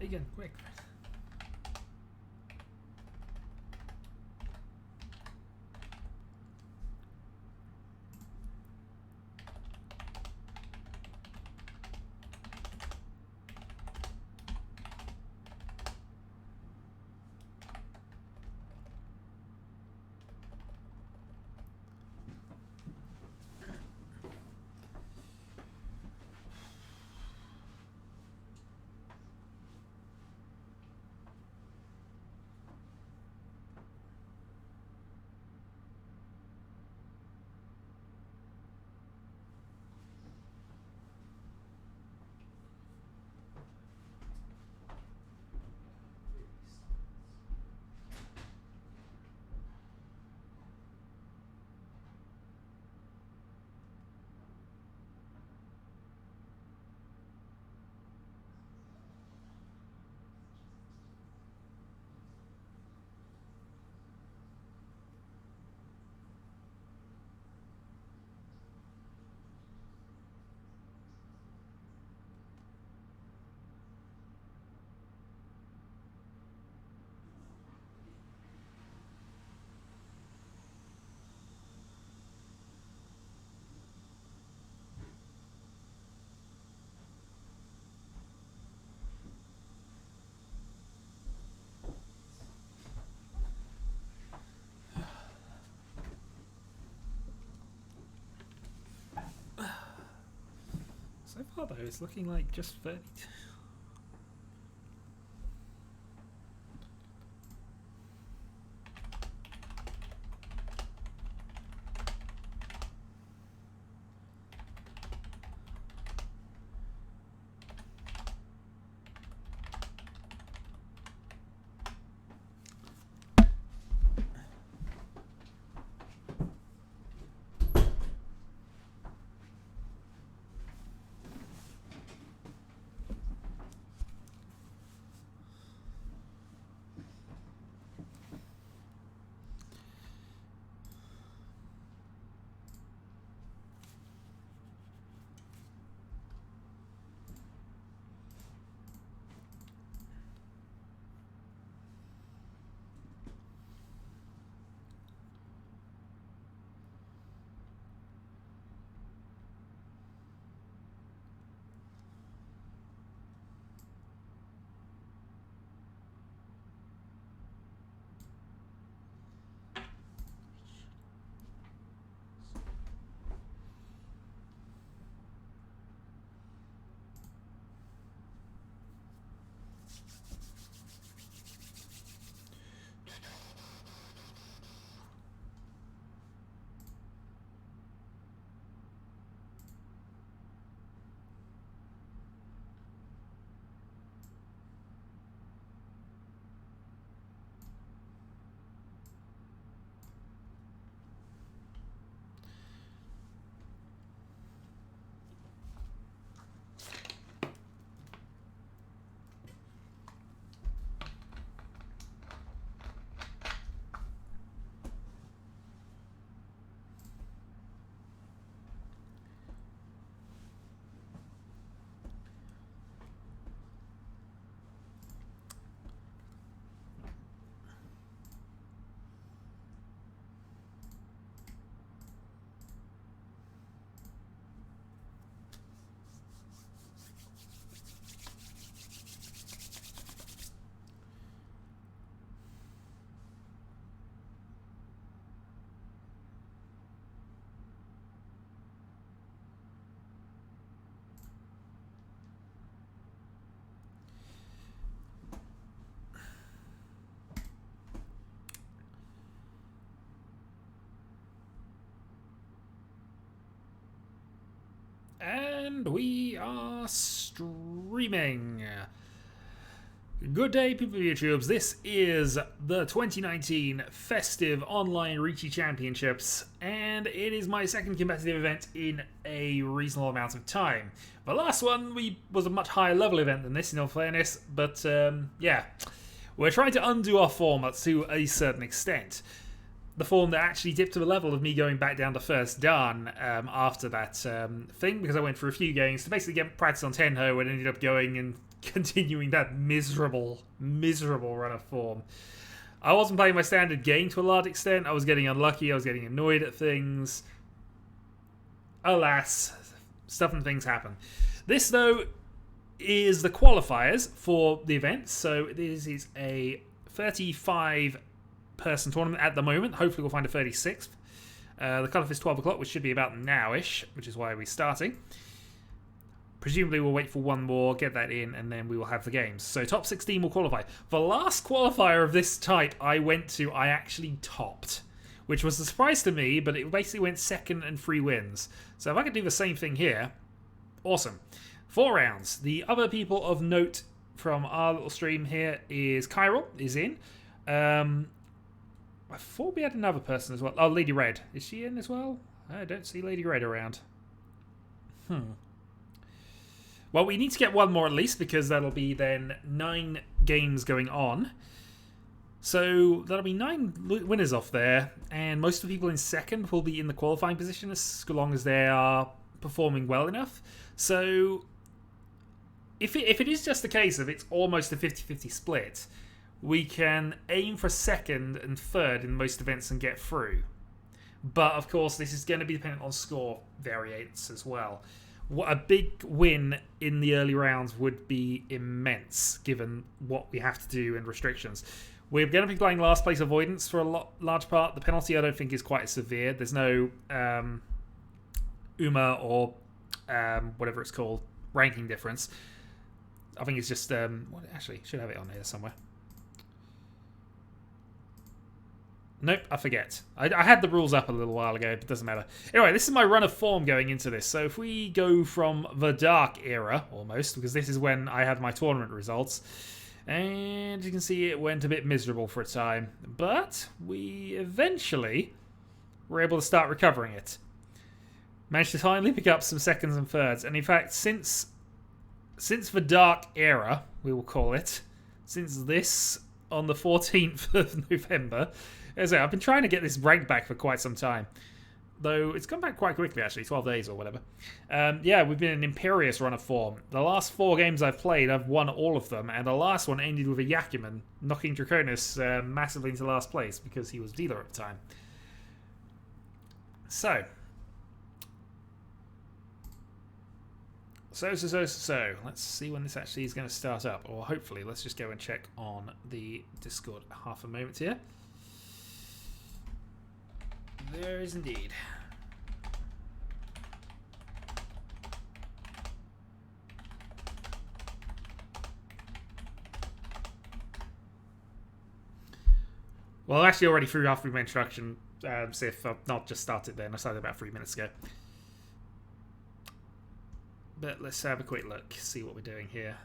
Again, quick. So far, though, it's looking like just 30. And we are streaming. Good day, people of YouTubes. This is the 2019 Festive Online Riichi Championships, and it is my second competitive event in a reasonable amount of time. The last one was a much higher level event than this, in all fairness, but yeah, we're trying to undo our format to a certain extent. the form that actually dipped to the level of me going back down to first Dan after that thing, because I went for a few games to basically get practice on Tenho and ended up going and continuing that miserable run of form. I wasn't playing my standard game to a large extent. I was getting unlucky. I was getting annoyed at things. Alas, stuff and things happen. This, though, is the qualifiers for the event. So this is a 35-person tournament at the moment. Hopefully we'll find a 36th. The cutoff is 12 o'clock, which should be about now-ish, which is why we're starting. Presumably we'll wait for one more, get that in, and then we will have the games. So top 16 will qualify. The last qualifier of this type I went to, I actually topped, which was a surprise to me, but it basically went second and 3 wins. So if I could do the same thing here, awesome. 4 rounds. The other people of note from our little stream here is Chiral is in. I thought we had another person as well. Oh, Lady Red. Is she in as well? I don't see Lady Red around. Well, we need to get one more at least, because that'll be then 9 games going on. So that'll be 9 winners off there, and most of the people in second will be in the qualifying position as long as they are performing well enough. So if it is just a case of it's almost a 50-50 split, we can aim for second and third in most events and get through. But of course, this is going to be dependent on score variates as well. A big win in the early rounds would be immense, given what we have to do and restrictions. We're going to be playing last place avoidance for a large part. The penalty I don't think is quite as severe. There's no UMA or whatever it's called, ranking difference. I think it's just... actually, should have it on here somewhere. Nope, I forget. I had the rules up a little while ago, but it doesn't matter. Anyway, this is my run of form going into this. So if we go from the dark era, almost, because this is when I had my tournament results, and you can see it went a bit miserable for a time, but we eventually were able to start recovering it. Managed to finally pick up some seconds and thirds, and in fact, since the dark era, we will call it, since this on the 14th of November... As I say, I've been trying to get this rank back for quite some time. Though it's come back quite quickly, actually, 12 days or whatever. Yeah, we've been an imperious run of form. The last 4 games I've played, I've won all of them. And the last one ended with a Yakuman knocking Draconis massively into last place because he was dealer at the time. So. Let's see when this actually is going to start up. Or hopefully, let's just go and check on the Discord half a moment here. There is indeed. Well, I actually already threw half of my introduction, so if I've not just started then. I started about 3 minutes ago. But let's have a quick look, see what we're doing here.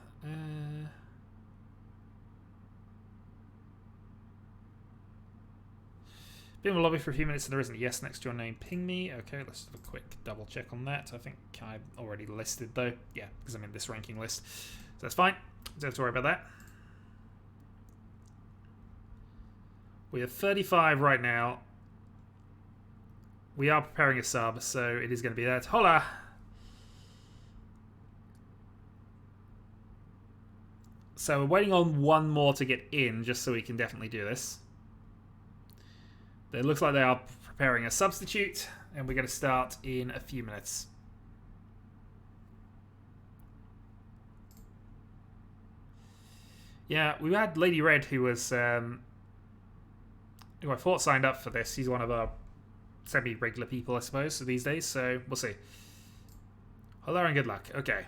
Been in the lobby for a few minutes and there isn't a yes next to your name. Ping me. Okay, let's have a quick double check on that. I think I'm already listed though. Yeah, because I'm in this ranking list. So that's fine. Don't have to worry about that. We have 35 right now. We are preparing a sub, so it is going to be that. Hola! So we're waiting on one more to get in, just so we can definitely do this. It looks like they are preparing a substitute, and we're going to start in a few minutes. Yeah, we had Lady Red, who was who I thought signed up for this. He's one of our semi-regular people, I suppose, these days. So we'll see. Hello and good luck. Okay.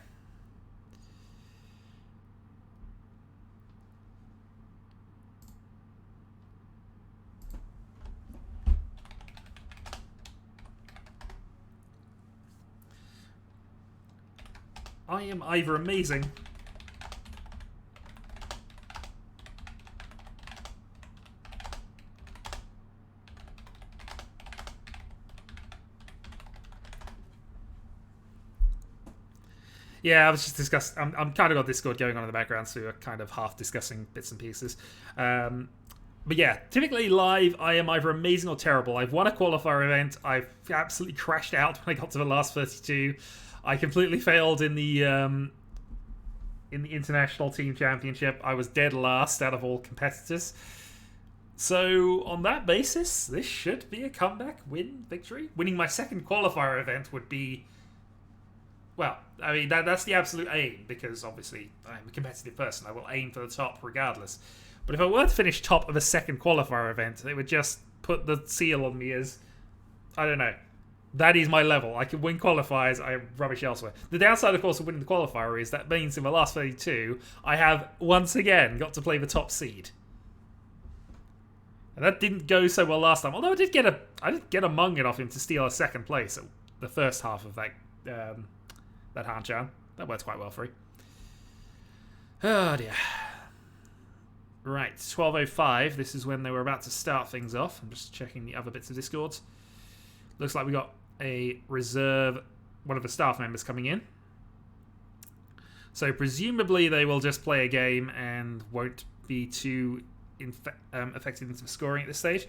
I am either amazing Yeah, I was just discussing. I'm kind of got Discord going on in the background, so we're kind of half discussing bits and pieces. But yeah, typically live, I am either amazing or terrible. I've won a qualifier event. I've absolutely crashed out when I got to the last 32. I completely failed in the international team championship. I was dead last out of all competitors. So on that basis, this should be a comeback win victory. Winning my second qualifier event would be, well, I mean that's the absolute aim, because obviously I'm a competitive person. I will aim for the top regardless. But if I were to finish top of a second qualifier event, it would just put the seal on me as, I don't know, that is my level. I can win qualifiers, I am rubbish elsewhere. The downside, of course, of winning the qualifier is that means in the last 32, I have once again got to play the top seed. And that didn't go so well last time. Although I did get a mungin off him to steal a second place at the first half of that Hanchan. That worked quite well for him. Oh dear. Right, 12:05. This is when they were about to start things off. I'm just checking the other bits of Discord. Looks like we got a reserve, one of the staff members coming in. So presumably they will just play a game and won't be too affected into scoring at this stage.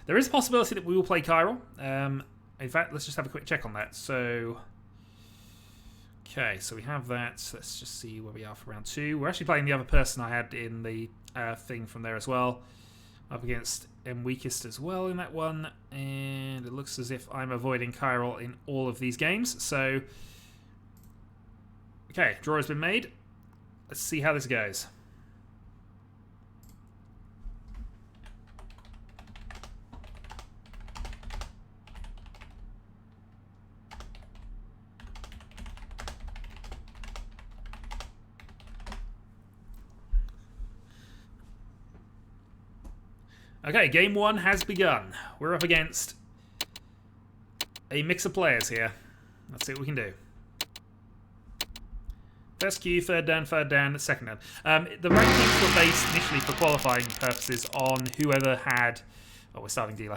There is a possibility that we will play Chiral. In fact, let's just have a quick check on that. So, okay, so we have that. Let's just see where we are for round 2. We're actually playing the other person I had in the thing from there as well. Up against Weakest as well in that one. And it looks as if I'm avoiding Chiral in all of these games. So, okay, draw has been made. Let's see how this goes. Okay, game 1 has begun. We're up against a mix of players here. Let's see what we can do. First queue, third down, second down. The rankings were based initially for qualifying purposes on whoever had... Oh, we're starting dealer.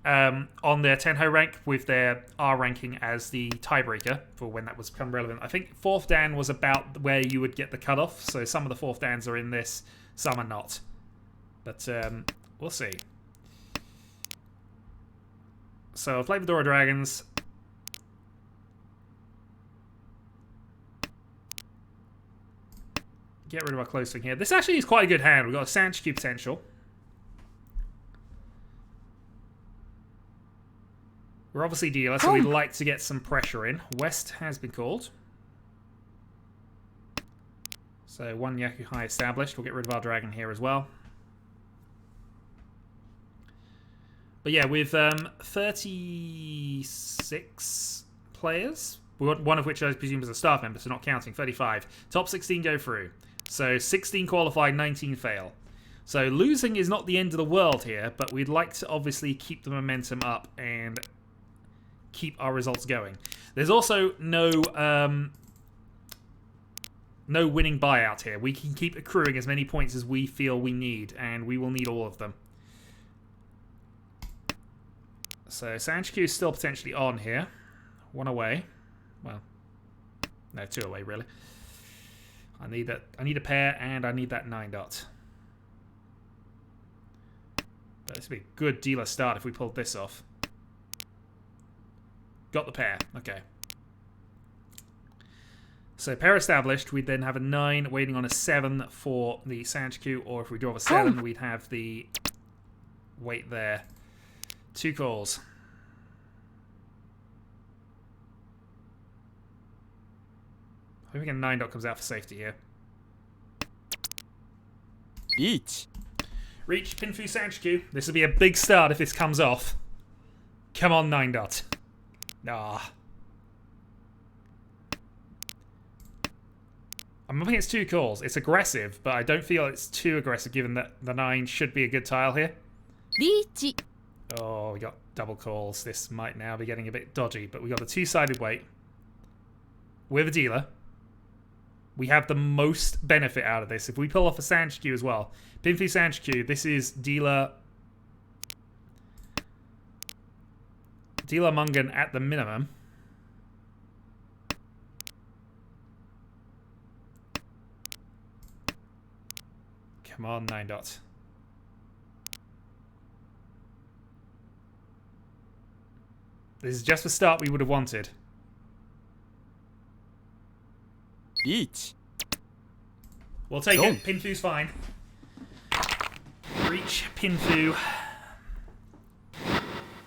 On their Tenho rank with their R ranking as the tiebreaker for when that was become relevant. I think 4th Dan was about where you would get the cutoff. So some of the 4th Dans are in this, some are not. But we'll see. So I'll play the Dora Dragons. Get rid of our close thing here. This actually is quite a good hand. We've got a Sanchku potential. We're obviously dealer, so we'd like to get some pressure in. West has been called. So 1 Yaku High established. We'll get rid of our dragon here as well. But yeah, with 36 players, one of which I presume is a staff member, so not counting, 35. Top 16 go through. So 16 qualify, 19 fail. So losing is not the end of the world here, but we'd like to obviously keep the momentum up and keep our results going. There's also no winning buyout here. We can keep accruing as many points as we feel we need, and we will need all of them. So Sanchku is still potentially on here. 1 away. Well, no, 2 away really. I need that. I need a pair, and I need that 9 dot. But this would be a good dealer start if we pulled this off. Got the pair. Okay. So pair established. We'd then have a 9 waiting on a 7 for the Sanchku, or if we draw a 7, we'd have the wait there. 2 calls. Hoping a 9 dot comes out for safety here. Riichi. Riichi, Pinfu, Sanchku. This will be a big start if this comes off. Come on, 9 dot. Ah. I'm up against 2 calls. It's aggressive, but I don't feel it's too aggressive given that the 9 should be a good tile here. Riichi. Oh, we got double calls. This might now be getting a bit dodgy, but we got a 2-sided weight. We're the dealer. We have the most benefit out of this. If we pull off a Sanchku as well. Pinfu Sanchku, this is dealer Mungan at the minimum. Come on, 9 dots. This is just the start we would have wanted. Riichi. We'll take Done. it. Pinfu's fine. Reach, Pinfu.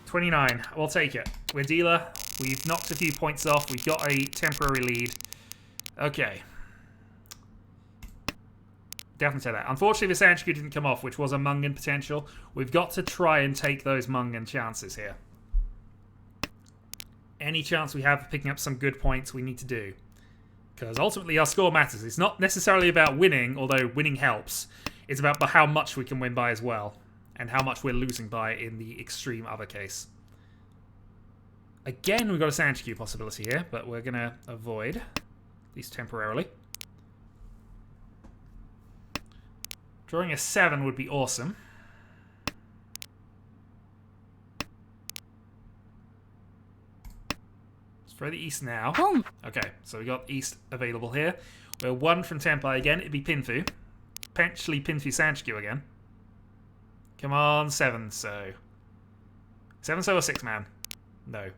29. We'll take it. We're dealer. We've knocked a few points off. We've got a temporary lead. Okay. Definitely say that. Unfortunately, the Sanchiku didn't come off, which was a Mungan potential. We've got to try and take those Mungan chances here. Any chance we have of picking up some good points, we need to do. Because ultimately, our score matters. It's not necessarily about winning, although winning helps. It's about how much we can win by as well. And how much we're losing by in the extreme other case. Again, we've got a Sanchiku possibility here, but we're going to avoid, at least temporarily. Drawing a 7 would be awesome. Let's throw the East now. Okay, so we got East available here. We're 1 from Tenpai again. It'd be Pinfu. Potentially Pinfu Sanchiku again. Come on, 7 so. 7 so or 6 man? No.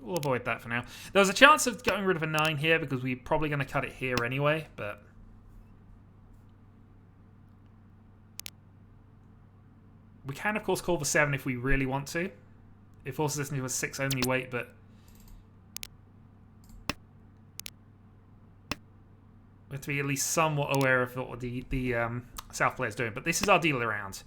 We'll avoid that for now. There's a chance of getting rid of a 9 here because we're probably going to cut it here anyway, but... we can, of course, call the 7 if we really want to. It forces us into a 6 only weight, but... we have to be at least somewhat aware of what the South player is doing. But this is our dealer round.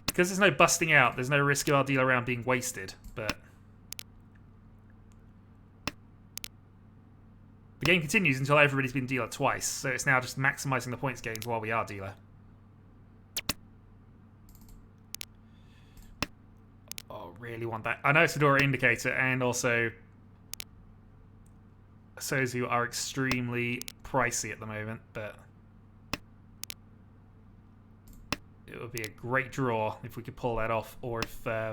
Because there's no busting out, there's no risk of our dealer round being wasted. But the game continues until everybody's been dealer twice. So it's now just maximising the points gained while we are dealer. Oh, really want that. I know it's a Dora indicator and also... Sozu are extremely pricey at the moment, but it would be a great draw if we could pull that off, or if or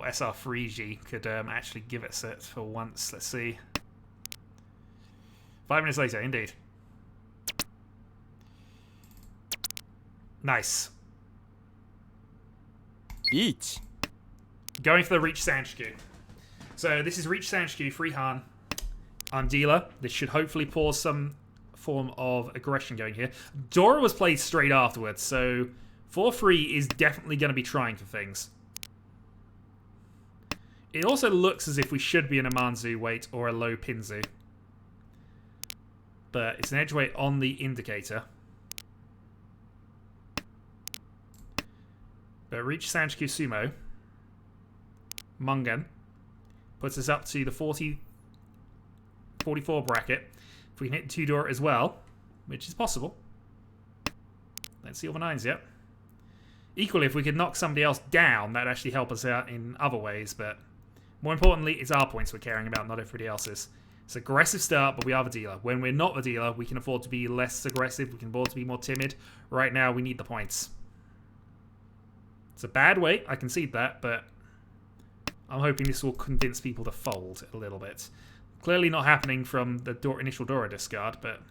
SR Riichi could actually give us it for once. Let's see. 5 minutes later, indeed. Nice. Riichi. Going for the Reach Sanchiku. So this is Reach Sanchiku, free Han. I'm dealer. This should hopefully pause some form of aggression going here. Dora was played straight afterwards, so 4-3 is definitely going to be trying for things. It also looks as if we should be in a Manzu weight or a low Pinzu. But it's an edge weight on the indicator. But Reach Sanchiku Sumo. Mungan puts us up to the 44 bracket. If we can hit 2 Dora as well, which is possible. Let's see all the 9s yet. Equally, if we could knock somebody else down, that'd actually help us out in other ways, but more importantly, it's our points we're caring about, not everybody else's. It's an aggressive start, but we are the dealer. When we're not the dealer, we can afford to be less aggressive, we can afford to be more timid. Right now, we need the points. It's a bad weight, I concede that, but I'm hoping this will convince people to fold a little bit. Clearly not happening from the initial Dora discard, but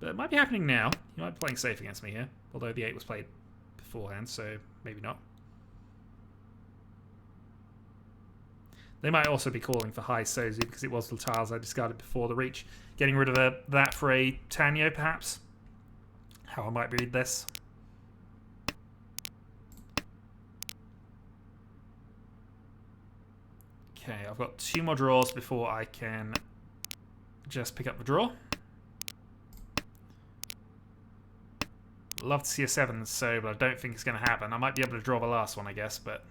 it might be happening now. You might be playing safe against me here, although the 8 was played beforehand, so maybe not. They might also be calling for high Sozu because it was the tiles I discarded before the Reach. Getting rid of that for a Tanyo, perhaps? How I might read this. Okay, I've got 2 more draws before I can just pick up the draw. Love to see a 7 so, but I don't think it's going to happen. I might be able to draw the last one, I guess, but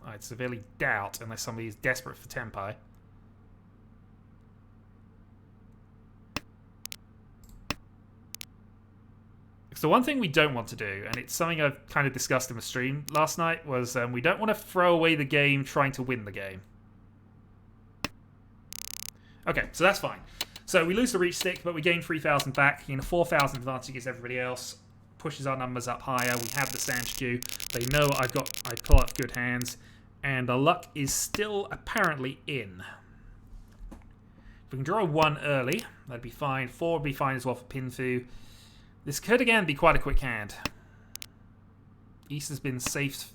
I'd severely doubt unless somebody is desperate for Tenpai. Because the one thing we don't want to do, and it's something I've kind of discussed in the stream last night, was we don't want to throw away the game trying to win the game. Okay, so that's fine. So we lose the Reach stick, but we gain 3,000 back. You know, 4,000 advantage against everybody else. Pushes our numbers up higher. We have the Sanchiku. They know I pull up good hands. And the luck is still apparently in. If we can draw a 1 early, that'd be fine. 4 would be fine as well for Pinfu. This could again be quite a quick hand. East has been safe.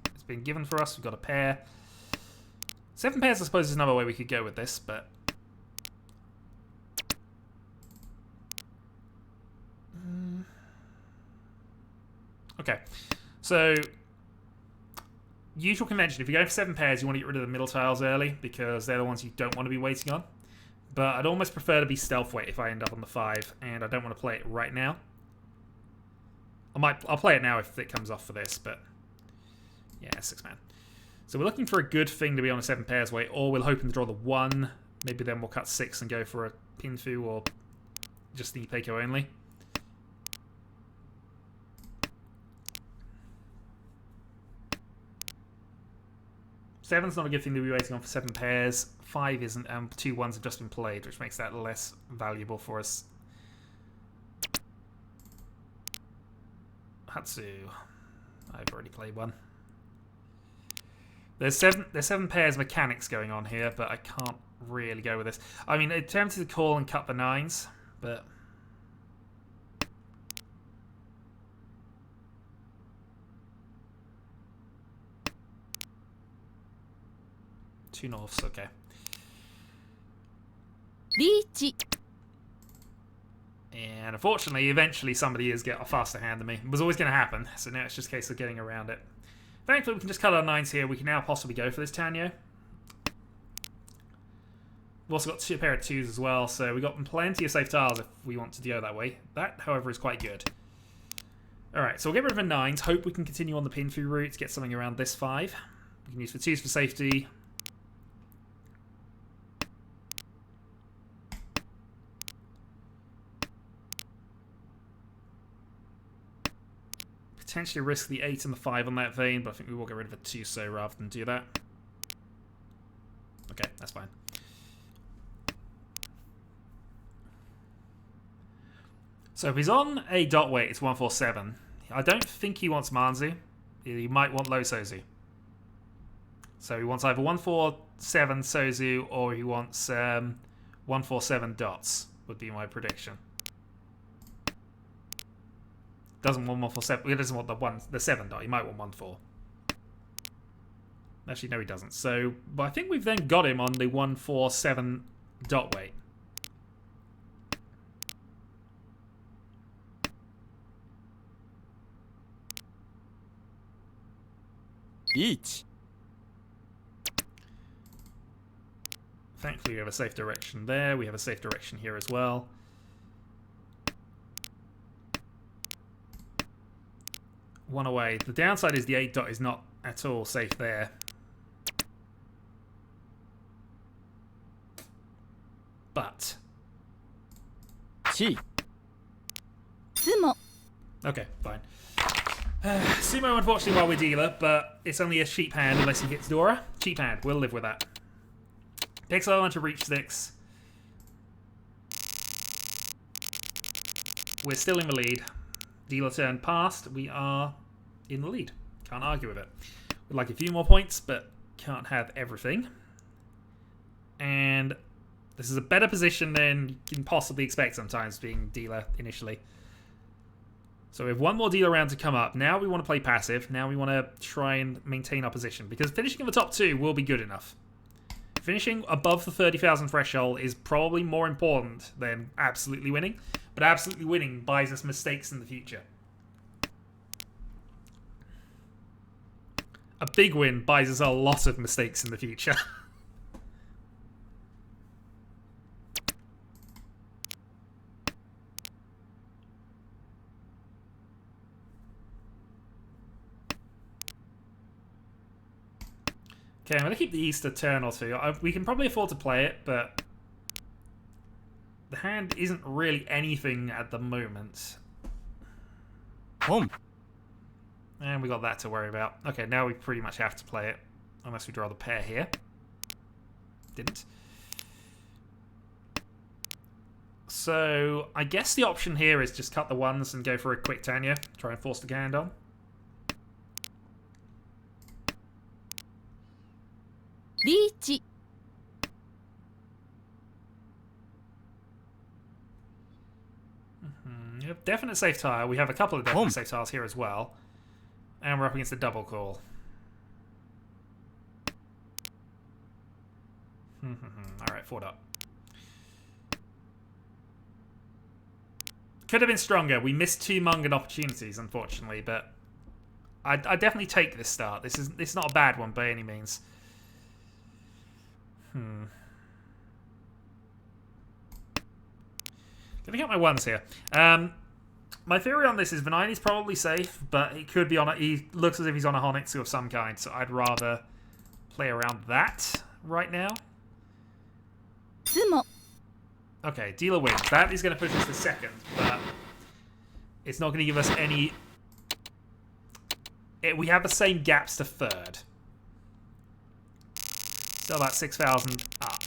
It's been given for us. We've got a pair. 7 pairs, I suppose, is another way we could go with this, but... Okay. So, usual convention, if you go for 7 pairs, you want to get rid of the middle tiles early, because they're the ones you don't want to be waiting on. But I'd almost prefer to be stealth weight if I end up on the 5, and I don't want to play it right now. I'll play it now if it comes off for this, but yeah, 6-man. So we're looking for a good thing to be on a 7 pairs weight, or we're hoping to draw the 1. Maybe then we'll cut 6 and go for a Pinfu or just the Peiko only. Seven's not a good thing to be waiting on for 7 pairs. 5 isn't, and 2 1s have just been played, which makes that less valuable for us. Hatsu. I've already played one. There's seven pairs mechanics going on here, but I can't really go with this. I mean, I'm tempted to call and cut the 9s, but... Two norths, okay. Riichi. And unfortunately, eventually somebody is get a faster hand than me. It was always going to happen, so now it's just a case of getting around it. Thankfully, we can just cut our 9s here. We can now possibly go for this Tanyo. We've also got a pair of 2s as well, so we've got plenty of safe tiles if we want to go that way. That, however, is quite good. Alright, so we'll get rid of the 9s. Hope we can continue on the Pinfu route to get something around this 5. We can use the 2s for safety. Potentially risk the 8 and the 5 on that vein, but I think we will get rid of a 2 so rather than do that. Okay, that's fine. So if he's on a dot weight, it's 147. I don't think he wants Manzu. He might want low Sozu. So he wants either 147 Sozu or he wants 147 dots, would be my prediction. Doesn't want 147. He doesn't want the 7 dot. He might want 14. Actually, no, he doesn't. So, but I think we've then got him on the 147 dot weight. Riichi. Thankfully, we have a safe direction there. We have a safe direction here as well. One away. The downside is the 8 dot is not at all safe there. But... Chi. Sumo. Okay, fine. Sumo, unfortunately, while we're dealer, but it's only a cheap hand unless he hits Dora. Cheap hand. We'll live with that. Pixel on to reach 6. We're still in the lead. Dealer turn passed. We are in the lead. Can't argue with it. Would like a few more points, but can't have everything. And this is a better position than you can possibly expect sometimes being dealer initially. So we have one more dealer round to come up. Now we want to play passive. Now we want to try and maintain our position, because finishing in the top 2 will be good enough. Finishing above the 30,000 threshold is probably more important than absolutely winning, but absolutely winning buys us mistakes in the future. A big win buys us a lot of mistakes in the future. Okay, I'm going to keep the East a turn or 2. We can probably afford to play it, but the hand isn't really anything at the moment. Home. And we got that to worry about. Okay, now we pretty much have to play it. Unless we draw the pair here. Didn't. So, I guess the option here is just cut the 1s and go for a quick Tanya. Try and force the hand on. Riichi. definite safe tile. We have a couple of definite safe tiles here as well. And we're up against a double call. Alright, 4 up. Could have been stronger. We missed 2 Mungan opportunities, unfortunately, but I definitely take this start. This is not a bad one by any means. Gonna get my ones here. My theory on this is Venini's probably safe, but he could be on he looks as if he's on a Honitsu of some kind, so I'd rather play around that right now. Okay, dealer wins. That is going to push us to second, but it's not going to give us any... we have the same gaps to third. Still about 6,000 up.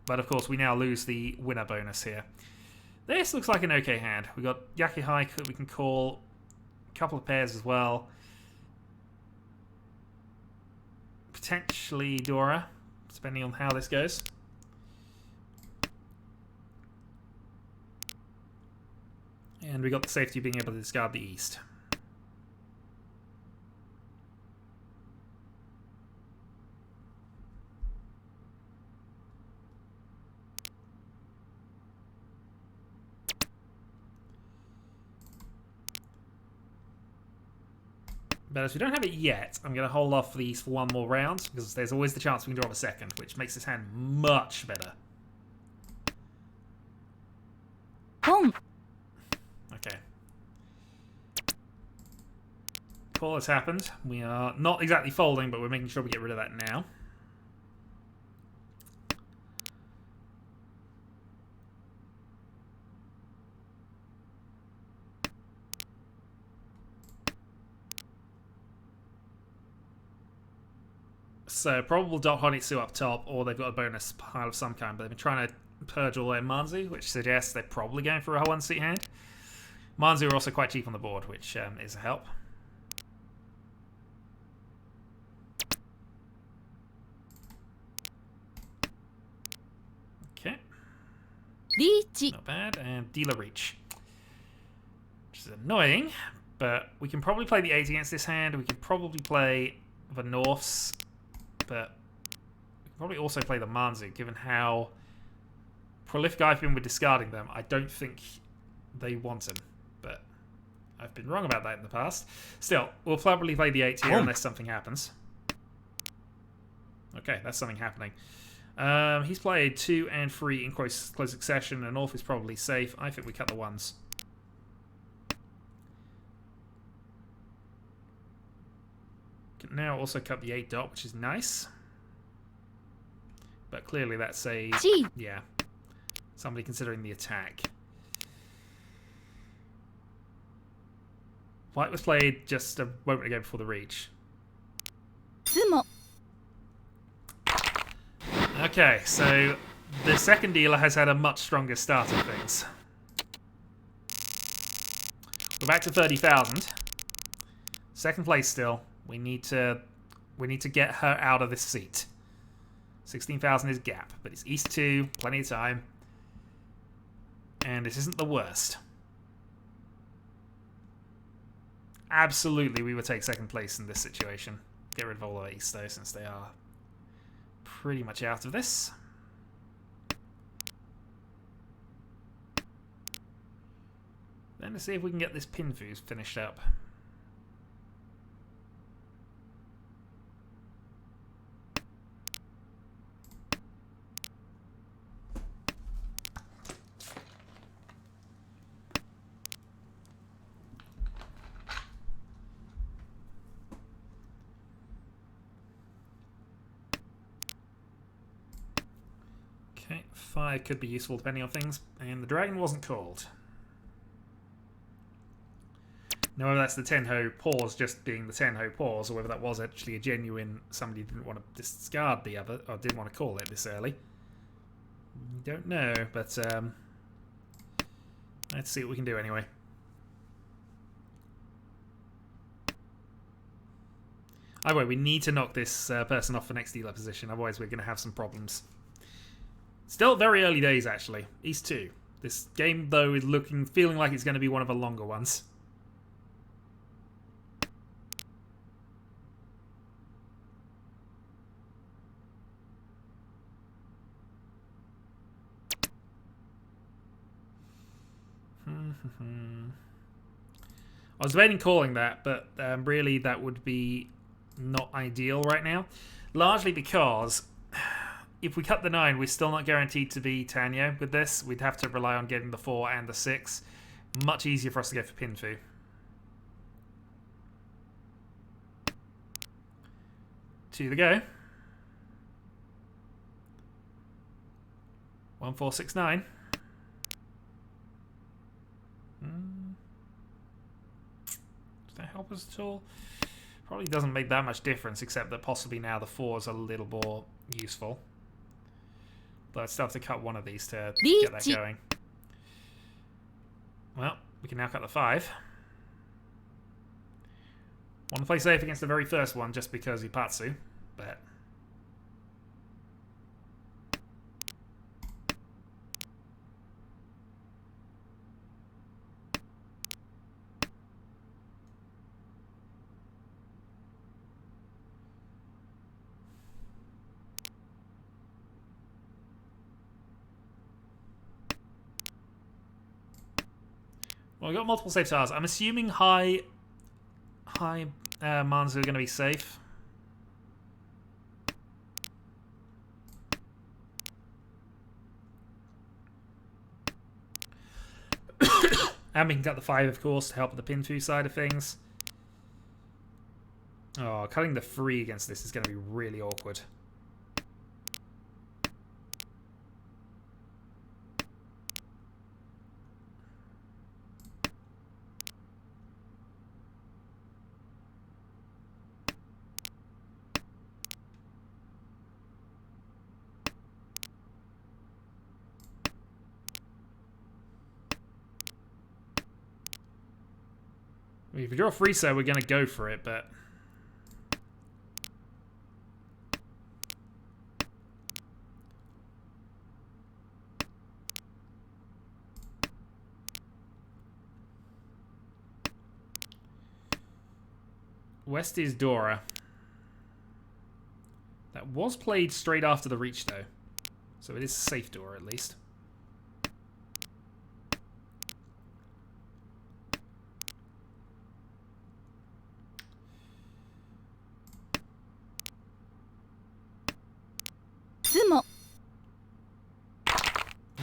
But of course, we now lose the winner bonus here. This looks like an okay hand. We've got Yakihai we can call. A couple of pairs as well. Potentially Dora, depending on how this goes. And we got the safety of being able to discard the East. But as we don't have it yet, I'm going to hold off these for one more round, because there's always the chance we can draw a second, which makes this hand much better. Okay. Call has happened. We are not exactly folding, but we're making sure we get rid of that now. So, probable dot Honitsu up top, or they've got a bonus pile of some kind, but they've been trying to purge all their Manzu, which suggests they're probably going for a one-seat hand. Manzu are also quite cheap on the board, which is a help. Okay. Riichi. Not bad. And dealer reach. Which is annoying, but we can probably play the 8 against this hand. We could probably play the Norths, but we can probably also play the Manzu, given how prolific I've been with discarding them. I don't think they want him, but I've been wrong about that in the past. Still, we'll probably play the 8 here unless something happens. Okay, that's something happening. He's played 2 and 3 in close succession, and North is probably safe. I think we cut the 1s. Can now also cut the 8 dot, which is nice. But clearly that's a... yeah. Somebody considering the attack. White was played just a moment ago before the reach. Okay, so the second dealer has had a much stronger start of things. We're back to 30,000. Second place still. We need to get her out of this seat. 16,000 is gap, but it's East 2, plenty of time. And this isn't the worst. Absolutely, we would take second place in this situation. Get rid of all of East, though, since they are pretty much out of this. Then let's see if we can get this pin fuse finished up. Okay, 5 could be useful depending on things, and the dragon wasn't called. Now whether that's the Tenho pause just being the Tenho pause, or whether that was actually a genuine somebody didn't want to discard the other, or didn't want to call it this early. Don't know, but let's see what we can do anyway. Either way, we need to knock this person off the next dealer position, otherwise we're going to have some problems. Still very early days, actually. East 2. This game, though, is feeling like it's going to be one of the longer ones. I was debating calling that, but really that would be not ideal right now. Largely because if we cut the 9, we're still not guaranteed to be Tanyo with this. We'd have to rely on getting the 4 and the 6. Much easier for us to go for Pinfu. Two to go. 1, 4, 6, 9. Does that help us at all? Probably doesn't make that much difference, except that possibly now the 4 is a little more useful. But I still have to cut one of these to get that going. Well, we can now cut the 5. Want to play safe against the very first one just because Ipatsu, but... Well, we've got multiple safe tiles. I'm assuming high Manzu are going to be safe. And we can cut the 5, of course, to help with the Pinfu side of things. Oh, cutting the 3 against this is going to be really awkward. I mean, if we draw a free set, we're going to go for it, but... West is Dora. That was played straight after the Riichi, though. So it is a safe Dora, at least.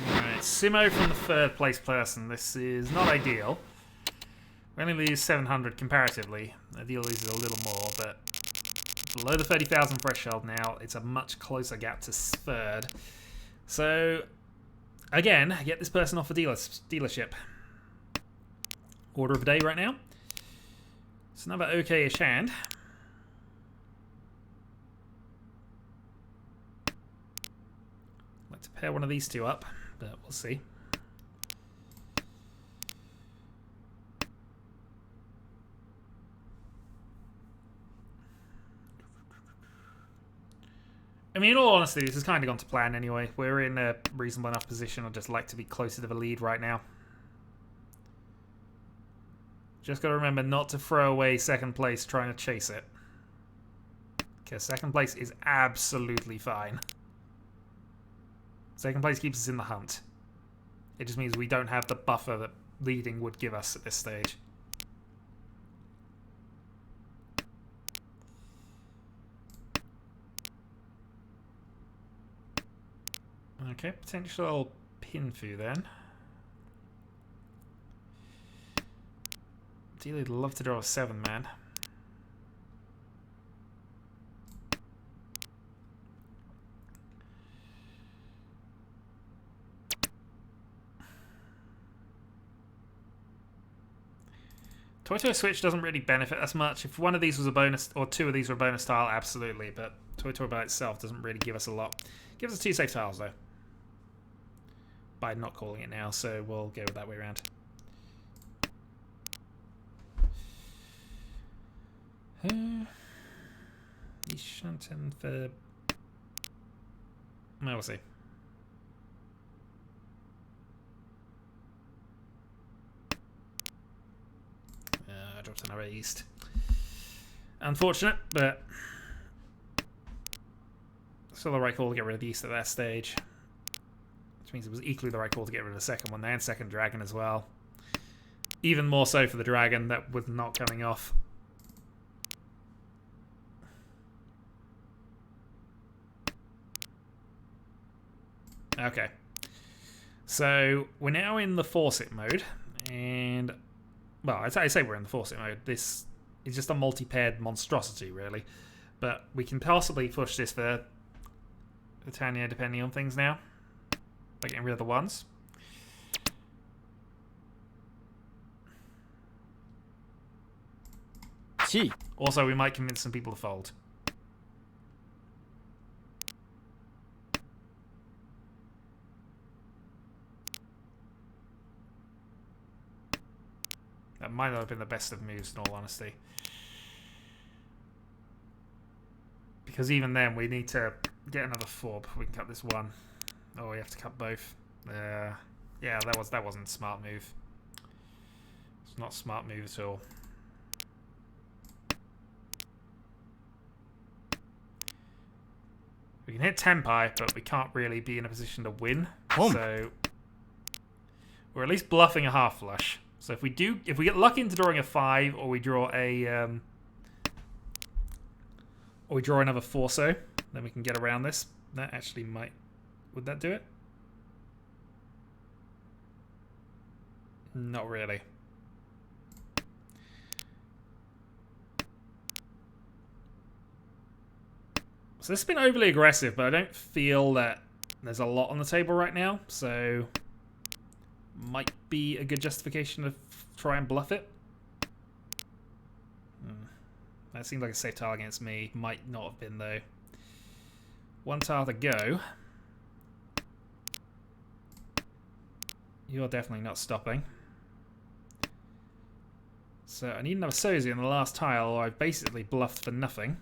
Alright, Simo from the 3rd place person. This is not ideal. We only lose 700 comparatively. Ideal loses a little more, but below the 30,000 threshold now, it's a much closer gap to 3rd. So, again, get this person off the dealership. Order of the day right now. It's another okay-ish hand. I'd like to pair one of these two up, but we'll see. I mean, in all honesty, this has kind of gone to plan anyway. We're in a reasonable enough position. I'd just like to be closer to the lead right now. Just got to remember not to throw away 2nd place trying to chase it. Because 2nd place is absolutely fine. 2nd place keeps us in the hunt. It just means we don't have the buffer that leading would give us at this stage. Okay, potential Pinfu then. Ideally, I'd love to draw a 7-man. Toy Switch doesn't really benefit us much. If one of these was a bonus, or 2 of these were a bonus tile, absolutely. But Toy by itself doesn't really give us a lot. Gives us 2 safe tiles, though. By not calling it now, so we'll go that way around. Shanton for... Well, we'll see. mana raised. Unfortunate, but still the right call to get rid of the East at that stage. Which means it was equally the right call to get rid of the second one and second dragon as well. Even more so for the dragon that was not coming off. Okay. So we're now in the force it mode. And, well, I say we're in the force it mode. This is just a multi-paired monstrosity, really. But we can possibly push this for Tanya depending on things now. By getting rid of the ones. Chi. Also, we might convince some people to fold. That might not have been the best of moves, in all honesty. Because even then, we need to get another 4 before we can cut this one. Oh, we have to cut both. Yeah, that wasn't a smart move. It's not a smart move at all. We can hit Tenpai, but we can't really be in a position to win. So we're at least bluffing a half flush. So if we get lucky into drawing a 5, or we draw a or we draw another Forso, then we can get around this. That actually might. Would that do it? Not really. So this has been overly aggressive, but I don't feel that there's a lot on the table right now, so might be a good justification to try and bluff it. That seemed like a safe tile against me. Might not have been, though. One tile to go. You're definitely not stopping. So I need another Sozi on the last tile, or I've basically bluffed for nothing.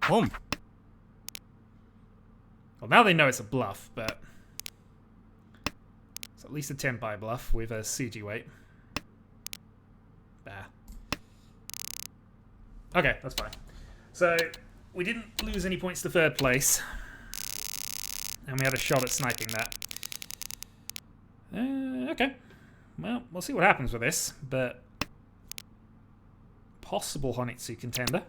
Boom. Well, now they know it's a bluff, but it's at least a Tenpai bluff with a CG weight. Bah. Okay, that's fine. So we didn't lose any points to third place, and we had a shot at sniping that. Okay. Well, we'll see what happens with this, but possible Honitsu contender.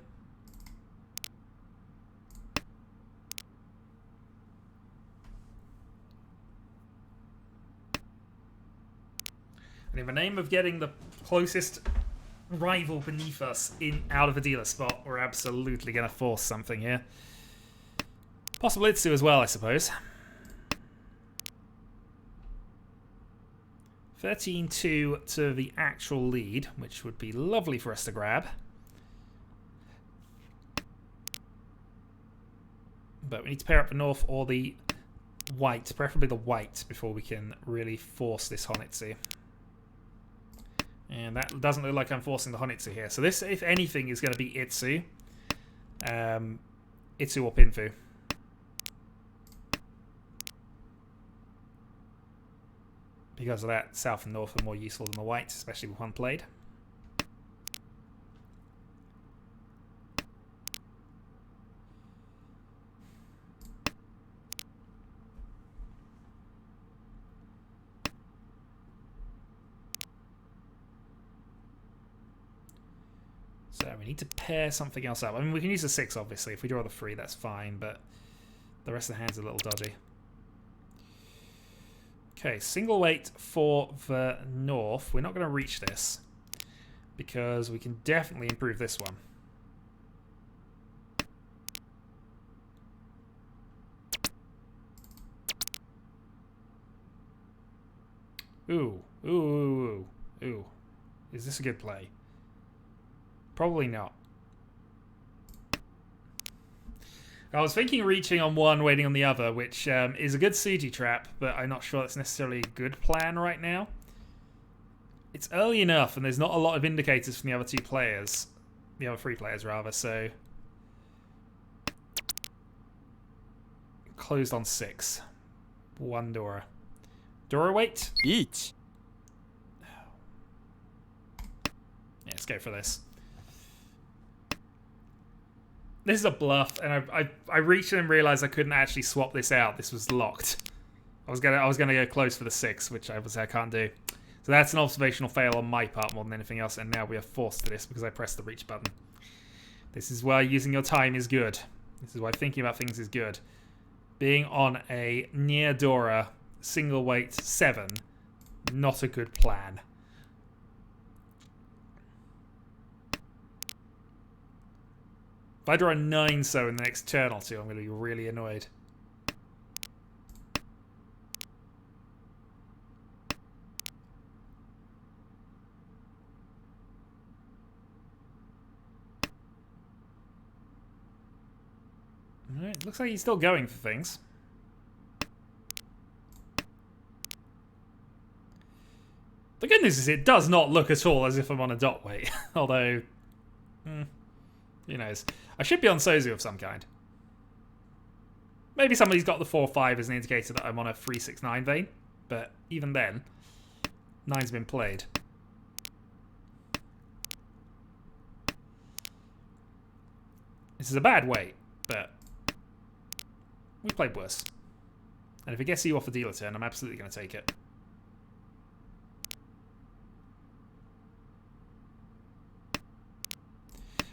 And in the name of getting the closest rival beneath us out of a dealer spot, we're absolutely going to force something here. Possible Itsu as well, I suppose. 13-2 to the actual lead, which would be lovely for us to grab. But we need to pair up the North or the White, preferably the White, before we can really force this Honitsu. And that doesn't look like I'm forcing the Honitsu here. So this, if anything, is going to be Itsu. Itsu or Pinfu. Because of that, South and North are more useful than the White, especially with one played. So we need to pair something else up. I mean, we can use the 6, obviously. If we draw the 3, that's fine, but the rest of the hand's a little dodgy. Okay, single weight for the North. We're not going to reach this, because we can definitely improve this one. Ooh, ooh, ooh, ooh, ooh. Is this a good play? Probably not. I was thinking reaching on one, waiting on the other, which is a good Suji trap, but I'm not sure that's necessarily a good plan right now. It's early enough, and there's not a lot of indicators from the other 2 players. The other 3 players, rather, so closed on 6. 1 Dora. Dora weight? Riichi. Yeah, let's go for this. This is a bluff, and I reached and realized I couldn't actually swap this out. This was locked. I was gonna go close for the 6, which I can't do. So that's an observational fail on my part more than anything else, and now we are forced to this because I pressed the reach button. This is why using your time is good. This is why thinking about things is good. Being on a near Dora single weight 7, not a good plan. If I draw a 9 so in the next turn or two, I'm going to be really annoyed. Alright, looks like he's still going for things. The good news is it does not look at all as if I'm on a dot weight. Although, who knows. I should be on Sozu of some kind. Maybe somebody's got the 4-5 as an indicator that I'm on a 3-6-9 vein. But even then, 9's been played. This is a bad weight, but we played worse. And if it gets you off a dealer turn, I'm absolutely going to take it.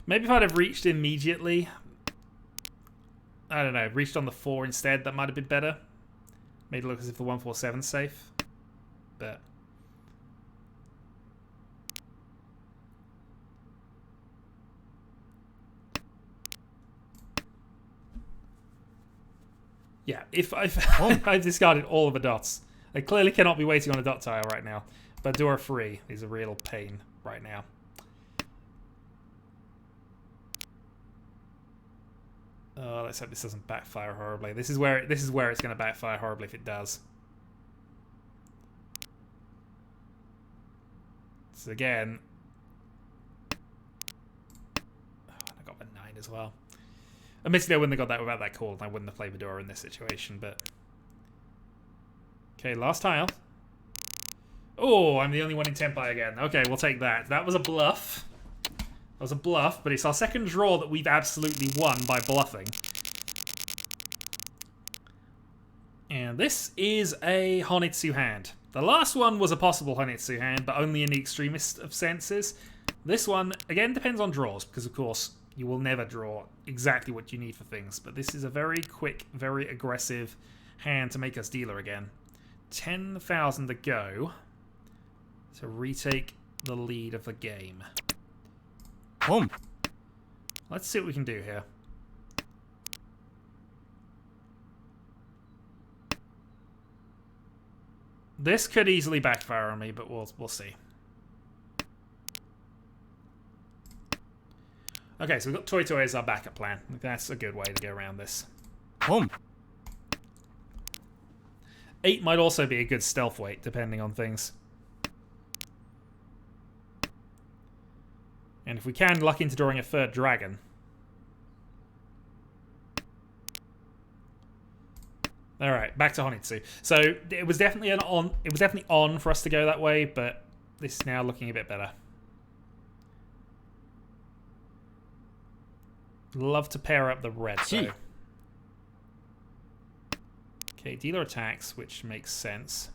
Maybe if I'd have reached immediately, I don't know, reached on the 4 instead, that might have been better. Made it look as if the 1-4-7's safe. But yeah, if I've discarded all of the dots. I clearly cannot be waiting on a dot tile right now. But Dora 3 is a real pain right now. Oh, let's hope this doesn't backfire horribly. This is where it's going to backfire horribly if it does. So again, oh, I got the 9 as well. Admittedly, I wouldn't have got that without that call, and I wouldn't have played Vidora in this situation. But okay, last tile. Oh, I'm the only one in Tenpai again. Okay, we'll take that. That was a bluff. That was a bluff, but it's our second draw that we've absolutely won by bluffing. And this is a Honitsu hand. The last one was a possible Honitsu hand, but only in the extremist of senses. This one, again, depends on draws, because of course, you will never draw exactly what you need for things. But this is a very quick, very aggressive hand to make us dealer again. 10,000 to go to retake the lead of the game. Let's see what we can do here. This could easily backfire on me, but we'll see. Okay, so we've got Toy Toy as our backup plan. That's a good way to go around this. 8 might also be a good stealth weight, depending on things. And if we can, luck into drawing a 3rd dragon. All right, back to Honitsu. So it was definitely on. It was definitely on for us to go that way, but this is now looking a bit better. Love to pair up the red though. Okay, dealer attacks, which makes sense.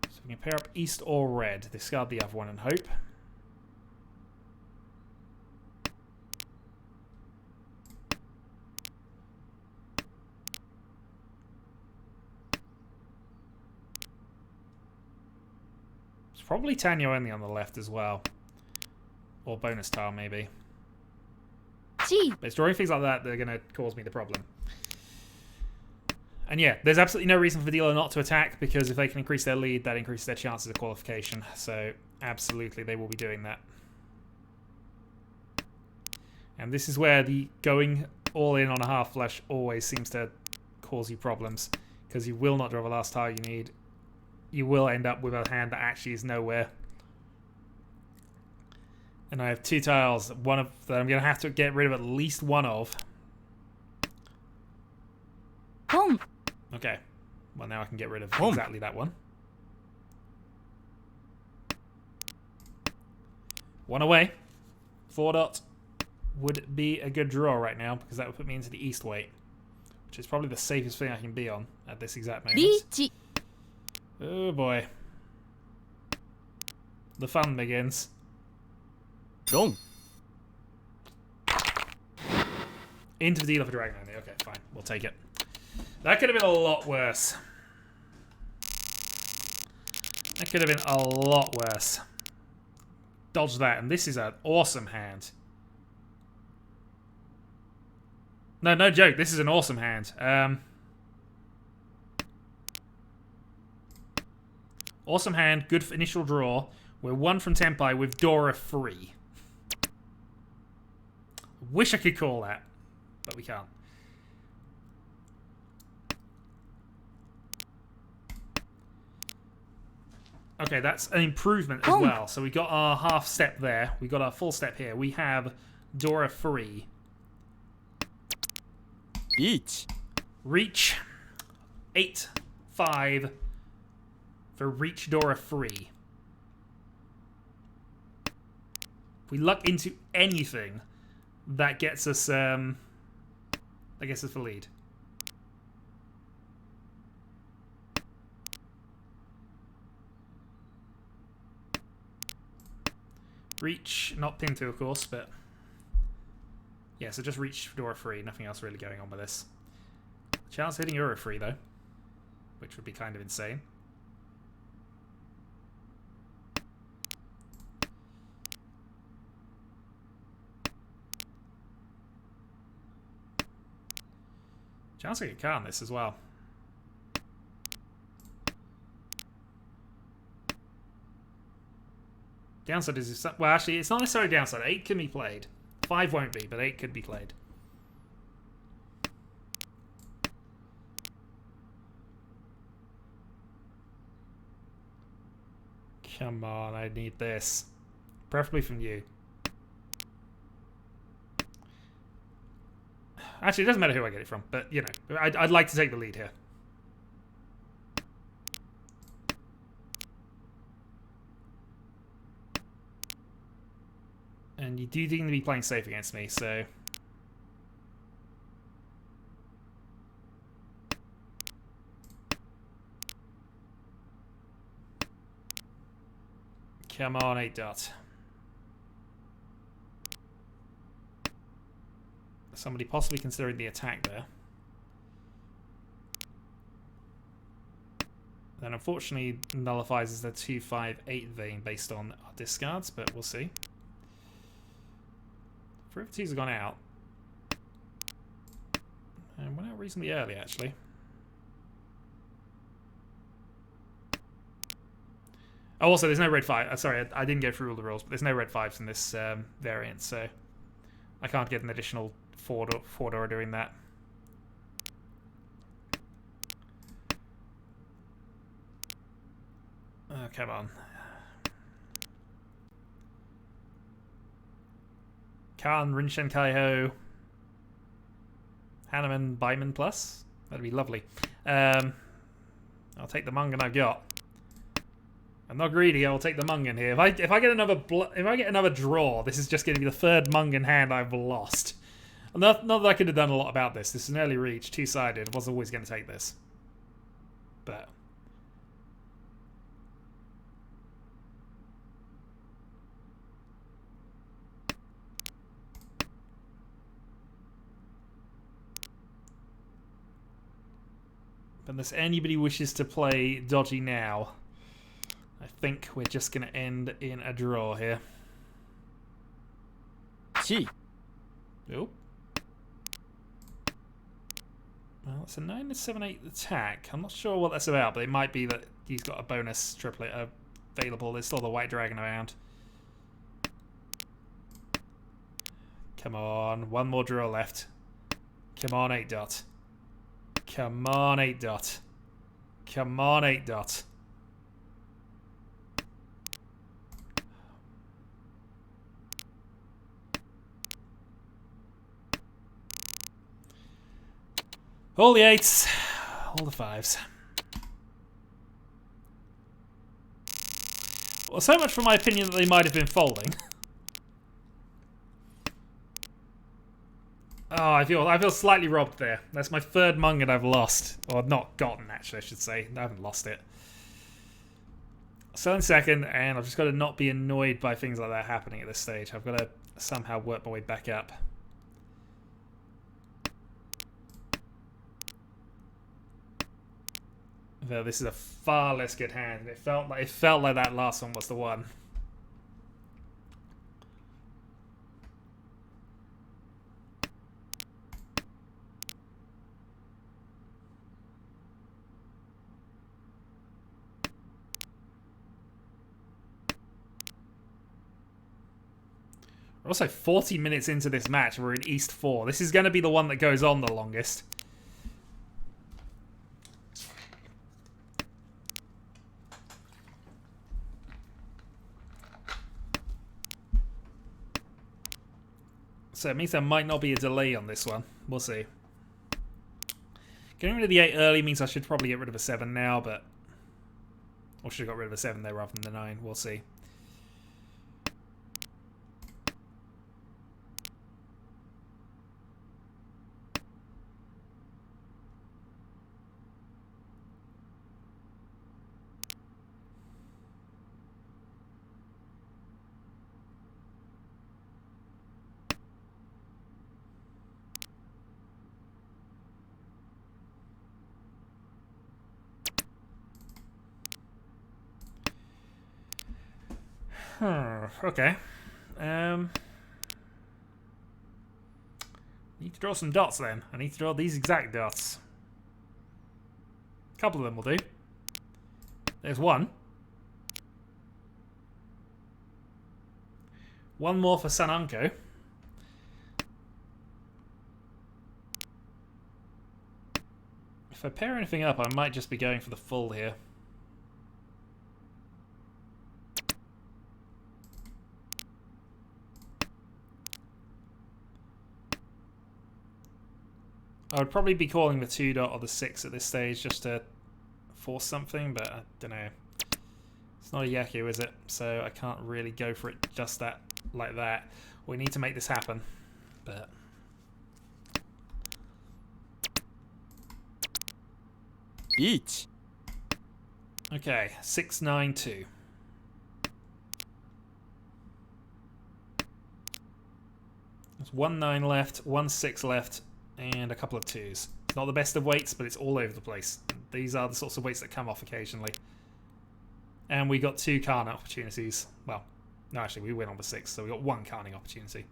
So we can pair up east or red. Discard the other one and hope. Probably Tanyo only on the left as well. Or bonus tile, maybe. But it's drawing things like that that are going to cause me the problem. And yeah, there's absolutely no reason for the dealer not to attack, because if they can increase their lead, that increases their chances of qualification. So absolutely, they will be doing that. And this is where the going all in on a half flush always seems to cause you problems, because you will not draw the last tile you need. You will end up with a hand that actually is nowhere. And I have 2 tiles, one of that I'm going to have to get rid of at least one of. 本 Okay. Well, now I can get rid of Boom. exactly that one. One away. 4 dot would be a good draw right now because that would put me into the east weight, which is probably the safest thing I can be on at this exact moment. リーチ Oh boy. The fun begins. ドン Into the dealer for Dragon Only. Okay, fine. We'll take it. That could have been a lot worse. That could have been a lot worse. Dodge that, and this is an awesome hand. No, no joke. This is an awesome hand. Awesome hand. Good initial draw. We're 1 from Tempai with Dora free. Wish I could call that, but we can't. Okay, that's an improvement as well. So we got our half step there. We got our full step here. We have Dora free. リーチ Reach 8, 5 for Reach Dora free. If we luck into anything, that gets us the lead. Reach, not pin to, of course, but yeah, so just Reach Dora free. Nothing else really going on with this. Chance hitting Euro free though, which would be kind of insane. Chance I could car on this as well. Downside is, well, actually, it's not necessarily downside. 8 can be played. 5 won't be, but 8 could be played. Come on, I need this. Preferably from you. Actually, it doesn't matter who I get it from, but, you know, I'd like to take the lead here. And you do seem to be playing safe against me, so... Come on, 8 dot. Somebody possibly considering the attack there. Then unfortunately nullifies as the 2-5-8 vein based on our discards, but we'll see. 3 have gone out. And went out reasonably early, actually. Oh, also, there's no red 5. Sorry, I didn't go through all the rules, but there's no red 5s in this variant, so I can't get an additional 4-door doing that. Oh, come on. Khan, Rinshen Kaiho, Hanneman, Byman plus. That'd be lovely. I'll take the Mungan I've got. I'm not greedy. I'll take the Mungan here. If I get another draw, this is just going to be the 3rd Mungan hand I've lost. Not that I could have done a lot about this. This is an early reach, 2-sided. Was always going to take this, but. Unless anybody wishes to play dodgy now, I think we're just going to end in a draw here. チ Oh. Well, it's a 9-7-8 attack. I'm not sure what that's about, but it might be that he's got a bonus triplet available. There's still the white dragon around. Come on, one more draw left. Come on, 8 dot. Come on, 8 dot. Come on, 8 dot. All the 8s. All the 5s. Well, so much for my opinion that they might have been folding. Oh, I feel slightly robbed there. That's my 3rd Mungan I've lost. Or not gotten, actually, I should say. I haven't lost it. So in 2nd, and I've just got to not be annoyed by things like that happening at this stage. I've got to somehow work my way back up. Though this is a far less good hand. It felt like that last one was the one. We're also 40 minutes into this match. We're in East 4. This is going to be the one that goes on the longest. So it means there might not be a delay on this one. We'll see. Getting rid of the 8 early means I should probably get rid of a 7 now, but... Or should have got rid of a 7 there rather than the 9. We'll see. Okay. Need to draw some dots then. I need to draw these exact dots. A couple of them will do. There's one. One more for Sananko. If I pair anything up, I might just be going for the full here. I would probably be calling the 2 dot or the 6 at this stage just to force something, but I don't know. It's not a Yaku, is it? So I can't really go for it just like that. We need to make this happen, but... Riichi. Okay, 6, 9, 2. There's 1 9 left, 1 6 left, and a couple of 2s. It's not the best of weights, but it's all over the place. These are the sorts of weights that come off occasionally. And we got 2 Karna opportunities. Well, no, actually, we win on the 6, so we got 1 Karning opportunity.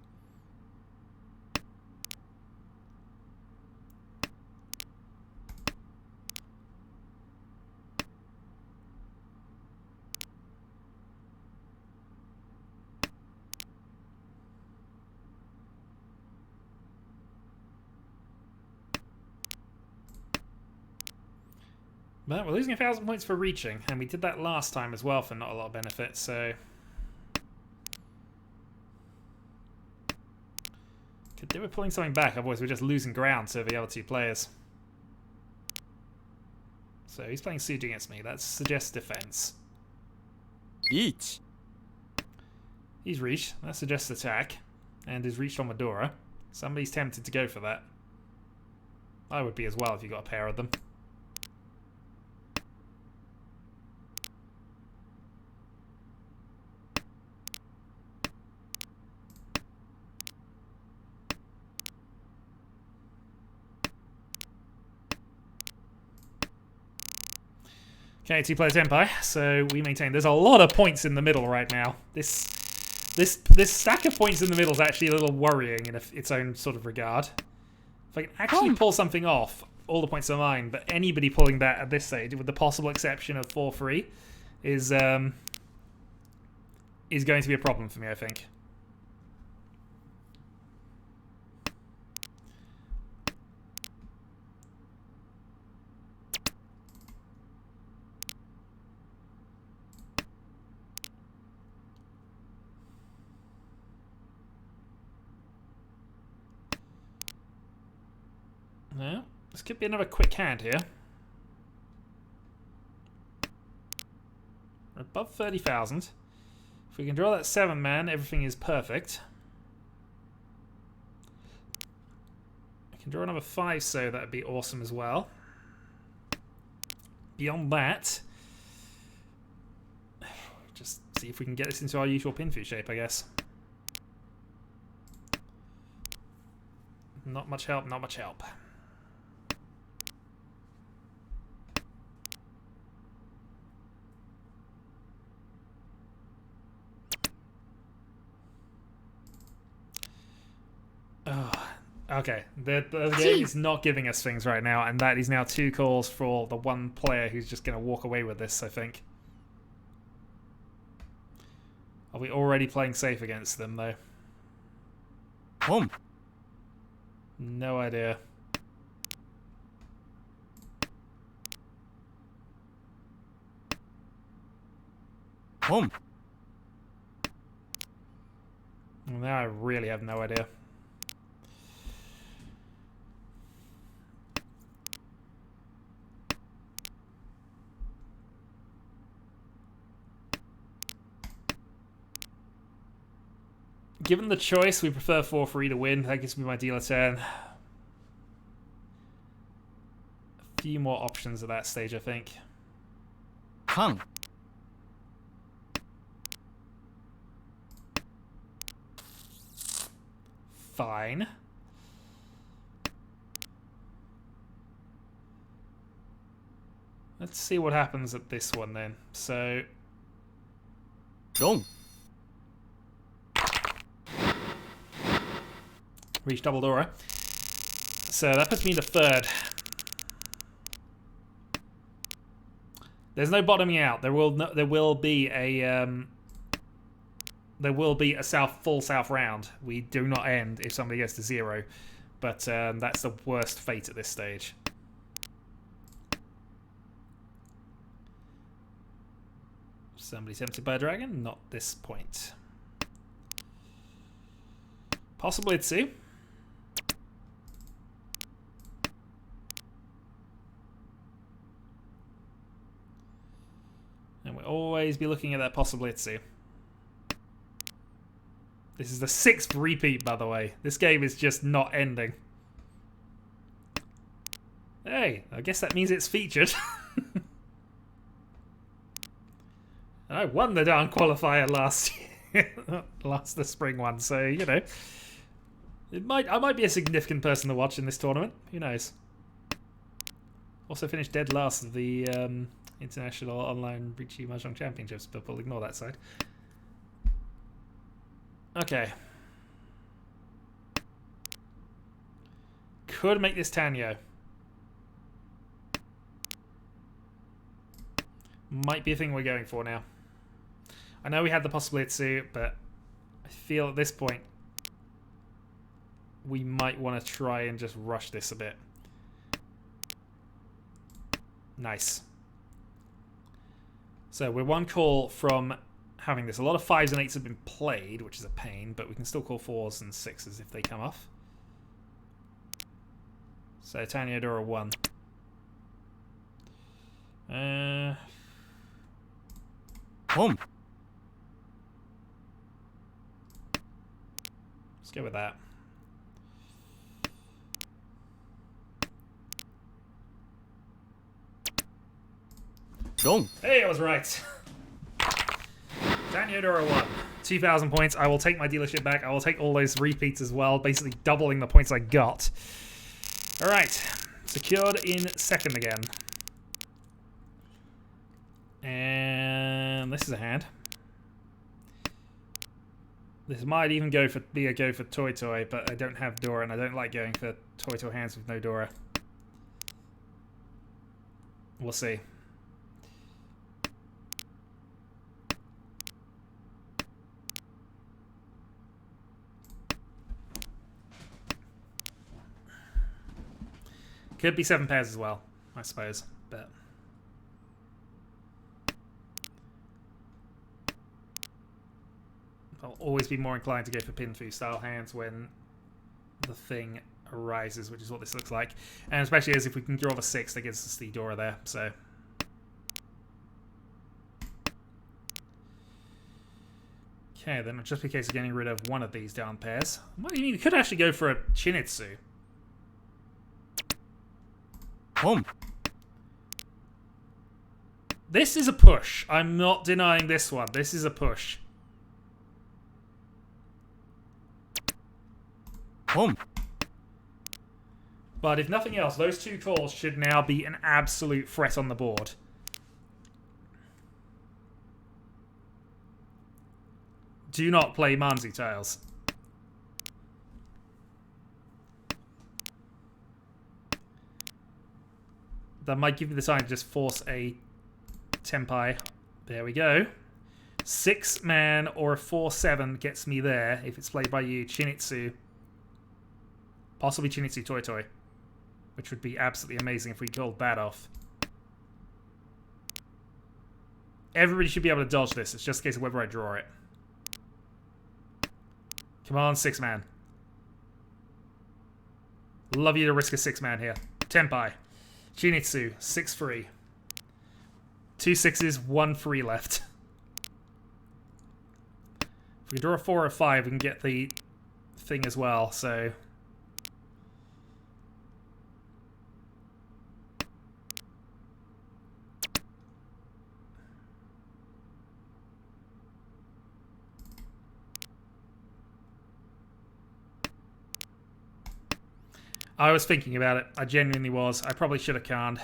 But we're losing 1,000 points for reaching, and we did that last time as well for not a lot of benefit, so... Could do with pulling something back, otherwise we're just losing ground to the other 2 players. So he's playing siege against me, that suggests defense. Riichi. He's reached, that suggests attack, and is reached on Medora. Somebody's tempted to go for that. I would be as well if you got a pair of them. Okay, 2 players Empire, so we maintain. There's a lot of points in the middle right now. This stack of points in the middle is actually a little worrying in its own sort of regard. If I can actually pull something off, all the points are mine, but anybody pulling that at this stage, with the possible exception of 4-3, is going to be a problem for me, I think. Yeah, This could be another quick hand here. We're above 30,000. If we can draw that 7-man, everything is perfect. I can draw another 5, so that would be awesome as well. Beyond that, just see if we can get this into our usual pinfoo shape, I guess. Not much help, not much help. Oh, okay, the game is not giving us things right now, and that is now 2 calls for the one player who's just going to walk away with this, I think. Are we already playing safe against them, though? Home. No idea. Home. Well, now I really have no idea. Given the choice, we prefer 4-3 to win. That gives me my dealer turn. A few more options at that stage, I think. Hung. Fine. Let's see what happens at this one then. So, Long. reach double Dora. So that puts me into 3rd. There's no bottoming out. There will be a full south round. We do not end if somebody gets to 0, but that's the worst fate at this stage. Somebody tempted by a dragon? Not this point. Possibly Itsu. And we'll always be looking at that possibility. This is the 6th repeat, by the way. This game is just not ending. Hey, I guess that means it's featured. I won the darn qualifier last year. The spring one, so, you know. I might be a significant person to watch in this tournament. Who knows? Also finished dead last of the International Online Riichi Mahjong Championships, but we'll ignore that side. Okay. Could make this Tanyo. Might be a thing we're going for now. I know we had the possibility, but I feel at this point we might want to try and just rush this a bit. Nice. So we're 1 call from having this. A lot of 5s and 8s have been played, which is a pain, but we can still call 4s and 6s if they come off. So Tanyo Dora 1. Home. Let's go with that. Long. Hey, I was right. Tanyo Dora 1. 2,000 points. I will take my dealership back. I will take all those repeats as well, basically doubling the points I got. Alright. Secured in 2nd again. And this is a hand. This might even be a go for Toy Toy, but I don't have Dora, and I don't like going for Toy Toy hands with no Dora. We'll see. Could be 7 pairs as well, I suppose, but I'll always be more inclined to go for Pinfu style hands when the thing arises, which is what this looks like. And especially as if we can draw off a 6, that gets us the Dora there, so... Okay, then it'll just be a case of getting rid of one of these down pairs. What do you mean? We could actually go for a Chinitsu. Pom. This is a push. I'm not denying this one. This is a push. Pom. But if nothing else, those two calls should now be an absolute threat on the board. Do not play Manzi tiles. That might give me the time to just force a Tenpai. There we go. 6-man or a 4/7 gets me there if it's played by you. Chinitsu. Possibly Chinitsu Toy Toy. Which would be absolutely amazing if we pulled that off. Everybody should be able to dodge this. It's just a case of whether I draw it. Come on, 6-man. Love you to risk a 6-man here. Tenpai. Chinitsu. 6-3. 2 6s, 1 3 left. If we draw a 4 or a 5, we can get the thing as well, so... I was thinking about it. I genuinely was. I probably should have canned.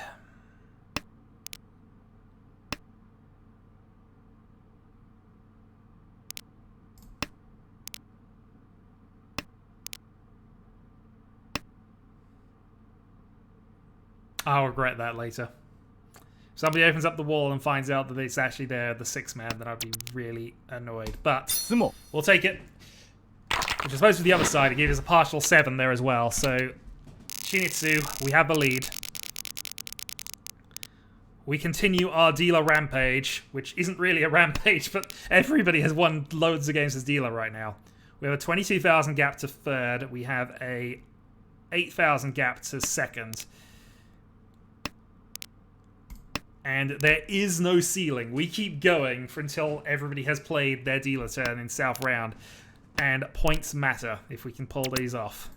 I'll regret that later. If somebody opens up the wall and finds out that it's actually there, the 6-man, then I'd be really annoyed. But Sumo. we'll take it. Which I suppose for the other side, it gave us a partial 7 there as well. So, Chinitsu, we have the lead. We continue our dealer rampage, which isn't really a rampage, but everybody has won loads of games as dealer right now. We have a 22,000 gap to third. We have a 8,000 gap to second. And there is no ceiling. We keep going for until everybody has played their dealer turn in South Round. And points matter if we can pull these off.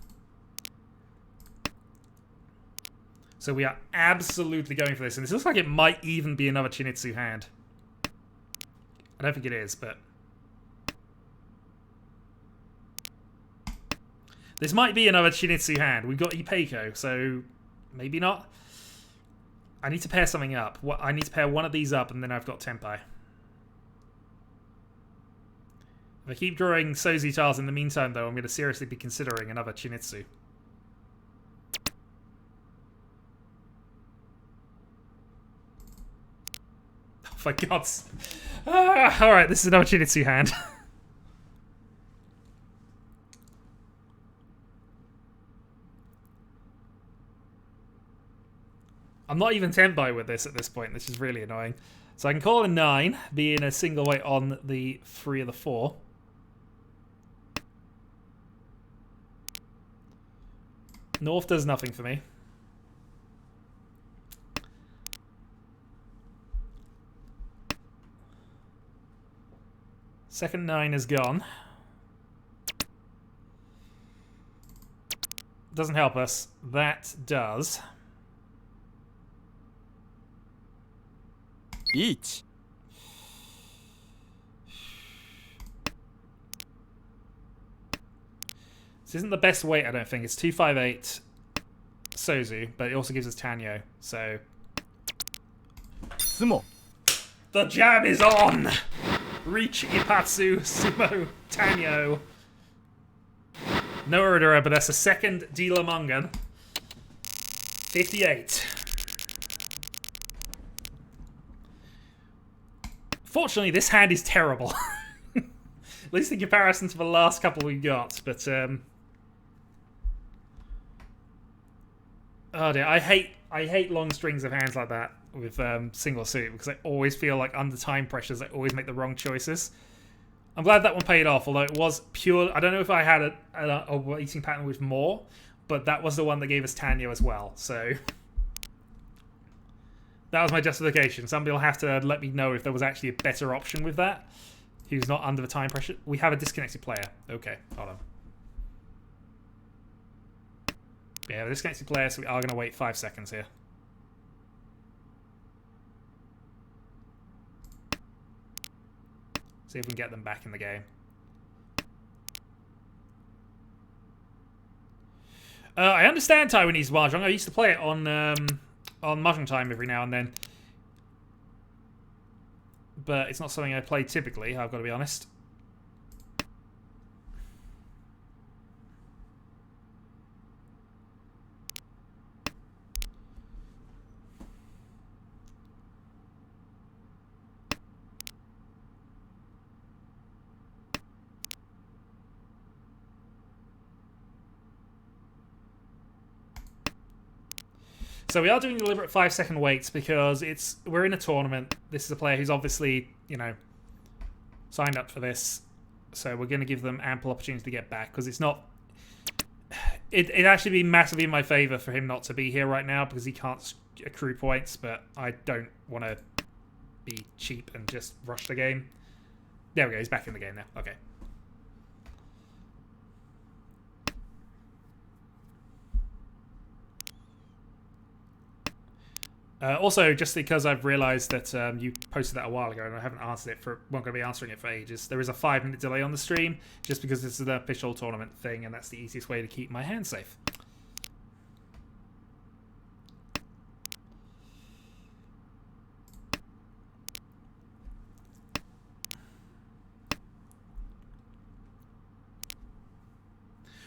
So we are absolutely going for this. And this looks like it might even be another Chinitsu hand. I don't think it is, but... this might be another Chinitsu hand. We've got Ipeiko, so maybe not. I need to pair something up. I need to pair one of these up, and then I've got Tenpai. If I keep drawing Sozi tiles in the meantime, though, I'm going to seriously be considering another Chinitsu. Oh, for God's... Alright, this is another Chinitsu hand. I'm not even Tenpai with this at this point. This is really annoying. So I can call a 9, being a single weight on the 3 or the 4. North does nothing for me. Second 9 is gone. Doesn't help us. That does. Riichi. This isn't the best weight, I don't think. It's 258 Sozu, but it also gives us Tanyo, so... Sumo. The jam is on! Riichi, Ipatsu, Sumo, Tanyo. No Uridura, but that's a second dealer Mungan. 58. Fortunately, this hand is terrible. At least in comparison to the last couple we got, but... oh dear, I hate long strings of hands like that with single suit, because I always feel like under time pressures I always make the wrong choices. I'm glad that one paid off, although it was pure... I don't know if I had a waiting pattern with more, but that was the one that gave us Tanya as well, so that was my justification. Somebody will have to let me know if there was actually a better option with that, who's not under the time pressure. We have a disconnected player. Okay, hold on. We have a disconnected player, so we are going to wait 5 seconds here. See if we can get them back in the game. I understand Taiwanese Mahjong. I used to play it on Mahjong Time every now and then. But it's not something I play typically, I've got to be honest. So we are doing deliberate 5-second waits because we're in a tournament. This is a player who's obviously, you know, signed up for this. So we're going to give them ample opportunity to get back because it's not... It'd actually be massively in my favour for him not to be here right now because he can't accrue points, but I don't want to be cheap and just rush the game. There we go, he's back in the game now. Okay. Also, just because I've realised that you posted that a while ago and I haven't answered it for, won't going to be answering it for ages. There is a 5-minute delay on the stream just because this is an official tournament thing, and that's the easiest way to keep my hand safe.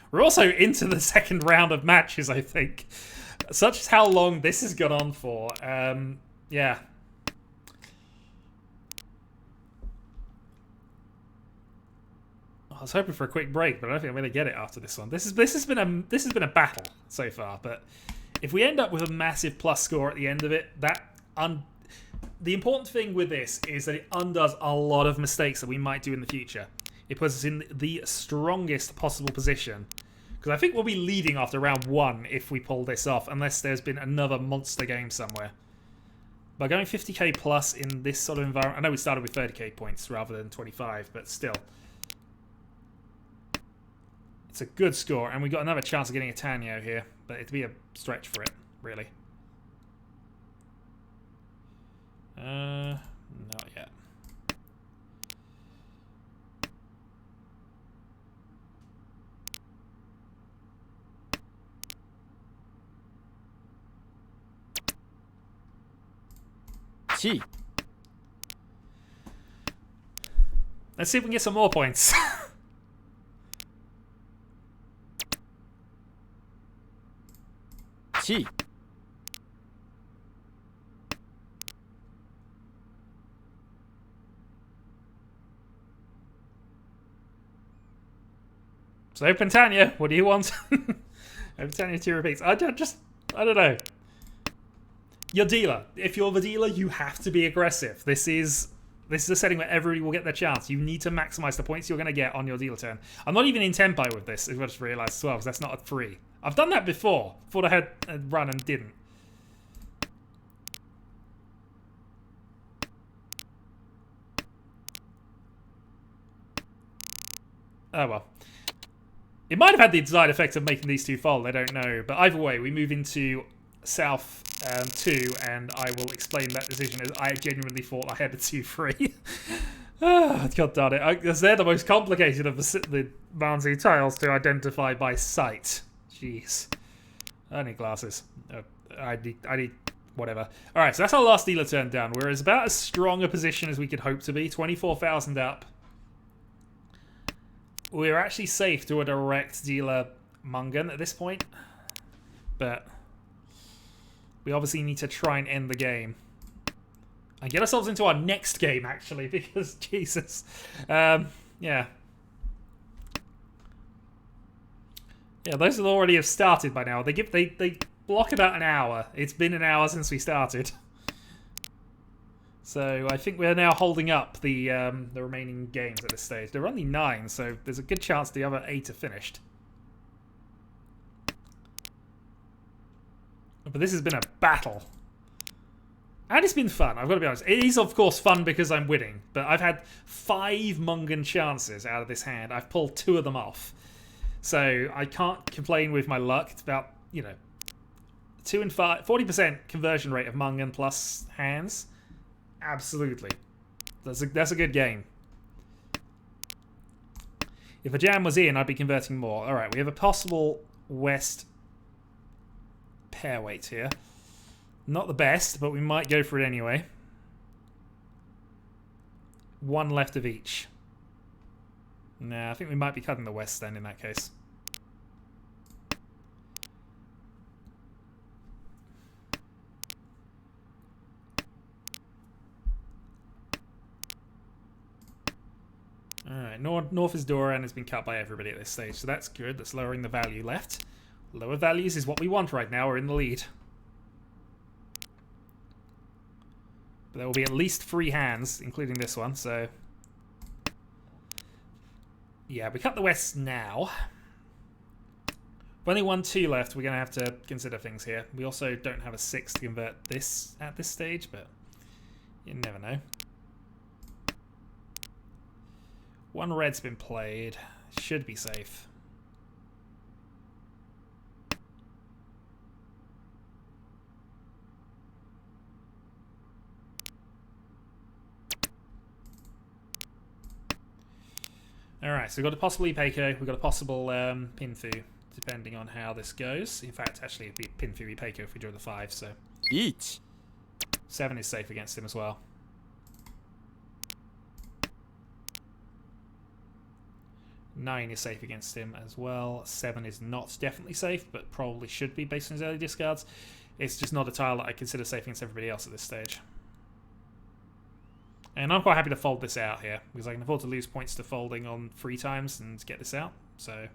We're also into the second round of matches, I think. Such as how long this has gone on for. Yeah. I was hoping for a quick break, but I don't think I'm going to get it after this one. This has been a battle so far, but if we end up with a massive plus score at the end of it, the important thing with this is that it undoes a lot of mistakes that we might do in the future. It puts us in the strongest possible position. Because I think we'll be leading after round 1 if we pull this off, unless there's been another monster game somewhere. By going 50k plus in this sort of environment, I know we started with 30k points rather than 25, but still. It's a good score, and we got another chance of getting a Tanyo here, but it'd be a stretch for it, really. Not yet. Let's see if we can get some more points. So open Tanya, what do you want? Open Tanya 2 repeats. I don't know. Your dealer. If you're the dealer, you have to be aggressive. This is a setting where everybody will get their chance. You need to maximize the points you're going to get on your dealer turn. I'm not even in tempo with this, if I just realized as well, because that's not a 3. I've done that before. Thought I had a run and didn't. Oh well. It might have had the desired effect of making these two fold, I don't know. But either way, we move into South 2, and I will explain that decision as I genuinely thought I had a 2-3. God darn it. Because they're the most complicated of the Manzi tiles to identify by sight. Jeez. I need glasses. I need whatever. Alright, so that's our last dealer turn down. We're as about as strong a position as we could hope to be. 24,000 up. We're actually safe to a direct dealer Mungan at this point. But we obviously need to try and end the game. And get ourselves into our next game, actually, because, Jesus. Yeah. Yeah, those already have started by now. They block about an hour. It's been an hour since we started. So I think we're now holding up the remaining games at this stage. There are only 9, so there's a good chance the other 8 are finished. But this has been a battle. And it's been fun, I've got to be honest. It is, of course, fun because I'm winning. But I've had 5 Mungan chances out of this hand. I've pulled 2 of them off. So I can't complain with my luck. It's about, 2 and 5, 40% conversion rate of Mungan plus hands. Absolutely. That's a good game. If a jam was in, I'd be converting more. Alright, we have a possible West pair weight here. Not the best, but we might go for it anyway. 1 left of each. Nah, I think we might be cutting the West then in that case. Alright, North is Dora and has been cut by everybody at this stage, so that's good. That's lowering the value left. Lower values is what we want right now. We're in the lead. But there will be at least 3 hands, including this one, so... Yeah, we cut the West now. With only 1, 2 left, we're going to have to consider things here. We also don't have a 6 to convert this at this stage, but you never know. 1 red's been played. Should be safe. Alright, so we've got a possible Ipeco, we've got a possible Pinfu, depending on how this goes. In fact, actually, it'd be Pinfu Ipeco if we draw the 5, so... Riichi. 7 is safe against him as well. 9 is safe against him as well. 7 is not definitely safe, but probably should be based on his early discards. It's just not a tile that I consider safe against everybody else at this stage. And I'm quite happy to fold this out here, because I can afford to lose points to folding on 3 times and get this out. So,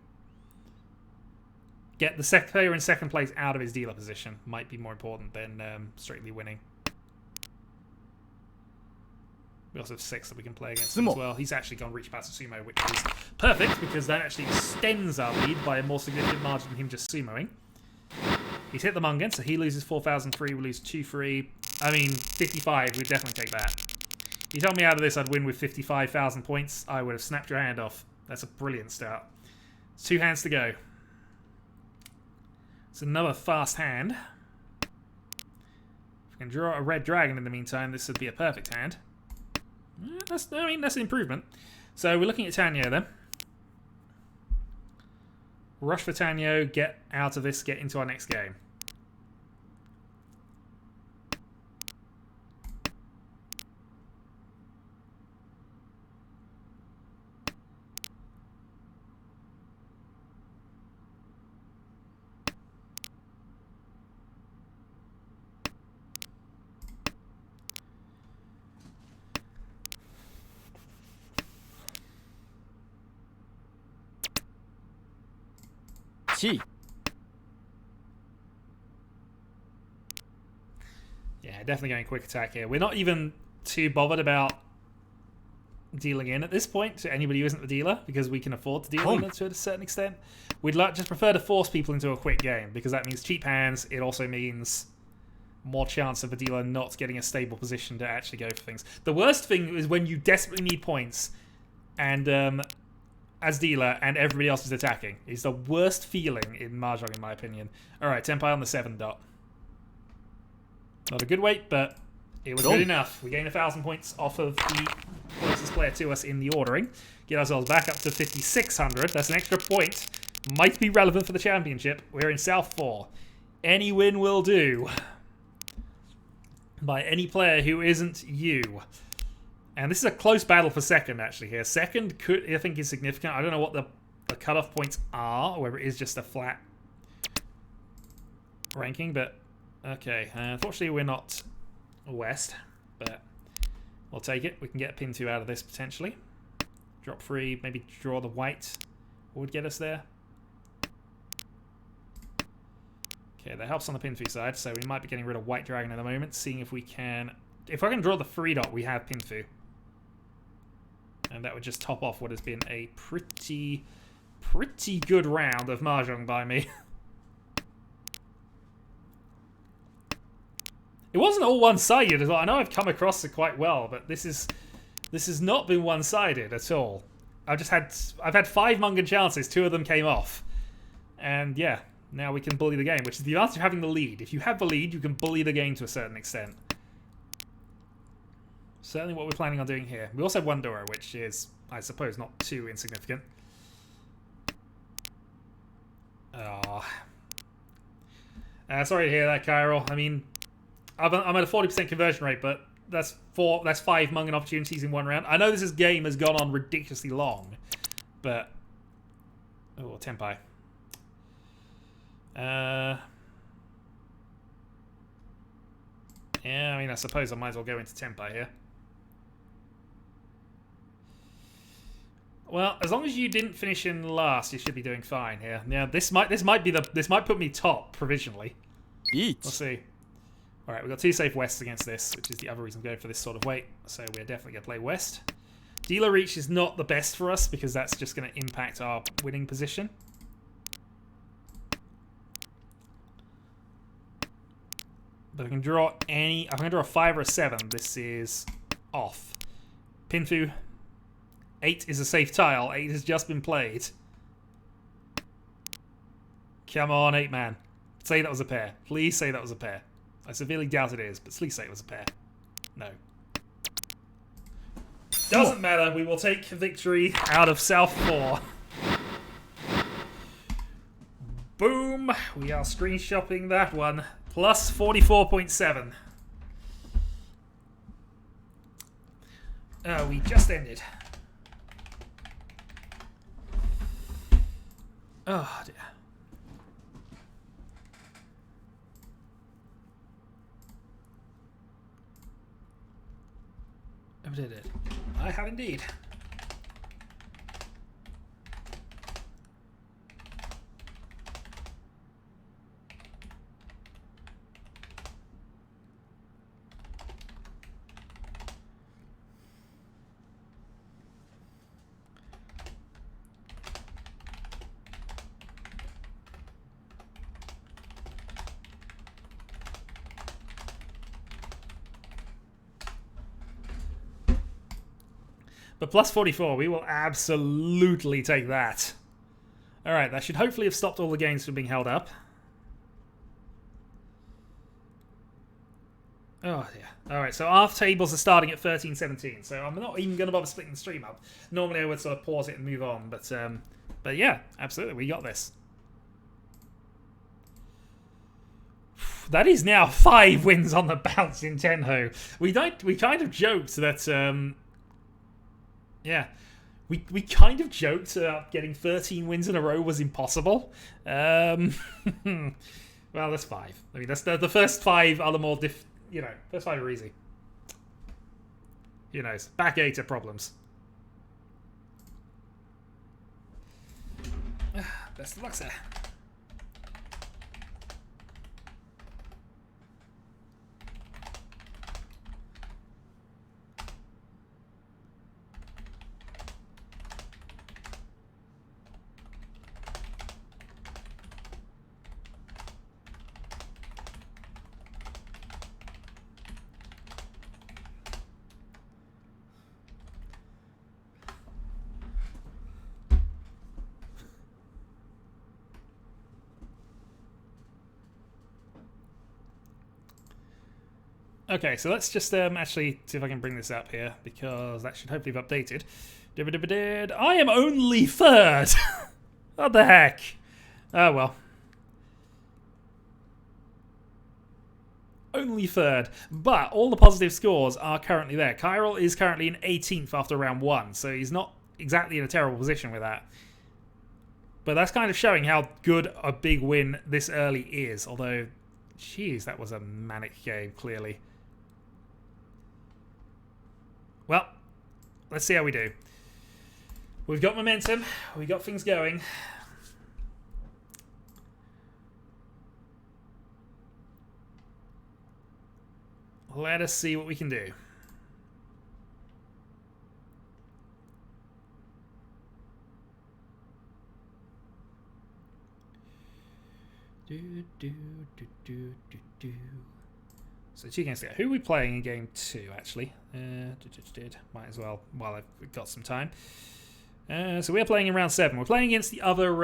get the player in second place out of his dealer position might be more important than strictly winning. We also have 6 that we can play against him as well. He's actually gone Riichi past Sumo, which is perfect, because that actually extends our lead by a more significant margin than him just sumoing. He's hit the Mungan, so he loses 4,003, we lose 2-3. I mean, 55, we'd definitely take that. You told me out of this I'd win with 55,000 points, I would have snapped your hand off. That's a brilliant start. 2 hands to go. It's another fast hand. If we can draw a red dragon in the meantime, this would be a perfect hand. That's an improvement. So we're looking at Tanyo then. Rush for Tanyo, get out of this, get into our next game. Yeah, definitely going quick attack here. We're not even too bothered about dealing in at this point to anybody who isn't the dealer, because we can afford to deal in to a certain extent. We'd just prefer to force people into a quick game, because that means cheap hands. It also means more chance of the dealer not getting a stable position to actually go for things. The worst thing is when you desperately need points and as dealer and everybody else is attacking. It's the worst feeling in Mahjong, in my opinion. Alright, Tenpai on the 7 dot. Not a good weight, but it was good enough. We gained 1,000 points off of the closest player to us in the ordering. Get ourselves back up to 5,600. That's an extra point. Might be relevant for the championship. We're in South 4. Any win will do. By any player who isn't you. And this is a close battle for second, actually, here. Second, I think, is significant. I don't know what the cutoff points are, or whether it is just a flat ranking, but okay. Unfortunately, we're not West, but we'll take it. We can get a pin 2 out of this, potentially. Drop 3, maybe draw the white would get us there. Okay, that helps on the pin 2 side, so we might be getting rid of white dragon at the moment, seeing if we can... If I can draw the 3 dot, we have pin 2. And that would just top off what has been a pretty good round of Mahjong by me. It wasn't all one-sided as well. I know I've come across it quite well, but this has not been one-sided at all. I've had 5 Mungan chances, 2 of them came off. And yeah, now we can bully the game, which is the advantage of having the lead. If you have the lead, you can bully the game to a certain extent. Certainly what we're planning on doing here. We also have 1 Dora, which is, I suppose, not too insignificant. Sorry to hear that, Kyril. I mean, I'm at a 40% conversion rate, but that's 5 Mungan opportunities in 1 round. I know this game has gone on ridiculously long, but... Oh, Tenpai. Yeah, I mean, I suppose I might as well go into Tenpai here. Well, as long as you didn't finish in last, you should be doing fine here. Yeah, this might put me top provisionally. Eat. We'll see. All right, we've got 2 safe wests against this, which is the other reason I'm going for this sort of weight. So we're definitely going to play west. Dealer reach is not the best for us because that's just going to impact our winning position. But I can draw any. I can draw a 5 or a 7. This is off. Pinfu. 8 is a safe tile. 8 has just been played. Come on, 8-man. Say that was a pair. Please say that was a pair. I severely doubt it is, but please say it was a pair. No. Doesn't matter. We will take victory out of South 4. Boom. We are screenshopping that one. Plus 44.7. We just ended. Oh, dear. I did it. I have indeed. But plus 44, we will absolutely take that. Alright, that should hopefully have stopped all the games from being held up. Oh dear. Alright, so our tables are starting at 13:17, so I'm not even going to bother splitting the stream up. Normally I would sort of pause it and move on, but yeah, absolutely, we got this. That is now 5 wins on the bounce in Tenho. We kind of joked that... Yeah, we kind of joked getting 13 wins in a row was impossible. Well, that's 5. I mean, that's the first 5 are the more first 5 are easy. Who knows? Back 8 are problems. Best of luck, sir. Okay, so let's just actually see if I can bring this up here, because that should hopefully have updated. I am only 3rd! What the heck? Oh well. Only 3rd. But all the positive scores are currently there. Kyril is currently in 18th after round 1, so he's not exactly in a terrible position with that. But that's kind of showing how good a big win this early is, although, jeez, that was a manic game, clearly. Well, let's see how we do. We've got momentum. We've got things going. Let us see what we can do. So 2 games to go. Who are we playing in game 2, actually? Might as well, while I've got some time. So we're playing in round 7. We're playing against the other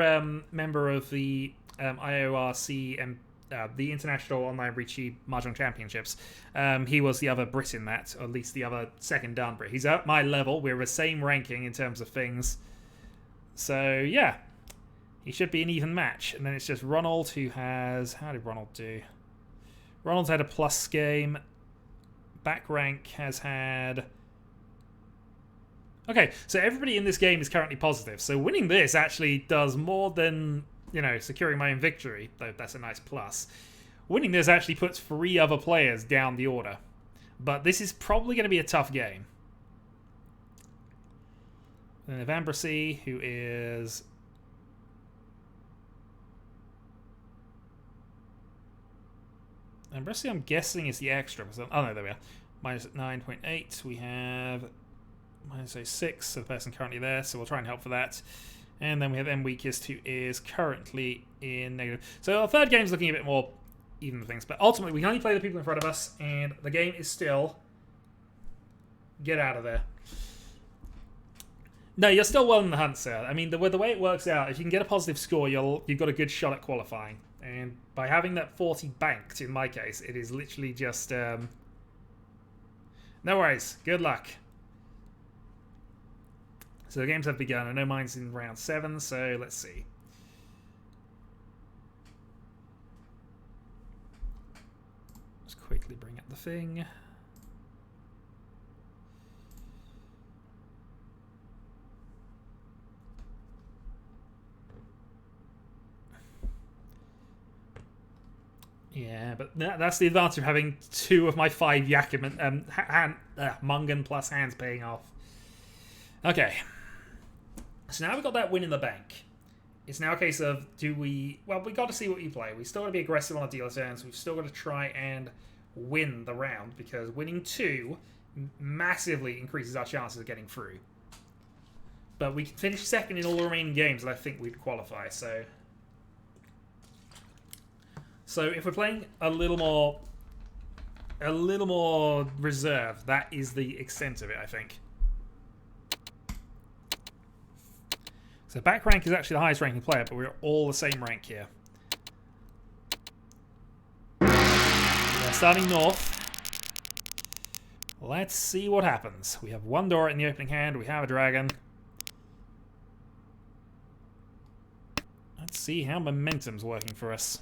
member of the IORC and the International Online Riichi Mahjong Championships. He was the other Brit in that, or at least the other second Dan Brit. He's at my level. We're the same ranking in terms of things. So, yeah. He should be an even match. And then it's just Ronald, who has... How did Ronald do? Ronald's had a plus game. Back rank has had... Okay, so everybody in this game is currently positive. So winning this actually does more than, you know, securing my own victory, though that's a nice plus. Winning this actually puts 3 other players down the order. But this is probably going to be a tough game. Then we have Ambrosy, who is... Ambrosy, I'm guessing, is the extra. Oh, no, there we are. Minus 9.8. We have... minus 6, so the person currently there, so we'll try and help for that. And then we have M Weakest, who is currently in negative. So our third game is looking a bit more even things, but ultimately we can only play the people in front of us, and the game is still... Get out of there. No, you're still well in the hunt, sir. I mean, the way it works out, if you can get a positive score, you've got a good shot at qualifying. And by having that 40 banked, in my case, it is literally just... No worries. Good luck. So the games have begun. I know mine's in round 7, so let's see. Let's quickly bring up the thing. Yeah, but that's the advantage of having 2 of my 5 Yakuman, Mungan plus hands paying off. Okay. So now we've got that win in the bank. It's now a case of, do we... Well, we got to see what you play. We've still got to be aggressive on our dealer turns. We've still got to try and win the round, because winning 2 massively increases our chances of getting through. But we can finish second in all the remaining games, and I think we'd qualify, so... So if we're playing a little more reserved, that is the extent of it, I think. So back rank is actually the highest ranking player, but we're all the same rank here. We're starting north. Let's see what happens. We have 1 door in the opening hand. We have a dragon. Let's see how momentum's working for us.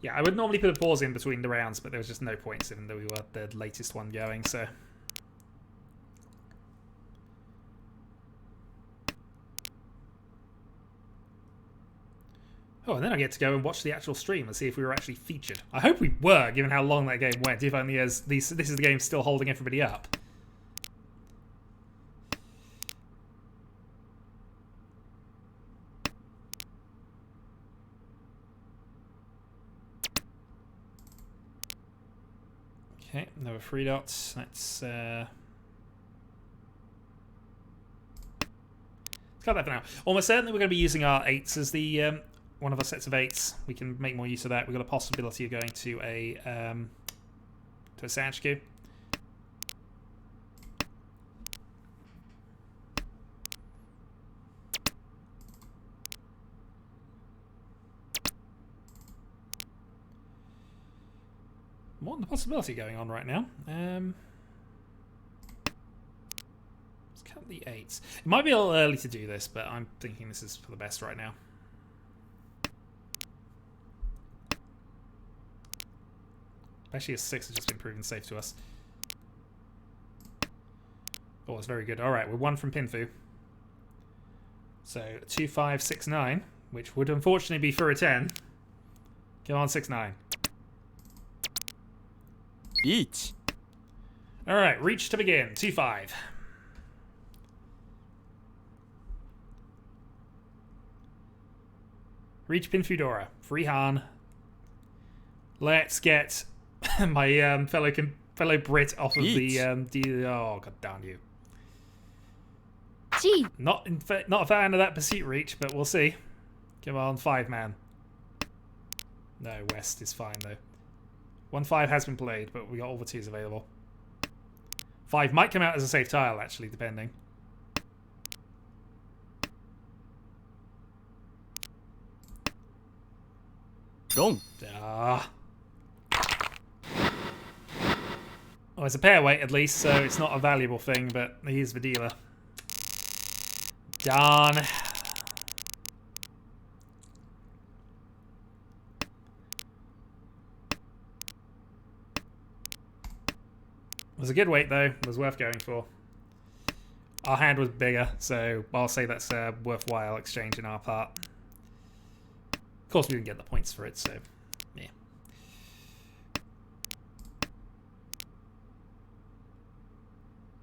Yeah, I would normally put a pause in between the rounds, but there was just no points, even though we were the latest one going, so... Oh, and then I get to go and watch the actual stream and see if we were actually featured. I hope we were, given how long that game went, if only as this is the game still holding everybody up. Okay, another 3 dots. Let's cut that for now. Almost certainly we're going to be using our 8s as the one of our sets of 8s. We can make more use of that. We've got a possibility of going to a Sanchku. More than the possibility going on right now. Let's cut the 8s. It might be a little early to do this, but I'm thinking this is for the best right now. Actually, a 6 has just been proven safe to us. Oh, it's very good. Alright, we're 1 from Pinfu. So, 2, 5, 6, 9, which would unfortunately be for a 10. Come on, 6, 9. Riichi. Alright, reach to begin. 2, 5. Reach Pinfudora. Free Han. Let's get my fellow fellow Brit off of Eat. oh, god damn you. ち Not a fan of that pursuit reach, but we'll see. Come on, 5-man. No, West is fine though. 1-5 has been played, but we got all the 2s available. 5 might come out as a safe tile, actually, depending. Long. Ah. Oh, it's a pair weight at least, so it's not a valuable thing, but he's the dealer. Darn. It was a good weight, though. It was worth going for. Our hand was bigger, so I'll say that's a worthwhile exchange in our part. Of course, we didn't get the points for it, so yeah.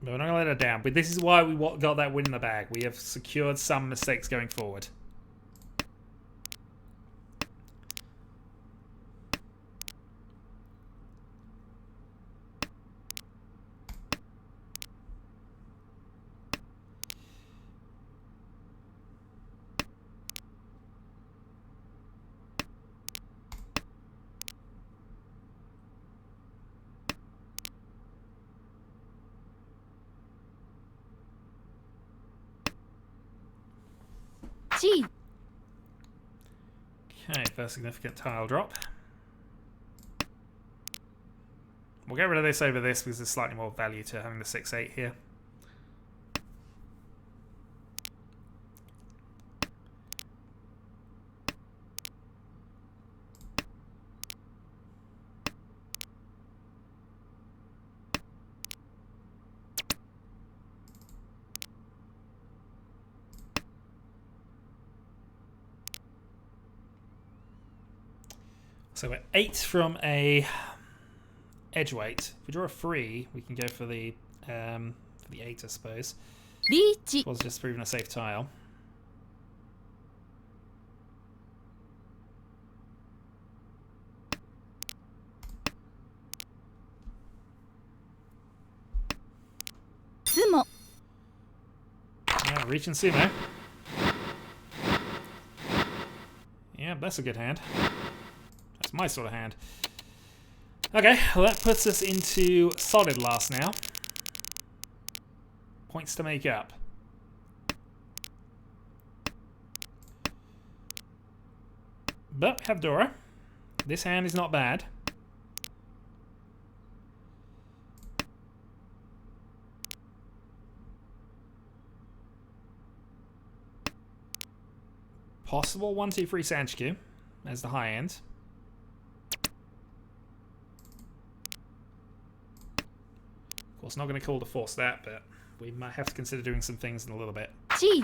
But we're not going to let her down. But this is why we got that win in the bag. We have secured some mistakes going forward. G Okay, first significant tile drop. We'll get rid of this over this because there's slightly more value to having the 6-8 here. So we're 8 from a edge weight. If we draw a 3, we can go for the 8, I suppose. リーチ Was just proving a safe tile. Sumo Yeah, Reach and Sumo. Yeah, that's a good hand. That's my sort of hand. Okay, well that puts us into solid last now. Points to make up. But we have Dora. This hand is not bad. Possible 1-2-3 Sanchiku as the high end. Of course, not going to call to force that, but we might have to consider doing some things in a little bit. G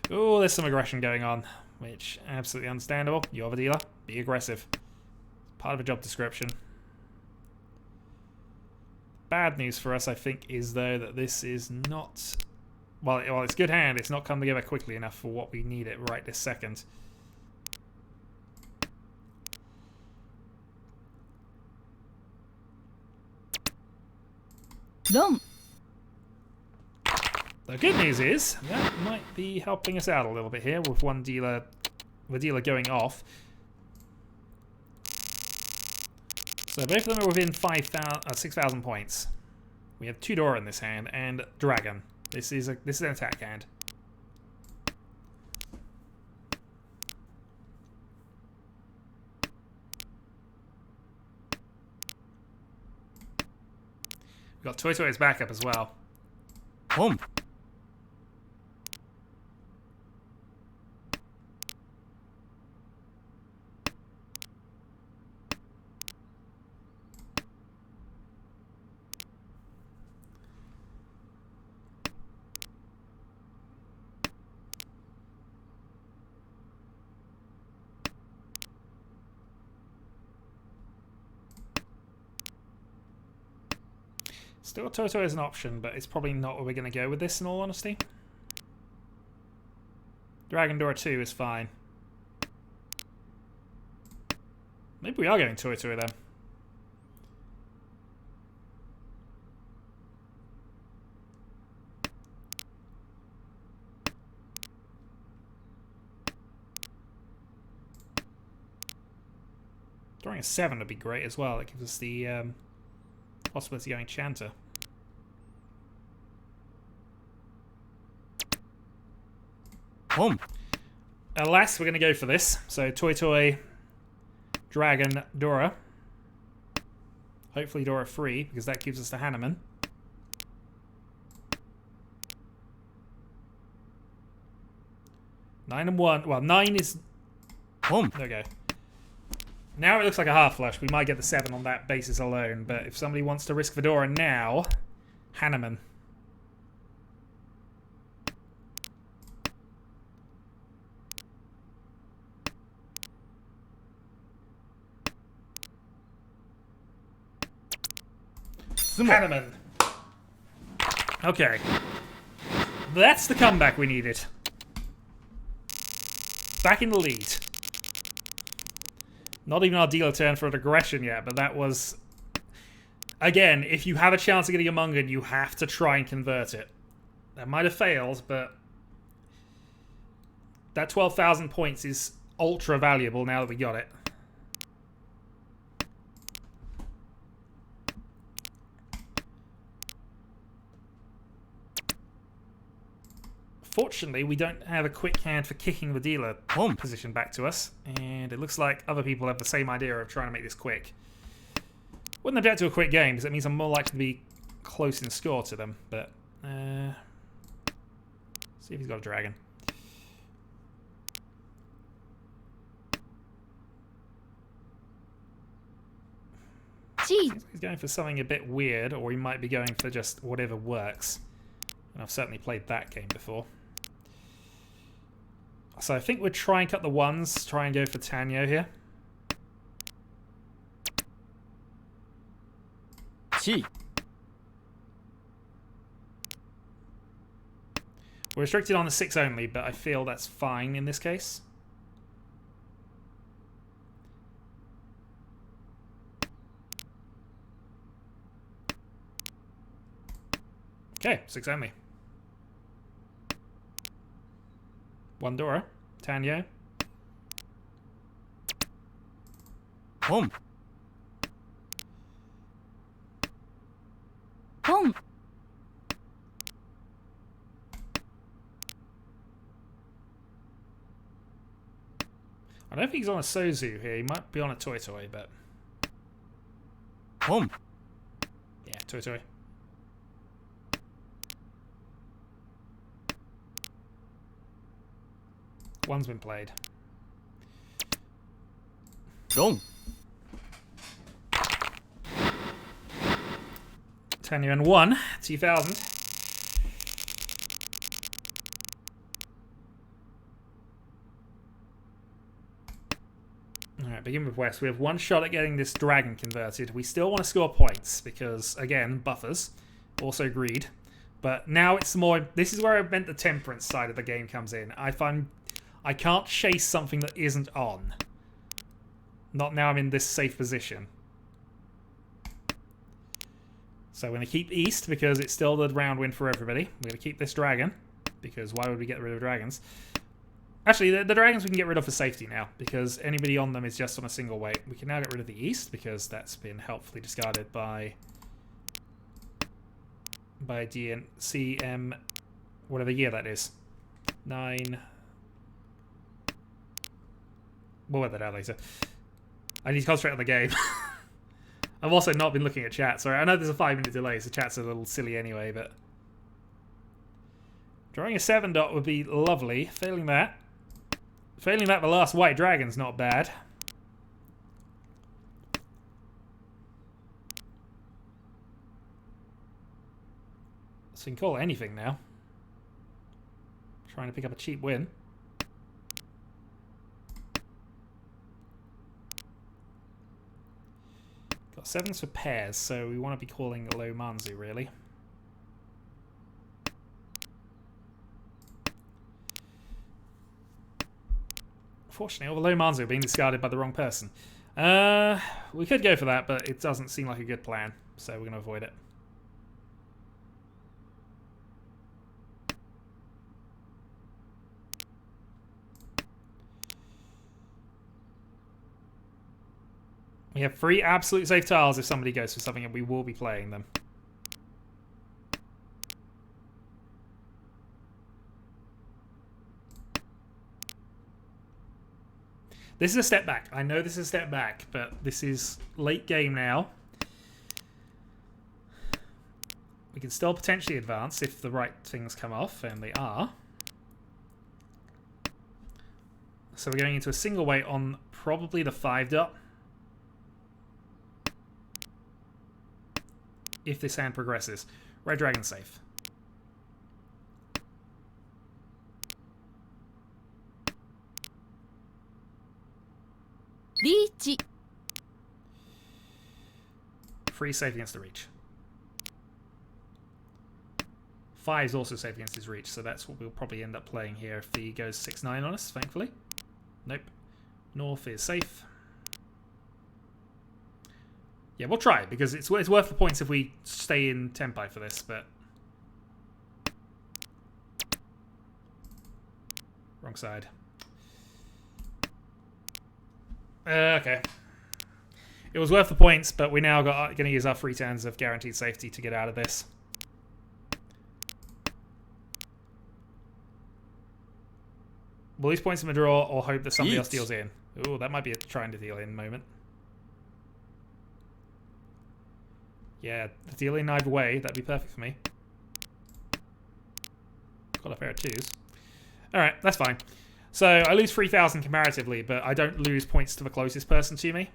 Oh, there's some aggression going on, which absolutely understandable. You're the dealer. Be aggressive. Part of a job description. Bad news for us, I think, is though that this is not. Well, it's good hand. It's not come together quickly enough for what we need it right this second. Ron The good news is that might be helping us out a little bit here with the dealer going off. So both of them are within 6,000 points. We have 2 Dora in this hand and Dragon. This is an attack hand. We've got Toy Toy's backup as well. Home. Still Toto is an option, but it's probably not where we're going to go with this in all honesty. Dragon Door 2 is fine. Maybe we are going Toy Toy then. Drawing a 7 would be great as well. It gives us the possibility of going Chanter. Boom. Alas, we're going to go for this. So Toy, Dragon, Dora. Hopefully Dora free, because that gives us the Hanneman. Nine and 1. Well, 9 is... Boom. There we go. Now it looks like a half flush. We might get the 7 on that basis alone, but if somebody wants to risk Fedora now, Hanneman. Hanneman. Okay. That's the comeback we needed. Back in the lead. Not even our dealer turn for an aggression yet, but that was... Again, if you have a chance of getting a Mungan, you have to try and convert it. That might have failed, but... That 12,000 points is ultra valuable now that we got it. Fortunately, we don't have a quick hand for kicking the dealer position back to us, and it looks like other people have the same idea of trying to make this quick. Wouldn't object to a quick game, because it means I'm more likely to be close in score to them, but... see if he's got a dragon. Gee. He's going for something a bit weird, or he might be going for just whatever works. And I've certainly played that game before. So I think we'd try and cut the 1s, try and go for Tanyo here. Chi. We're restricted on the 6 only, but I feel that's fine in this case. Okay, 6 only. 1 Dora. Tanyo. Boom. Boom. I don't think he's on a Sozu here. He might be on a Toy, but... Boom. Yeah, Toy. One's been played. Dong. Tanyo and 1, 2000. Alright, begin with West. We have 1 shot at getting this dragon converted. We still want to score points because, again, buffers. Also greed. But now it's more... This is where I meant the temperance side of the game comes in. I can't chase something that isn't on. Not now I'm in this safe position. So we're going to keep East because it's still the round win for everybody. We're going to keep this dragon because why would we get rid of dragons? Actually, the dragons we can get rid of for safety now because anybody on them is just on a single weight. We can now get rid of the East because that's been helpfully discarded by DNCM, whatever year that is. 9... We'll work that out later. I need to concentrate on the game. I've also not been looking at chat. Sorry, I know there's a 5-minute delay, so chat's a little silly anyway, but... Drawing a 7 dot would be lovely. Failing that, the last white dragon's not bad. So you can call it anything now. Trying to pick up a cheap win. Got 7s for pairs, so we want to be calling low Manzu, really. Fortunately, all the low Manzu are being discarded by the wrong person. We could go for that, but it doesn't seem like a good plan, so we're going to avoid it. We have 3 absolute safe tiles if somebody goes for something, and we will be playing them. This is a step back. I know this is a step back, but this is late game now. We can still potentially advance if the right things come off, and they are. So we're going into a single weight on probably the 5 dot. If this hand progresses. Red Dragon safe. Riichi. Free safe against the reach. 5 is also safe against his reach, so that's what we'll probably end up playing here if he goes 6-9 on us, thankfully. Nope. North is safe. Yeah, we'll try, because it's worth the points if we stay in Tempai for this, but... Wrong side. Okay. It was worth the points, but we now going to use our 3 turns of guaranteed safety to get out of this. Will these points in a draw or hope that somebody else deals in? Ooh, that might be a trying to deal in moment. Yeah, the deal in either way, that'd be perfect for me. Got a pair of 2s. Alright, that's fine. So I lose 3,000 comparatively, but I don't lose points to the closest person to me.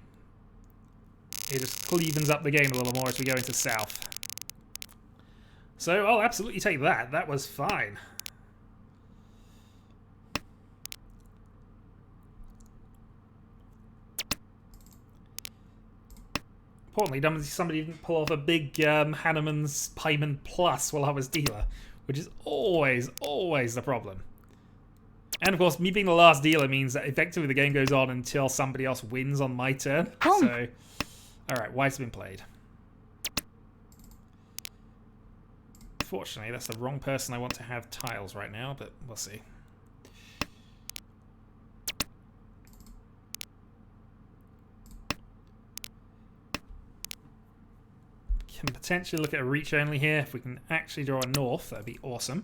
It just evens up the game a little more as we go into South. So I'll absolutely take that. That was fine. Importantly, somebody didn't pull off a big Hanneman's Payman Plus while I was dealer, which is always the problem. And of course, me being the last dealer means that effectively the game goes on until somebody else wins on my turn. So, alright, white's been played. Fortunately, that's the wrong person I want to have tiles right now, but we'll see. Can potentially look at a reach only here. If we can actually draw a north, that'd be awesome.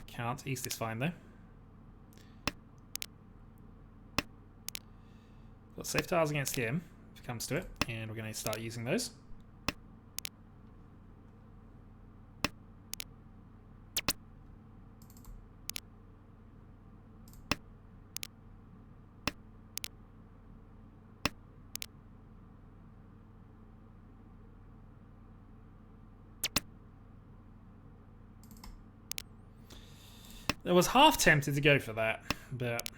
Can't. East is fine though. Got safe tiles against him if it comes to it, and we're going to start using those. I was half tempted to go for that, but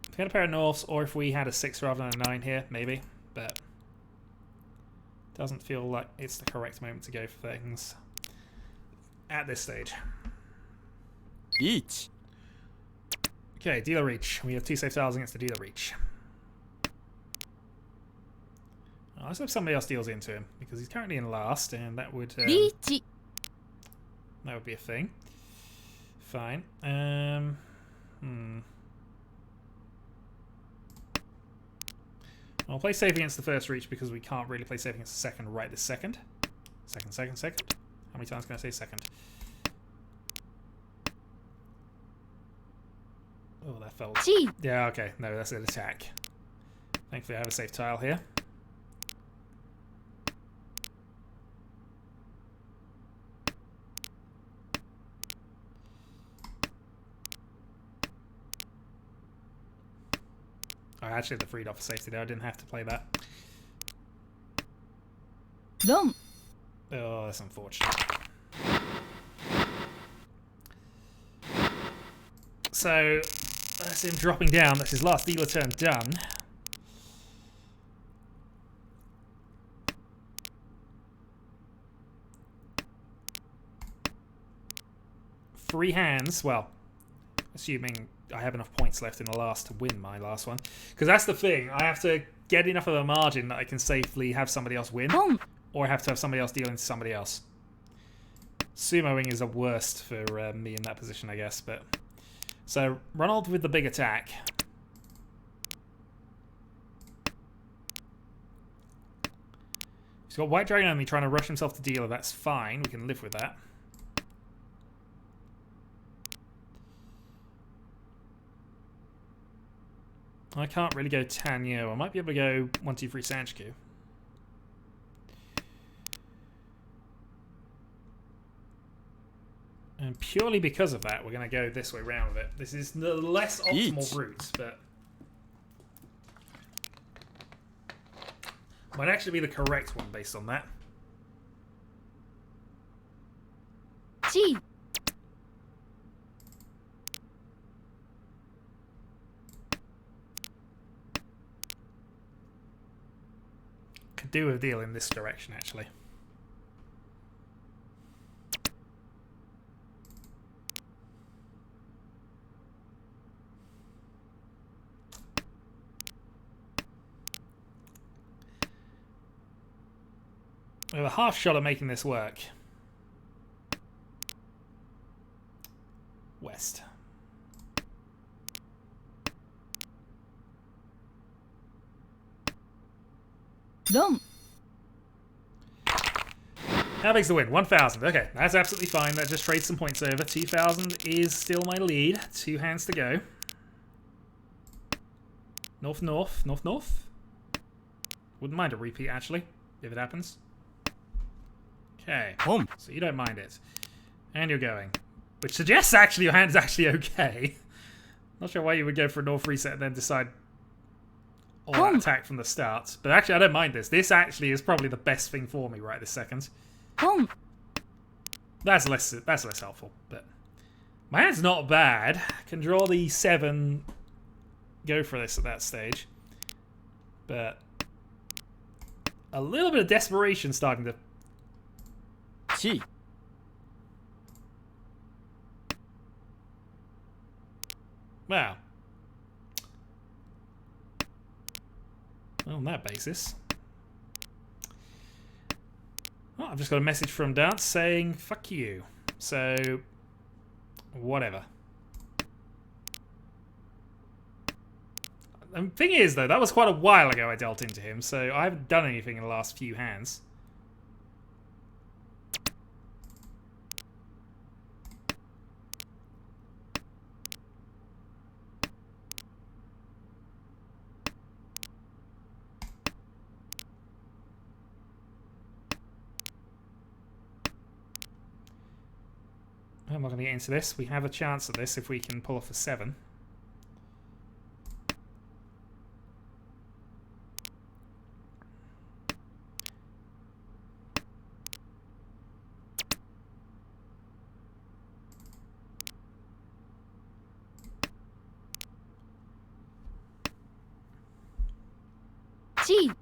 if we had a pair of norths, or if we had a 6 rather than a 9 here, maybe, but doesn't feel like it's the correct moment to go for things at this stage. Riichi. Okay, dealer reach. We have 2 safe tiles against the dealer reach. Oh, let's hope somebody else deals into him, because he's currently in last, and that would... Riichi. That would be a thing. Fine. I'll play safe against the first reach because we can't really play safe against the second right this second. Second. How many times can I say second? Oh, that felt... Yeah, okay. No, that's an attack. Thankfully I have a safe tile here. I actually had the freed off for safety there. I didn't have to play that. Dom. Oh, that's unfortunate. So, that's him dropping down. That's his last dealer turn done. Free hands. Well, assuming I have enough points left in the last to win my last one. Because that's the thing. I have to get enough of a margin that I can safely have somebody else win. Or I have to have somebody else deal into somebody else. Sumoing is the worst for me in that position, I guess. But so, Ronald with the big attack. He's got White Dragon only trying to rush himself to dealer. That's fine. We can live with that. I can't really go Tanyo. I might be able to go 1, 2, 3 Sanchiku. And purely because of that, we're going to go this way round with it. This is the less optimal route, but might actually be the correct one based on that. G. Could do a deal in this direction, actually. We have a half shot at making this work. West. Dom. How big's the win? 1,000. Okay, that's absolutely fine. That just trades some points over. 2,000 is still my lead. 2 hands to go. North, north, north, north. Wouldn't mind a repeat, actually, if it happens. Okay, so you don't mind it. And you're going. Which suggests, actually, your hand's actually okay. Not sure why you would go for a north reset and then decide all that attack from the start. But actually, I don't mind this. This actually is probably the best thing for me right this second. That's less helpful, but my hand's not bad. Can draw the 7, go for this at that stage. But a little bit of desperation starting to... Chi. Wow. Well, on that basis. Oh, I've just got a message from Dance saying, fuck you. So, whatever. The thing is, though, that was quite a while ago I dealt into him, so I haven't done anything in the last few hands. I'm not going to get into this. We have a chance at this if we can pull off a 7. G.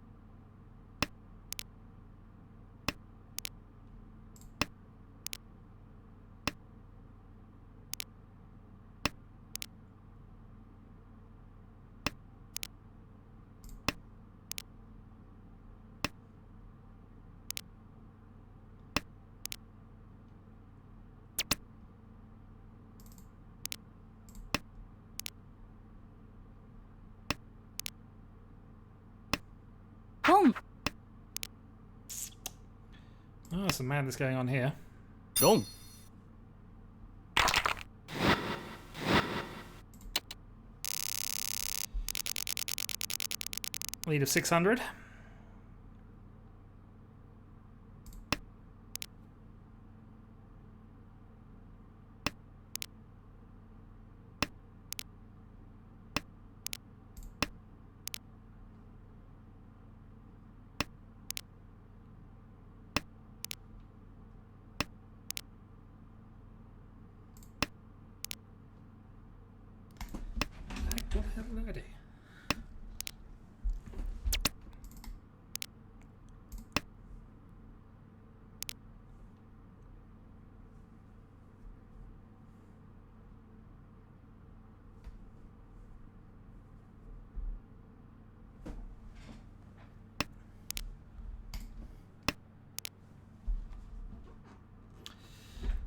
Home. Oh, some madness going on here. Dong. Lead of 600. What the hell did I do?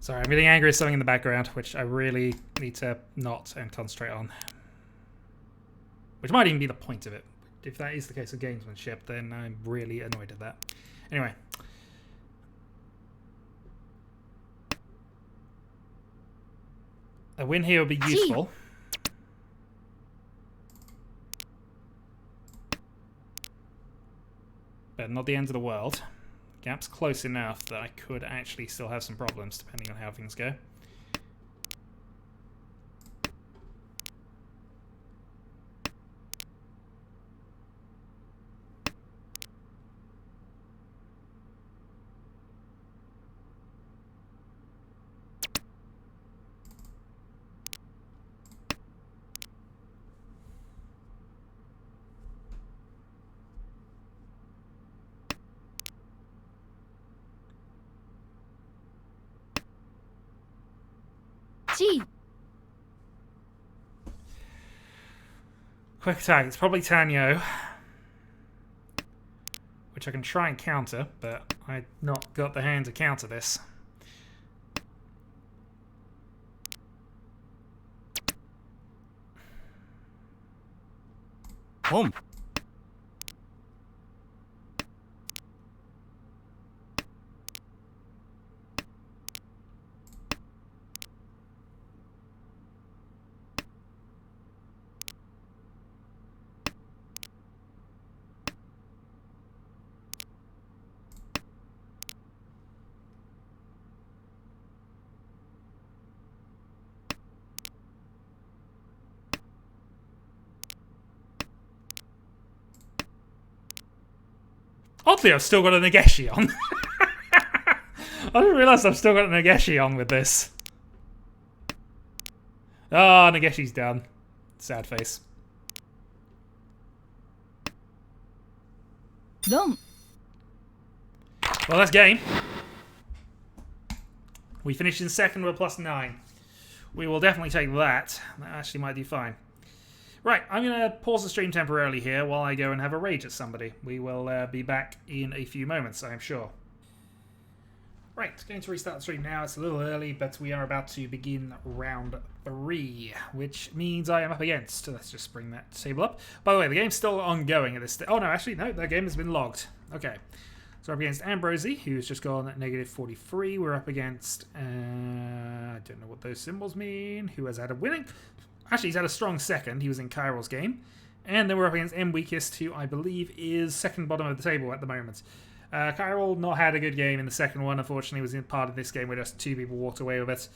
Sorry, I'm getting angry at something in the background, which I really need to not and concentrate on. Which might even be the point of it. If that is the case of gamesmanship, then I'm really annoyed at that. Anyway. A win here would be useful. But not the end of the world. Gap's close enough that I could actually still have some problems depending on how things go. G. Quick attack. It's probably Tanyo. Which I can try and counter, but I've not got the hand to counter this. Home. Oddly, I've still got a Nageshi on. I didn't realise I've still got a Nageshi on with this. Ah, oh, Nageshi's done. Sad face. Dom. Well, that's game. We finished in second with +9. We will definitely take that. That actually might do fine. Right, I'm going to pause the stream temporarily here while I go and have a rage at somebody. We will be back in a few moments, I'm sure. Right, going to restart the stream now. It's a little early, but we are about to begin round 3, which means I am up against... Let's just bring that table up. By the way, the game's still ongoing at this stage. Oh, no, actually, no, that game has been logged. Okay. So we're up against Ambrosi, who's just gone at -43. We're up against... I don't know what those symbols mean. Who has had a winning... Actually, he's had a strong second. He was in Kyrill's game. And then we're up against M Weakest, who I believe is second bottom of the table at the moment. Kyrill not had a good game in the second one. Unfortunately, was in part of this game where just 2 people walked away with it.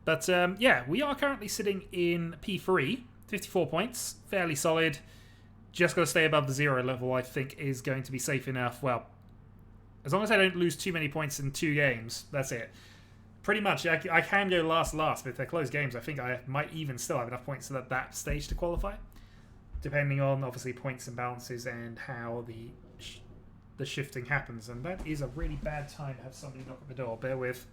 But yeah, we are currently sitting in P3. 54 points. Fairly solid. Just got to stay above the 0 level, I think, is going to be safe enough. Well, as long as I don't lose too many points in 2 games, that's it. Pretty much, I can go last, but if they're close games, I think I might even still have enough points at that stage to qualify. Depending on, obviously, points and balances and how the shifting happens. And that is a really bad time to have somebody knock at the door. Bear with.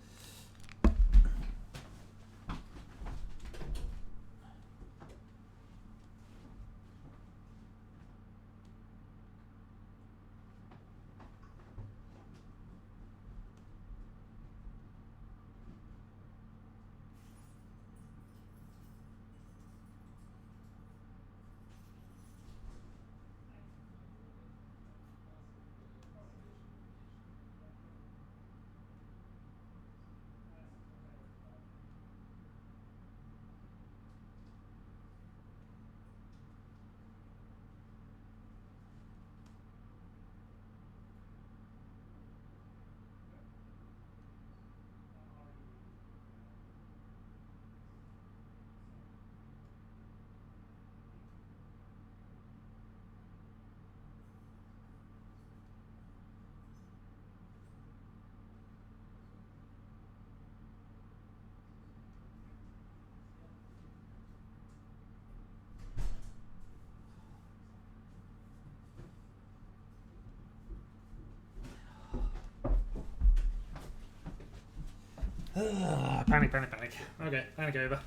Panic. Okay, panic over.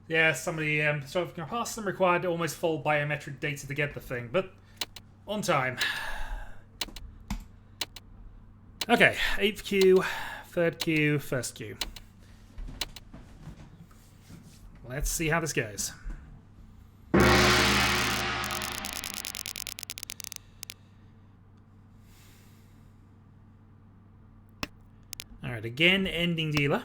Yeah, somebody so past them required almost full biometric data to get the thing, but on time. Okay, 8th queue, 3rd queue, 1st queue. Let's see how this goes. Alright, again, ending dealer.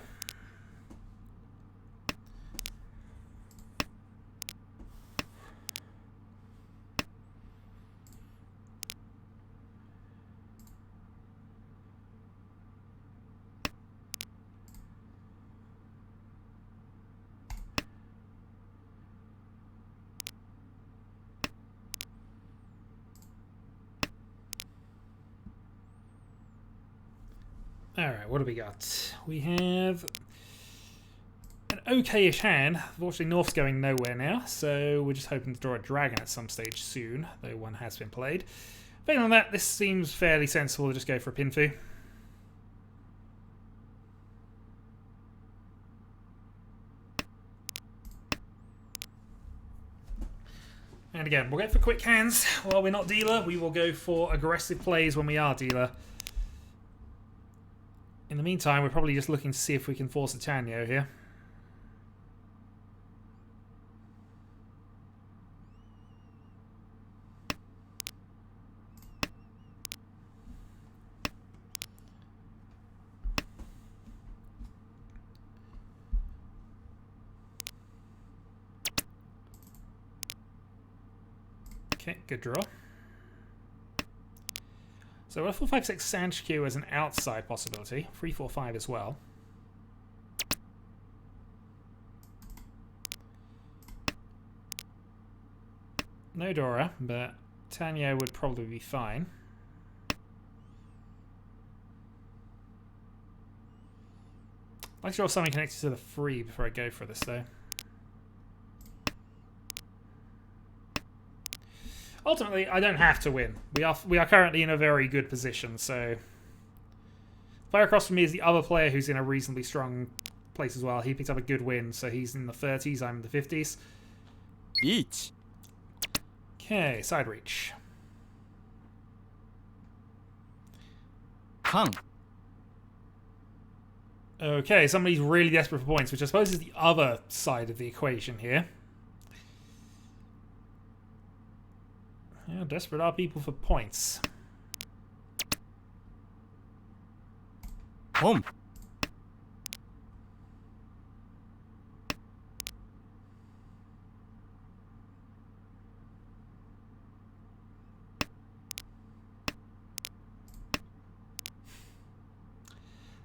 Alright, what do we got? We have an okay-ish hand. Unfortunately, North's going nowhere now, so we're just hoping to draw a dragon at some stage soon, though one has been played. Based on that, this seems fairly sensible to just go for a Pinfu. And again, we'll go for quick hands. While we're not dealer, we will go for aggressive plays when we are dealer. In the meantime, we're probably just looking to see if we can force a Tanyo here. Okay, good draw. So we're 4, 5, 6 Sanchikyu as an outside possibility. 3, 4, 5 as well. No Dora, but Tanyo would probably be fine. I'd like to draw something connected to the free before I go for this, though. Ultimately, I don't have to win. We are currently in a very good position, so... Player across from me is the other player who's in a reasonably strong place as well. He picked up a good win, so he's in the 30s, I'm in the 50s. Riichi. Okay, side reach. Kan. Okay, somebody's really desperate for points, which I suppose is the other side of the equation here. Yeah, desperate are people for points. Home.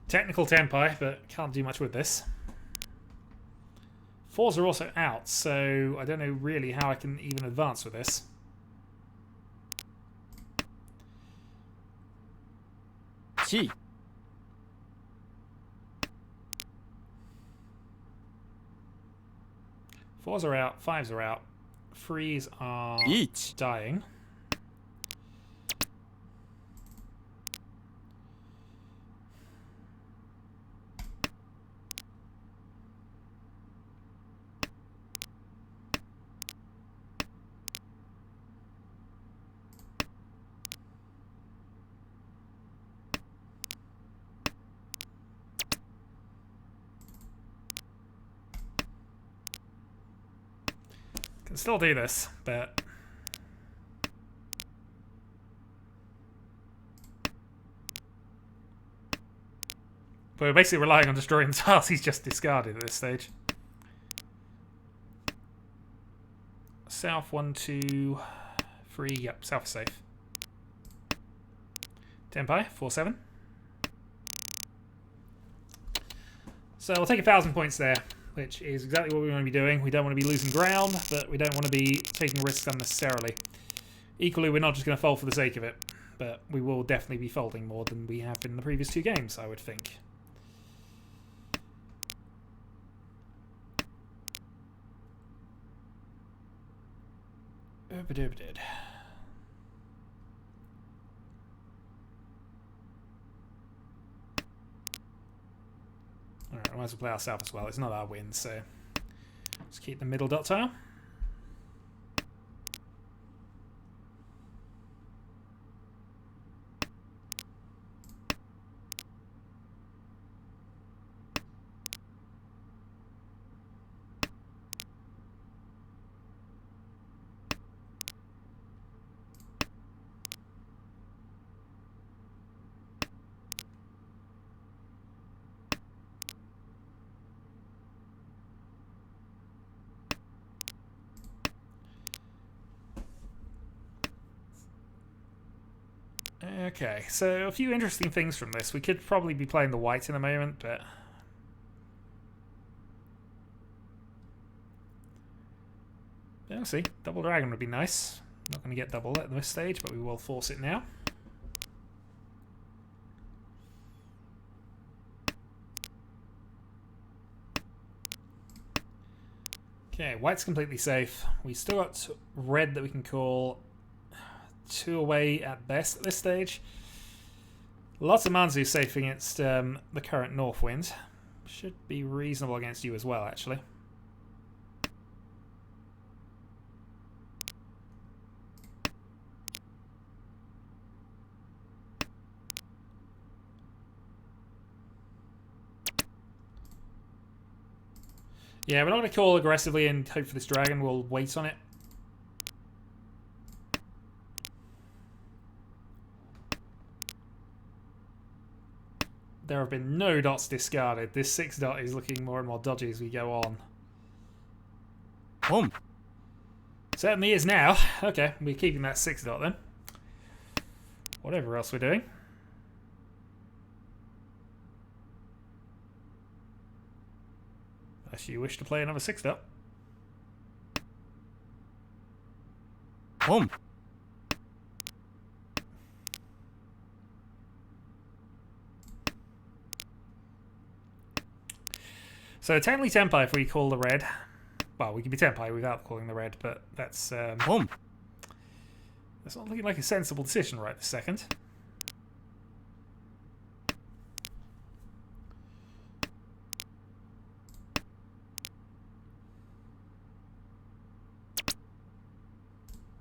Technical Tenpai, but can't do much with this. 4s are also out, so I don't know really how I can even advance with this. Chi. 4s are out, 5s are out. 3s are Riichi. dying. Can still do this, but we're basically relying on destroying the tiles he's just discarded at this stage. South 1, 2, 3. Yep, south is safe. Tenpai 4, 7. So we'll take 1,000 points there, which is exactly what we want to be doing. We don't want to be losing ground, but we don't want to be taking risks unnecessarily. Equally, we're not just going to fold for the sake of it, but we will definitely be folding more than we have been in the previous 2 games, I would think. Alright, I might as well play ourselves as well. It's not our win, so let's keep the middle dot tile. Okay, so a few interesting things from this. We could probably be playing the white in a moment, but... yeah, see, double dragon would be nice. Not going to get double at this stage, but we will force it now. Okay, white's completely safe. We still got red that we can call 2 away at best at this stage. Lots of Manzu safe against the current north wind. Should be reasonable against you as well, actually. Yeah, we're not going to call aggressively and hope for this dragon. We'll wait on it. There have been no dots discarded. This 6 dot is looking more and more dodgy as we go on. Home. Certainly is now. Okay, we're keeping that 6 dot then. Whatever else we're doing. Unless you wish to play another 6 dot. Home. So technically Tenpai if we call the red. Well, we can be Tenpai without calling the red, but that's Home. that's not looking like a sensible decision right this second.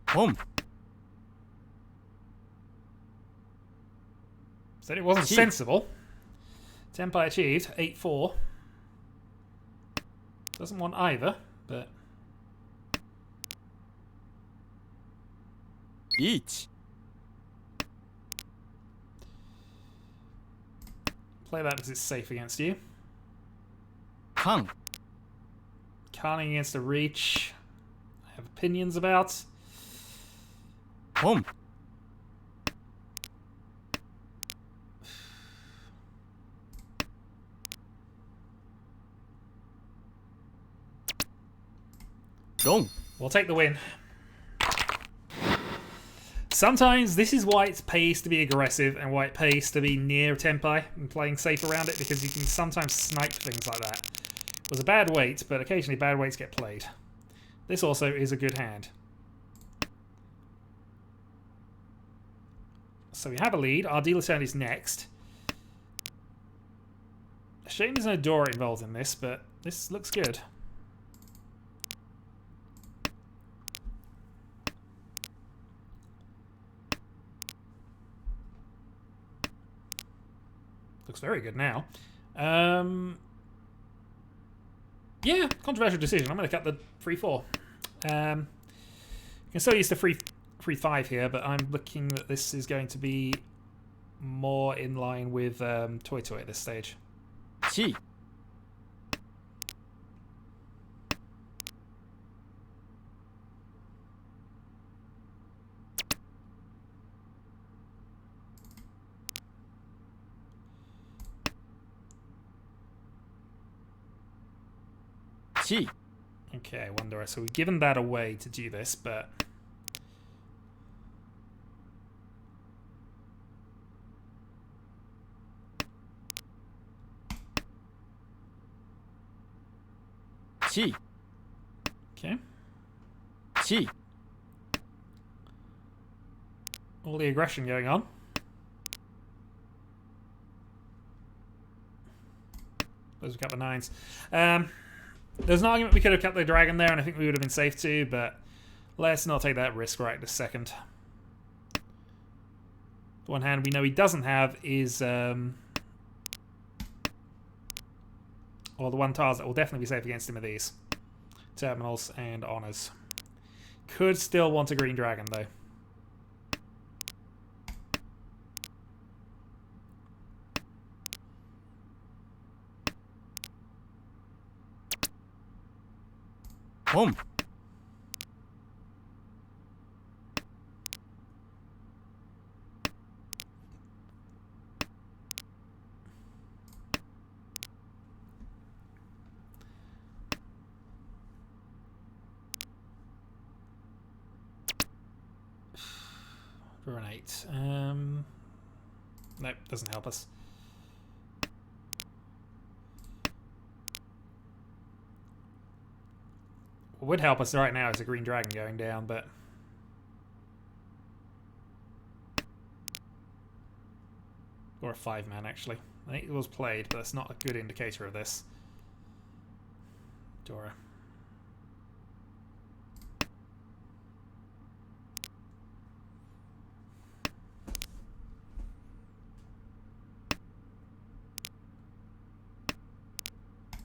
Home. Said it wasn't Achieved. sensible. Tenpai achieved 8-4. Doesn't want either, but Riichi. play that because it's safe against you. Kan. Canning against a reach. I have opinions about. Home. Long. We'll take the win. Sometimes this is why it pays to be aggressive and why it pays to be near Tenpai and playing safe around it, because you can sometimes snipe things like that. It was a bad weight, but occasionally bad weights get played. This also is a good hand. So we have a lead. Our dealer turn is next. Shame there's no Dora involved in this, but this looks good. Looks very good now. Yeah, controversial decision. I'm going to cut the 3-4. You can still use the 3-5 here, but I'm looking that this is going to be more in line with Toy Toy at this stage. Chi. Chi. Okay, wonder. So we've given that away to do this, but Chi. okay. Chi. All the aggression going on. Those are a couple of 9s. There's an argument we could have kept the dragon there, and I think we would have been safe too, but let's not take that risk right this second. The one hand we know he doesn't have is... well, the one tiles that will definitely be safe against him are these. Terminals and Honours. Could still want a green dragon, though. Home. For an 8. Nope, doesn't help us. What would help us right now is a green dragon going down, but... Or a 5-man, actually. I think it was played, but that's not a good indicator of this. Dora.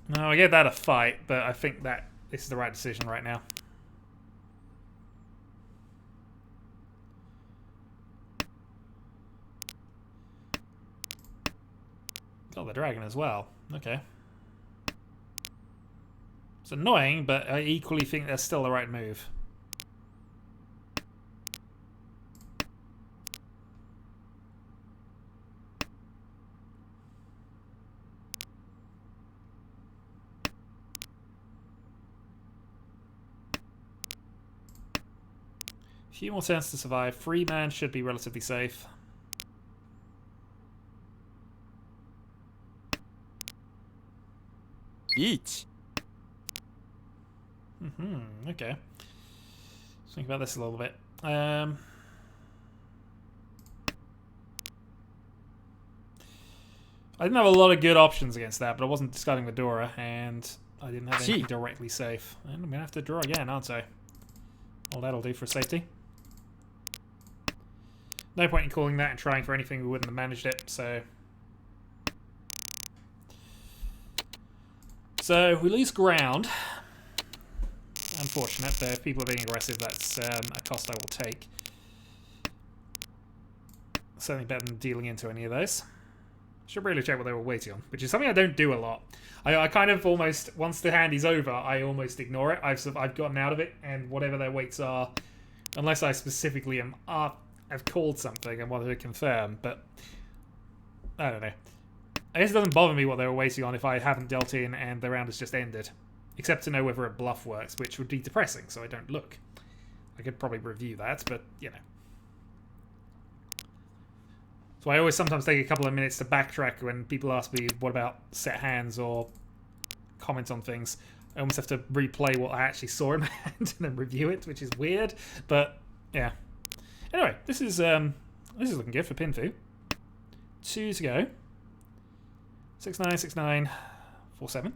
No, I gave that a fight, but I think that this is the right decision right now. Got the dragon as well. Okay. It's annoying, but I equally think that's still the right move. Few more turns to survive. 3-man should be relatively safe. Riichi. Okay. Let's think about this a little bit. I didn't have a lot of good options against that, but I wasn't discarding Medora, and I didn't have anything directly safe. And I'm going to have to draw again, aren't I? Well, that'll do for safety. No point in calling that and trying for anything we wouldn't have managed it, so... So, we lose ground. Unfortunate, but if people are being aggressive, that's a cost I will take. Certainly better than dealing into any of those. Should really check what they were waiting on, which is something I don't do a lot. I kind of almost, once the hand is over, I almost ignore it. I've gotten out of it, and whatever their weights are, unless I specifically have called something and wanted to confirm, but I don't know. I guess it doesn't bother me what they were waiting on if I haven't dealt in and the round has just ended. Except to know whether a bluff works, which would be depressing, so I don't look. I could probably review that, but, you know. So I always sometimes take a couple of minutes to backtrack when people ask me what about set hands or comment on things. I almost have to replay what I actually saw in my hand and then review it, which is weird, but, yeah. Anyway, this is looking good for Pinfu. 2 to go. 6-9, 6-9, 4-7.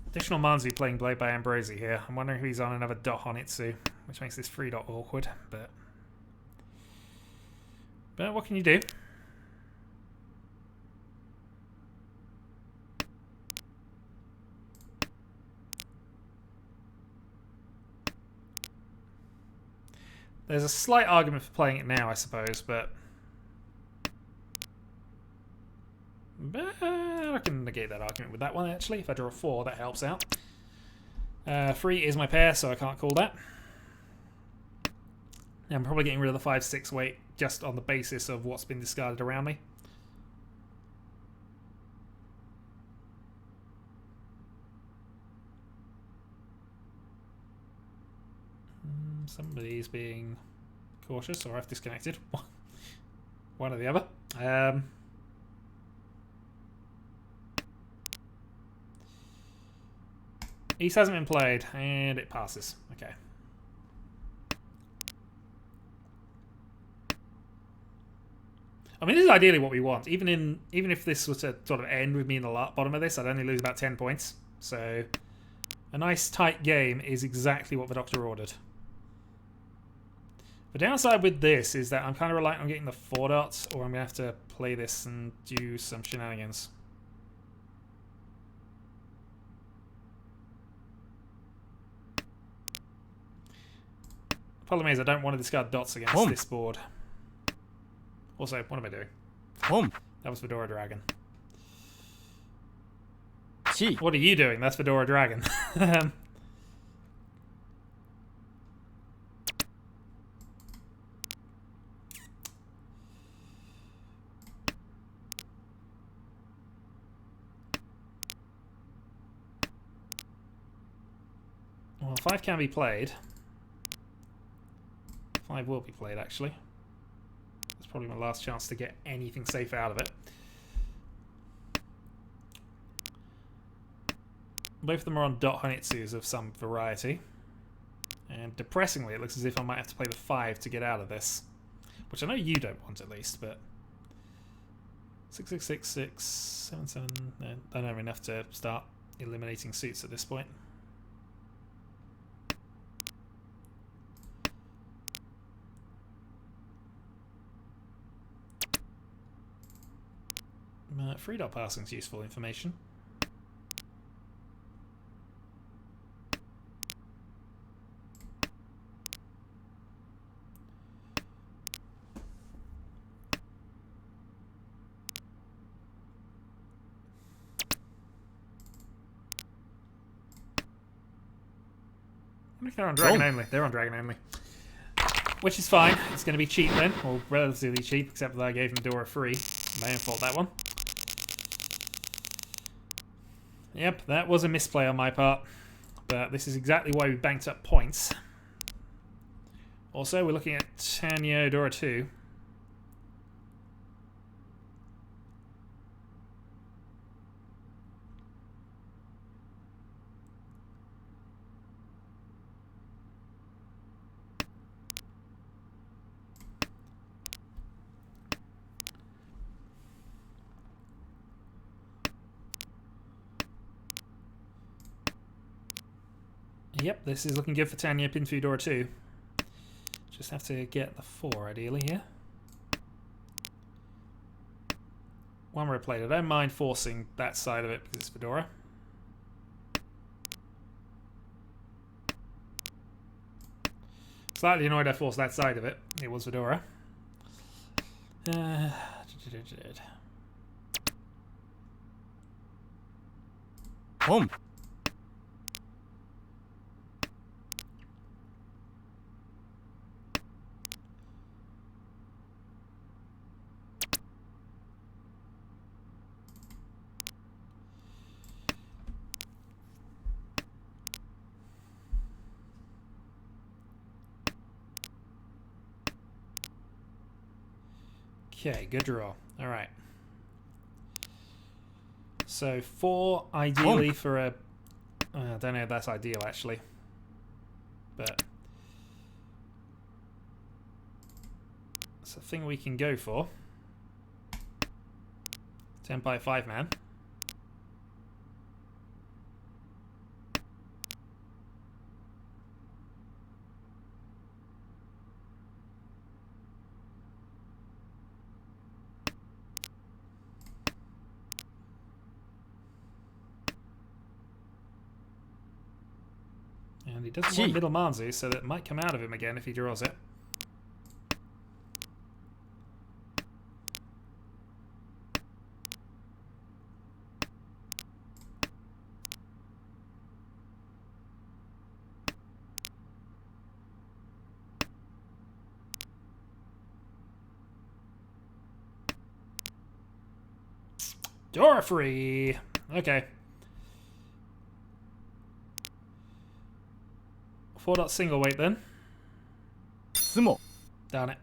Additional Manzi playing Blade by Ambrosi here. I'm wondering if he's on another dot Honitsu, which makes this 3 dot awkward, but what can you do? There's a slight argument for playing it now, I suppose, but I can negate that argument with that one, actually. If I draw a 4, that helps out. 3 is my pair, so I can't call that. I'm probably getting rid of the 5-6 weight just on the basis of what's been discarded around me. Somebody's being cautious, or I've disconnected. One or the other. East hasn't been played, and it passes. Okay. I mean, this is ideally what we want. Even if this was to sort of end with me in the bottom of this, I'd only lose about 10 points. So, a nice tight game is exactly what the doctor ordered. The downside with this is that I'm kind of reliant on getting the 4 dots, or I'm going to have to play this and do some shenanigans. Problem is, I don't want to discard dots against this board. Also, what am I doing? That was Fedora Dragon. 地 What are you doing? That's Fedora Dragon. Well, 5 can be played. 5 will be played, actually. That's probably my last chance to get anything safe out of it. Both of them are on dot Honitsus of some variety. And depressingly, it looks as if I might have to play the 5 to get out of this. Which I know you don't want, at least, but... 6, 6, 6, 6, 7, 7... No, I don't have enough to start eliminating suits at this point. Free dot passing is useful information. I think they're on Dragon only. They're on Dragon only. Which is fine. It's going to be cheap then, or relatively cheap, except that I gave Medora free. My own fault, that one. Yep, that was a misplay on my part. But this is exactly why we banked up points. Also, we're looking at Tanya Dora 2. Yep, this is looking good for Tanya Pin Dora 2. Just have to get the 4 ideally here. One more played. I don't mind forcing that side of it because it's Fedora. Slightly annoyed I forced that side of it. It was Fedora. Home. Okay, good draw. All right. So 4 ideally for a... I don't know if that's ideal actually. But it's a thing we can go for. 10 by 5 man. And he doesn't want middle Manzu, so that might come out of him again if he draws it. Dora free! Okay. 4 dot single weight then. Sumo. Darn it.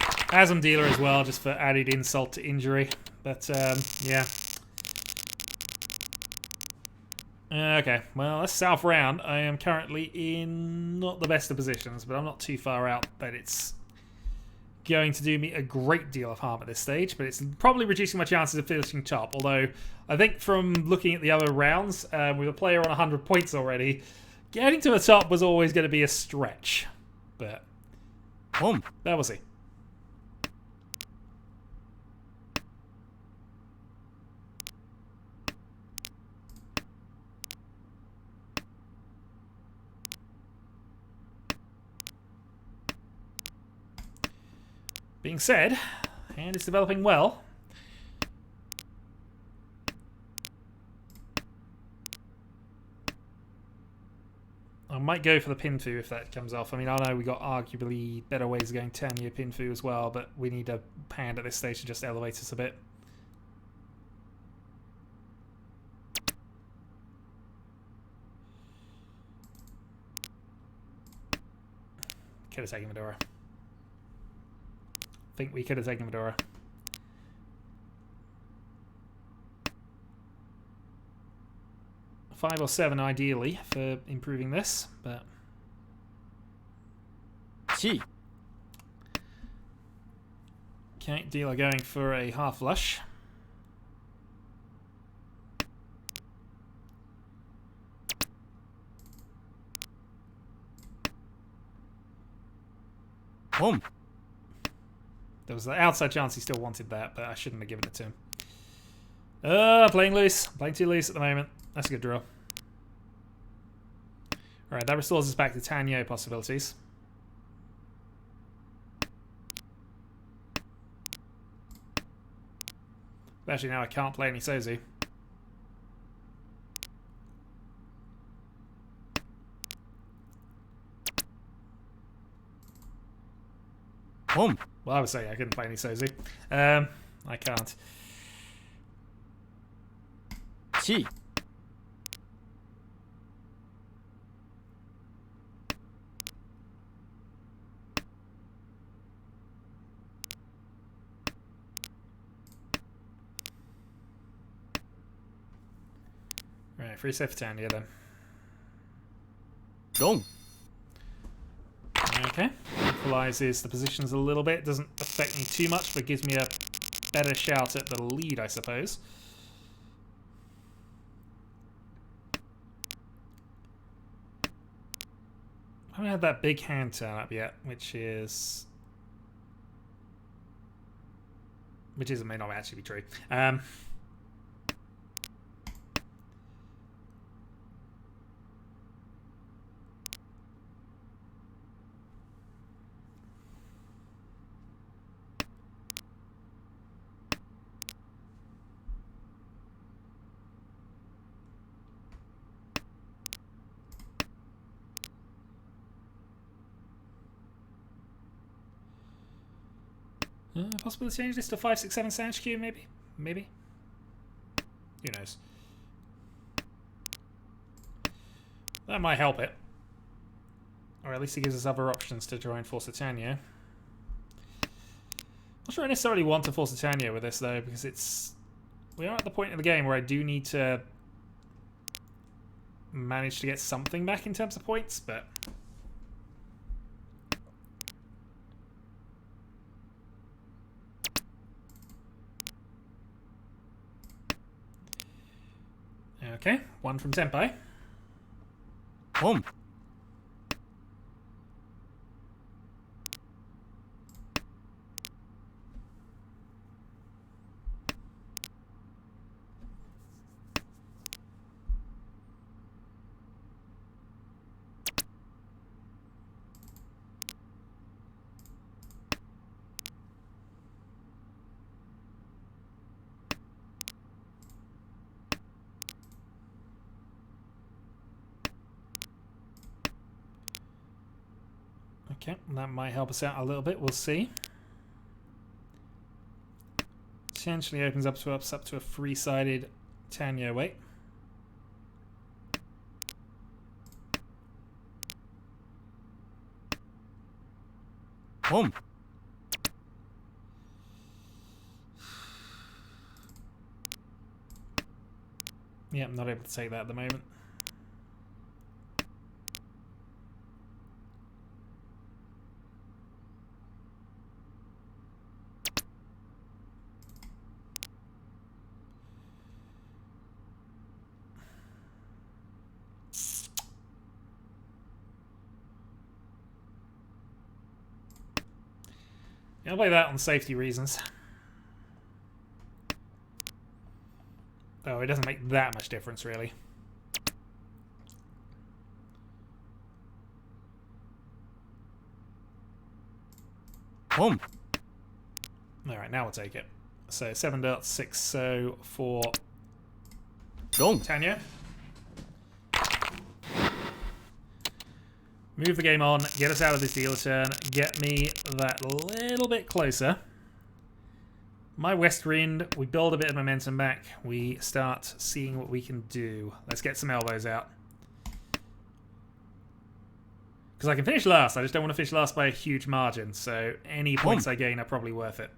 Asm dealer as well, just for added insult to injury. But, yeah. Okay, well, that's South round. I am currently in not the best of positions, but I'm not too far out that it's going to do me a great deal of harm at this stage, but it's probably reducing my chances of finishing top. Although, I think from looking at the other rounds, with a player on 100 points already, getting to the top was always going to be a stretch. But, Home. that we'll see. Being said, hand is developing well. I might go for the Pinfu if that comes off. I mean, I know we got arguably better ways of going Tanya Pinfu as well, but we need a Pand at this stage to just elevate us a bit. Could have taken Medora. I think we could have taken Medora. Five or seven ideally for improving this, but Chi. okay, dealer going for a half flush. Pom. There was the outside chance he still wanted that, but I shouldn't have given it to him. Playing loose. Playing too loose at the moment. That's a good draw. Alright, that restores us back to Tanyo possibilities. Especially now I can't play any Sozu. Pom. Well, I was saying I couldn't play any Sozu. I can't. Chi. Right, free set for Tanya then. Long. Okay. Equalizes the positions a little bit. Doesn't affect me too much, but gives me a better shout at the lead, I suppose. I haven't had that big hand turn up yet, which may not actually be true. Possible to change this to 5, 6, 7 Sanch Q, maybe? Maybe? Who knows? That might help it. Or at least it gives us other options to try and force a Tanya. Not sure I necessarily want to force a Tanya with this, though, because we are at the point of the game where I do need to manage to get something back in terms of points, but... Okay, one from Senpai. Pom. Okay, that might help us out a little bit. We'll see. Potentially opens up to us up to a three-sided Tanya weight. Pom. Yeah, I'm not able to take that at the moment. Yeah, I'll play that on safety reasons. Oh, it doesn't make that much difference, really. Pom. Alright, now we'll take it. So 7 darts, 6 so for Long. Tanya. Move the game on, get us out of this dealer turn, get me that little bit closer. My west wind, we build a bit of momentum back. We start seeing what we can do. Let's get some elbows out. Because I can finish last, I just don't want to finish last by a huge margin, so any points I gain are probably worth it.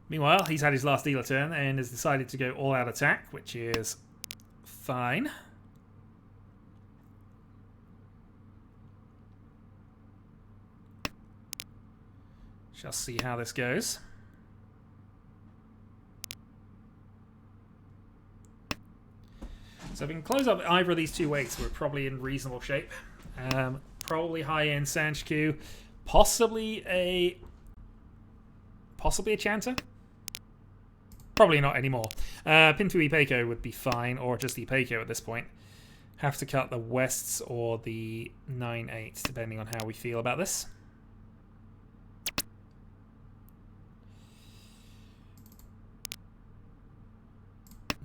Meanwhile, he's had his last dealer turn and has decided to go all-out attack, which is fine. Shall see how this goes. So if we can close up either of these two weights, we're probably in reasonable shape. Probably high-end Sanchiku, possibly a Chanter. Probably not anymore. Pinto Ipeco would be fine, or just Ipeco at this point. Have to cut the Wests or the 9-8, depending on how we feel about this.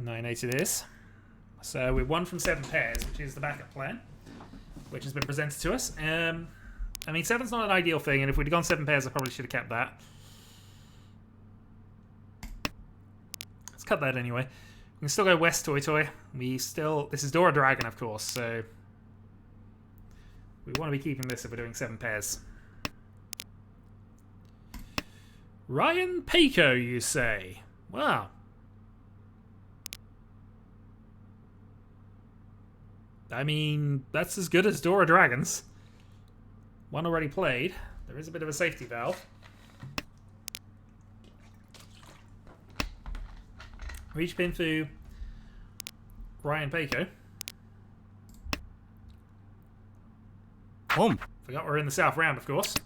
Nine-8 it is. So we're 1 from 7 pairs, which is the backup plan, which has been presented to us. I mean, 7's not an ideal thing, and if we'd gone 7 pairs, I probably should have kept that. Let's cut that anyway. We can still go West Toy Toy. This is Dora Dragon, of course, so we want to be keeping this if we're doing 7 pairs. Ryan Peiko, you say? Wow. I mean, that's as good as Dora Dragons. One already played. There is a bit of a safety valve. Riichi Pinfu, Ryan Peiko. Home. Forgot we're in the South round, of course.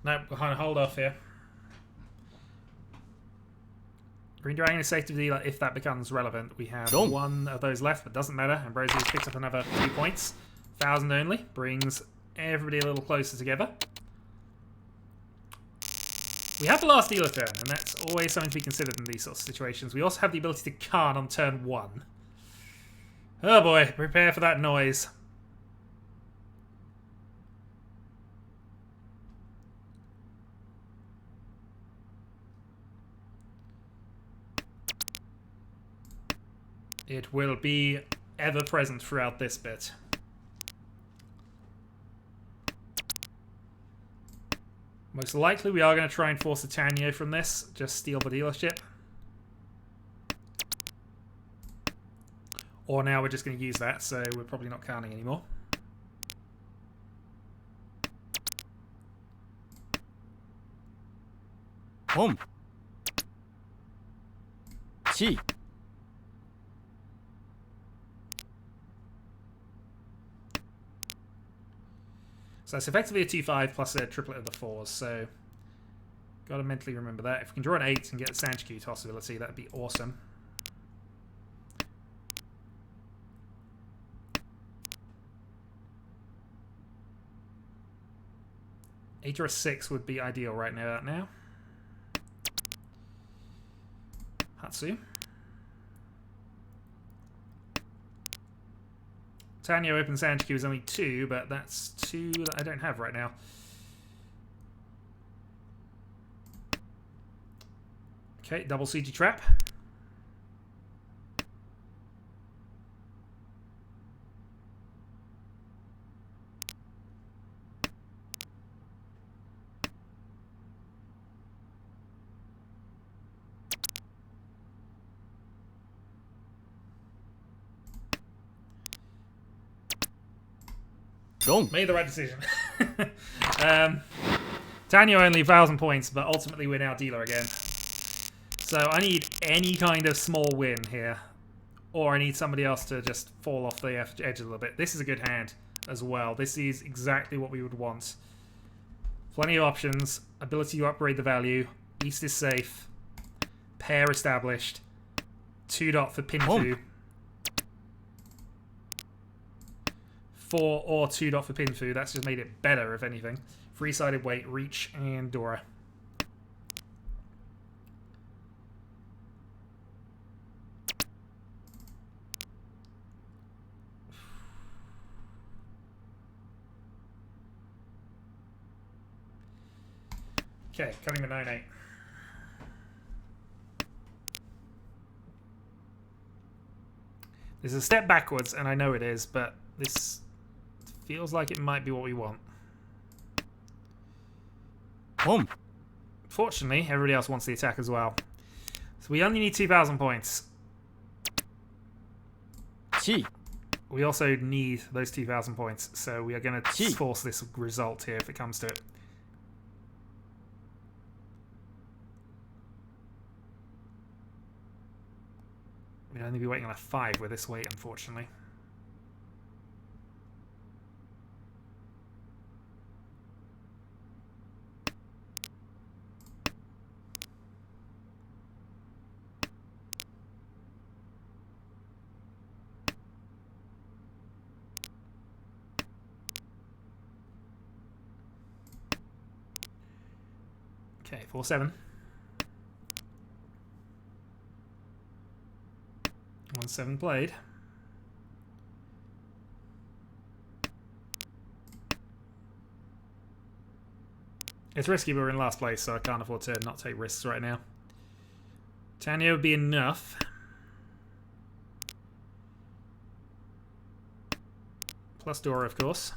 No, we'll kind of hold off here. Green Dragon is safe to deal if that becomes relevant. We have one of those left, but doesn't matter. Ambrosius picks up another 2 points. 1,000 only. Brings everybody a little closer together. We have the last dealer turn, and that's always something to be considered in these sorts of situations. We also have the ability to card on turn 1. Oh boy, prepare for that noise. It will be ever present throughout this bit. Most likely we are going to try and force a Tanyo from this. Just steal the dealership. Or now we're just going to use that, so we're probably not counting anymore. Home. Chi. So it's effectively a 2-5 plus a triplet of the 4s, so got to mentally remember that. If we can draw an 8 and get a Sanchiku possibility, that'd be awesome. Eight or a 6 would be ideal right now. Hatsu. Tanyo Open Sanchiku is only 2, but that's 2 that I don't have right now. Okay, double CG Trap. Made the right decision. Tanyo only 1,000 points, but ultimately we're now dealer again. So I need any kind of small win here. Or I need somebody else to just fall off the edge a little bit. This is a good hand as well. This is exactly what we would want. Plenty of options. Ability to upgrade the value. East is safe. Pair established. 2 dot for Pinfu. 4 or 2 dot for Pinfu. That's just made it better, if anything. 3-sided weight, Reach, and Dora. Okay, cutting the 9-8. This is a step backwards, and I know it is, but this feels like it might be what we want. Fortunately, everybody else wants the attack as well. So we only need 2,000 points. We also need those 2,000 points, so we are going to force this result here if it comes to it. We'd only be waiting on a 5 with this weight, unfortunately. Okay, 4-7. 1-7 played. It's risky, but we're in last place, so I can't afford to not take risks right now. Tanya would be enough. Plus Dora, of course.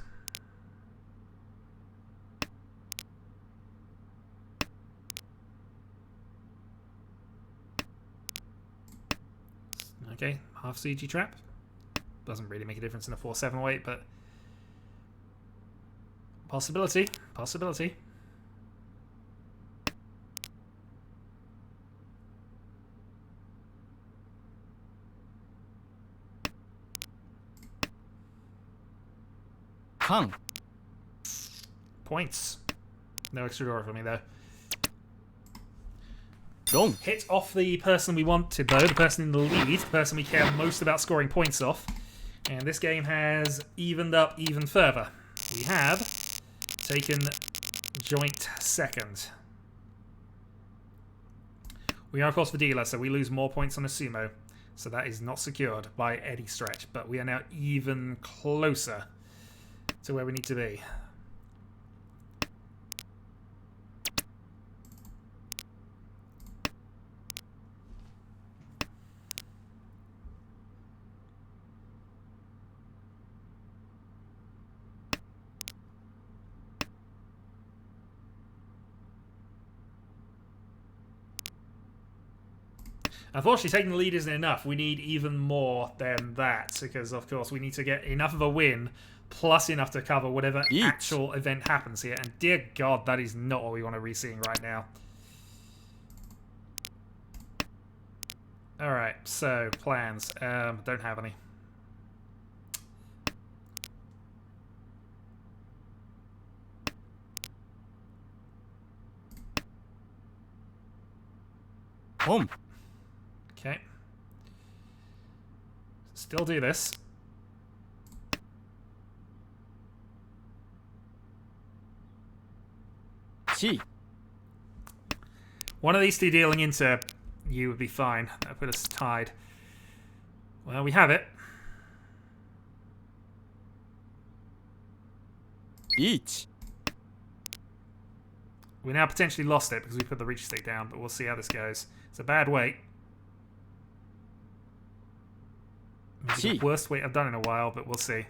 Okay, half CG trap. Doesn't really make a difference in a 4-7 weight, but possibility. Possibility. Points. No extra Dora for me, though. Hit off the person we wanted, though, the person in the lead, the person we care most about scoring points off. And this game has evened up even further. We have taken joint second. We are, of course, the dealer, so we lose more points on a sumo. So that is not secured by any stretch. But we are now even closer to where we need to be. Unfortunately, taking the lead isn't enough. We need even more than that, because, of course, we need to get enough of a win, plus enough to cover whatever actual event happens here. And dear God, that is not what we want to be seeing right now. Alright, so, plans. Don't have any. Okay. Still do this. One of these two dealing into you would be fine. That would put us tied. Well, we have it. We now potentially lost it because we put the Riichi stick down, but we'll see how this goes. It's a bad weight. Maybe the worst weight I've done in a while, but we'll see.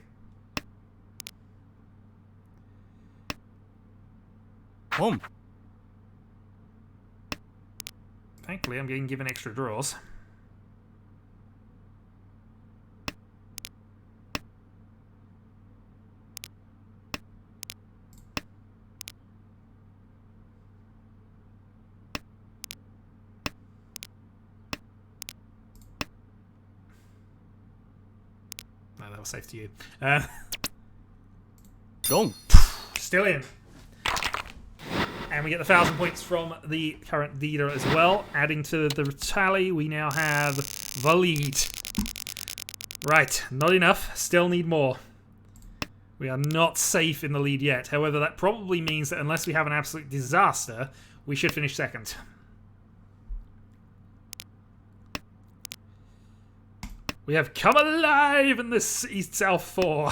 Thankfully, I'm getting given extra draws. No, that was safe to you. Still in. And we get the 1,000 points from the current leader as well. Adding to the tally, we now have the lead. Right, not enough. Still need more. We are not safe in the lead yet. However, that probably means that unless we have an absolute disaster, we should finish second. We have come alive in this East-South 4.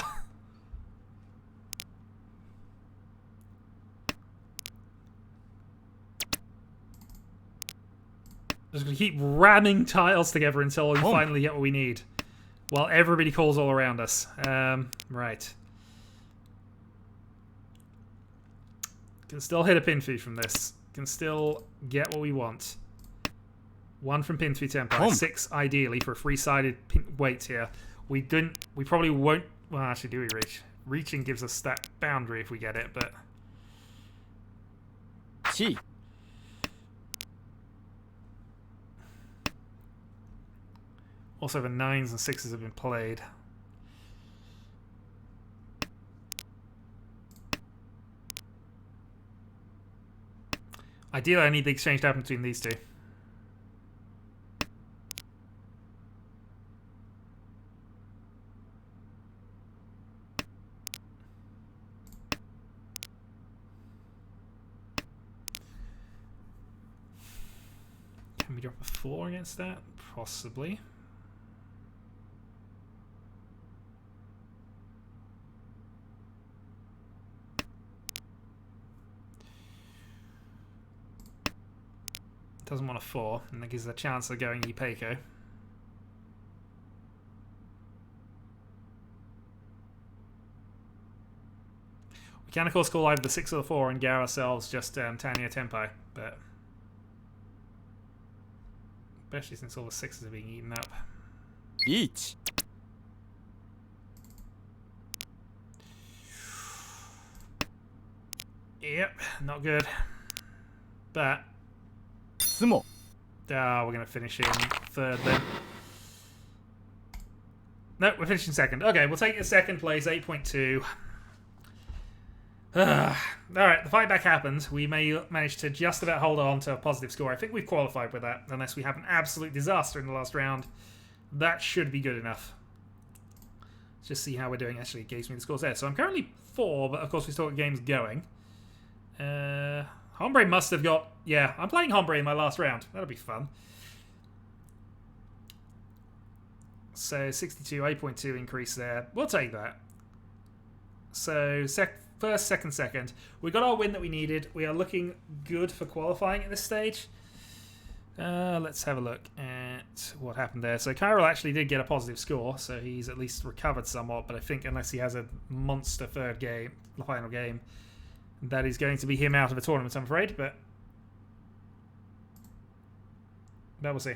Just gonna keep ramming tiles together until we finally get what we need. While everybody calls all around us. Right. Can still hit a pin feed from this. Can still get what we want. 1 from pin feed tempo. 6 ideally for a 3-sided weight here. We probably won't. Well, actually, do we reach? Reaching gives us that boundary if we get it, but. Chi. Also, the 9s and 6s have been played. Ideally, I need the exchange to happen between these two. Can we drop a 4 against that? Possibly. Doesn't want a 4, and that gives us a chance of going Ipeco. We can, of course, call either the 6 or the 4 and get ourselves just Tanya Tempo, but especially since all the 6s are being eaten up. Riichi. Yep, not good. But Sumo. we're going to finish in 3rd then. No, we're finishing 2nd. Okay, we'll take the 2nd place, 8.2. Alright, the fight back happens. We may manage to just about hold on to a positive score. I think we've qualified with that, unless we have an absolute disaster in the last round. That should be good enough. Let's just see how we're doing. Actually, it gives me the scores there. So I'm currently 4, but of course we still got games going. Hombre must have got... Yeah, I'm playing Hombre in my last round. That'll be fun. So 62, 8.2 increase there. We'll take that. So first, second, second. We got our win that we needed. We are looking good for qualifying at this stage. Let's have a look at what happened there. So Kyril actually did get a positive score, so he's at least recovered somewhat. But I think unless he has a monster third game, the final game, that is going to be him out of the tournament, I'm afraid. But we'll see.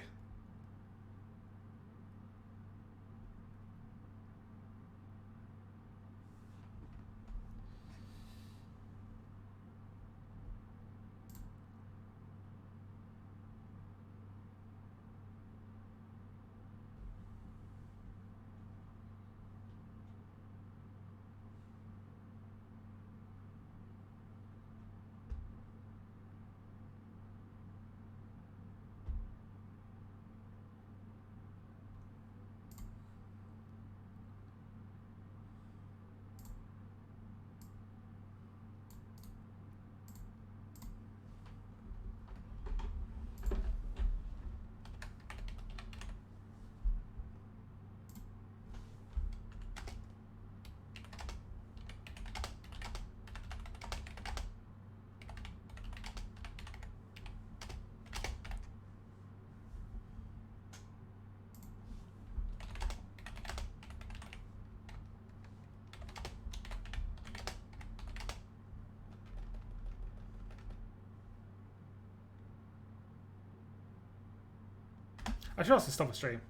I should also stop the stream.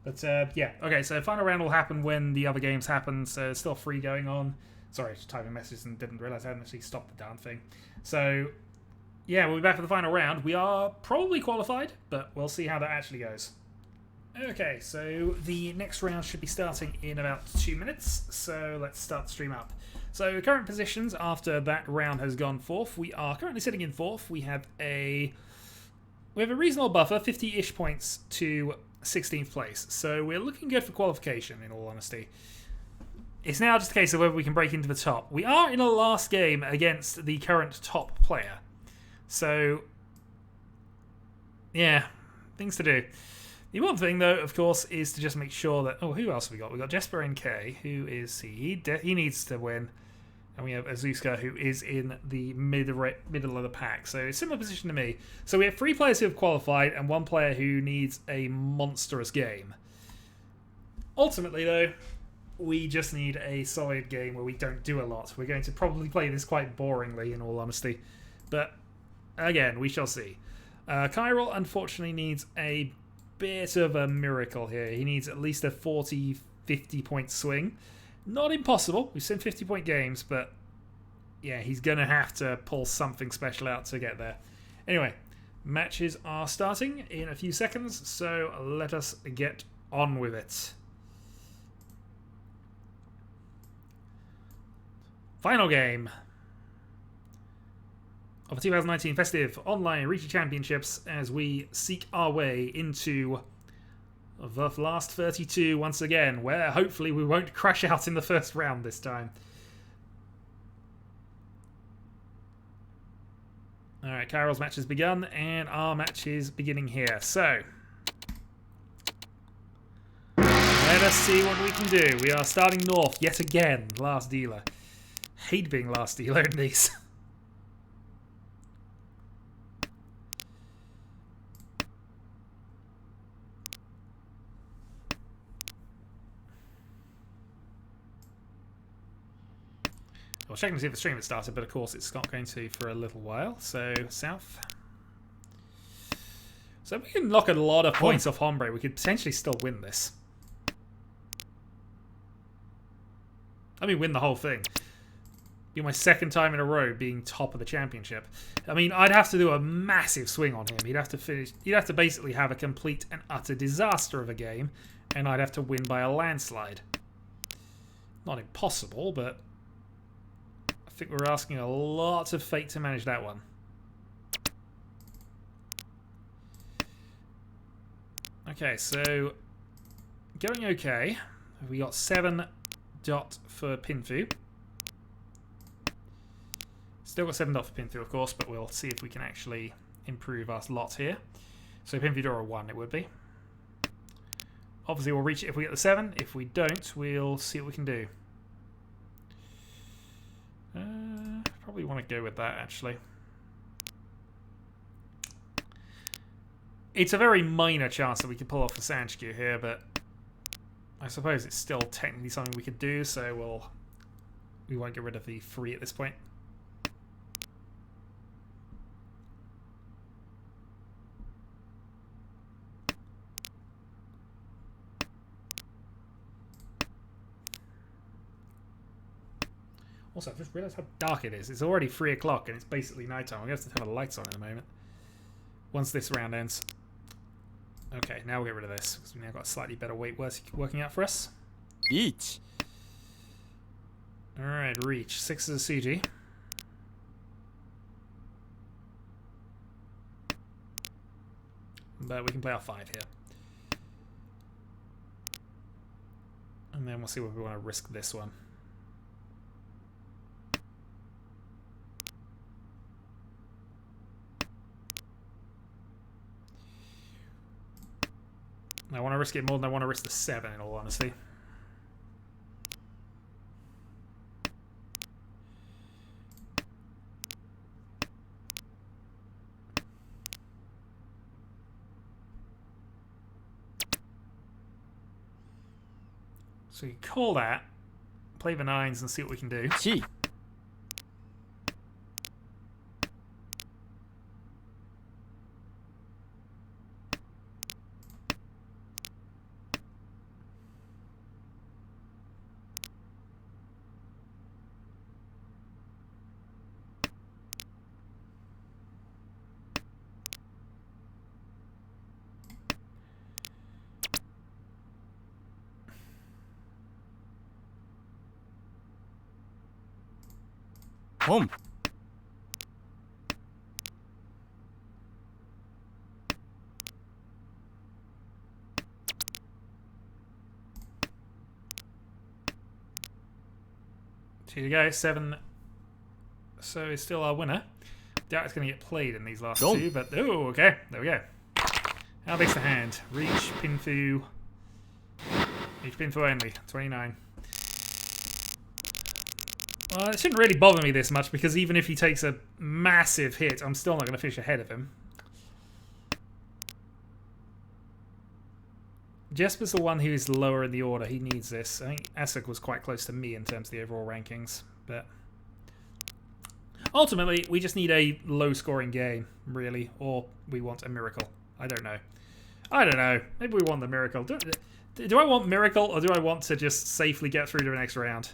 But yeah, okay, so final round will happen when the other games happen, so it's still free going on. Sorry, I just typed a message and didn't realise I hadn't actually stopped the damn thing. So yeah, we'll be back for the final round. We are probably qualified, but we'll see how that actually goes. Okay, so the next round should be starting in about 2 minutes, so let's start the stream up. So current positions after that round has gone forth. We are currently sitting in 4th. We have a reasonable buffer, 50-ish points to 16th place. So we're looking good for qualification, in all honesty. It's now just a case of whether we can break into the top. We are in a last game against the current top player. So, yeah, things to do. The one thing, though, of course, is to just make sure that... Oh, who else have we got? We've got Jesper NK, who is... He needs to win. And we have Azuska, who is in the middle of the pack. So, similar position to me. So, we have 3 players who have qualified and 1 player who needs a monstrous game. Ultimately, though, we just need a solid game where we don't do a lot. We're going to probably play this quite boringly, in all honesty. But, again, we shall see. Kyril, unfortunately, needs a bit of a miracle here. He needs at least a 40-50 point swing. Not impossible. We've seen 50-point games, but yeah, he's going to have to pull something special out to get there. Anyway, matches are starting in a few seconds, so let us get on with it. Final game of the 2019 Festive Online Riichi Championships as we seek our way into the last 32 once again, where hopefully we won't crash out in the first round this time. Alright, Carol's match has begun, and our match is beginning here. So, let us see what we can do. We are starting north yet again, last dealer. Hate being last dealer in these. I was checking to see if the stream had started, but of course it's not going to for a little while. So, south. So if we can knock a lot of points off Hombre, we could potentially still win this. I mean, win the whole thing. Be my second time in a row being top of the championship. I mean, I'd have to do a massive swing on him. He'd have to finish. He'd have to basically have a complete and utter disaster of a game, and I'd have to win by a landslide. Not impossible, but I think we're asking a lot of fate to manage that one. Okay, so going okay. We got 7 dot for Pinfu. Still got 7 dot for Pinfu, of course, but we'll see if we can actually improve our lot here. So Pinfu draw a 1, it would be. Obviously, we'll reach it if we get the 7. If we don't, we'll see what we can do. Probably want to go with that, actually. It's a very minor chance that we could pull off the Sanchku here, but I suppose it's still technically something we could do, so we won't get rid of the 3 at this point. Also, I've just realised how dark it is. It's already 3 o'clock and it's basically nighttime. I'm going to have to turn the lights on in a moment. Once this round ends. Okay, now we'll get rid of this, because we've now got a slightly better weight working out for us. Riichi. Alright, Riichi. 6 is a CG. But we can play our 5 here. And then we'll see whether we want to risk this one. I want to risk it more than I want to risk the 7, in all honesty. So you call that, play the 9s and see what we can do. Chi. Home. Here we go, 7. So he's still our winner. Doubt it's going to get played in these last Go. two, but oh, okay, there we go. How big's the hand? Reach, Pinfu. Reach, Pinfu only, 29. Well, it shouldn't really bother me this much because even if he takes a massive hit, I'm still not going to finish ahead of him. Jesper's the one who is lower in the order. He needs this. I think Asuk was quite close to me in terms of the overall rankings, but ultimately, we just need a low-scoring game, really, or we want a miracle. I don't know. I don't know. Maybe we want the miracle. Do I want miracle, or do I want to just safely get through to the next round?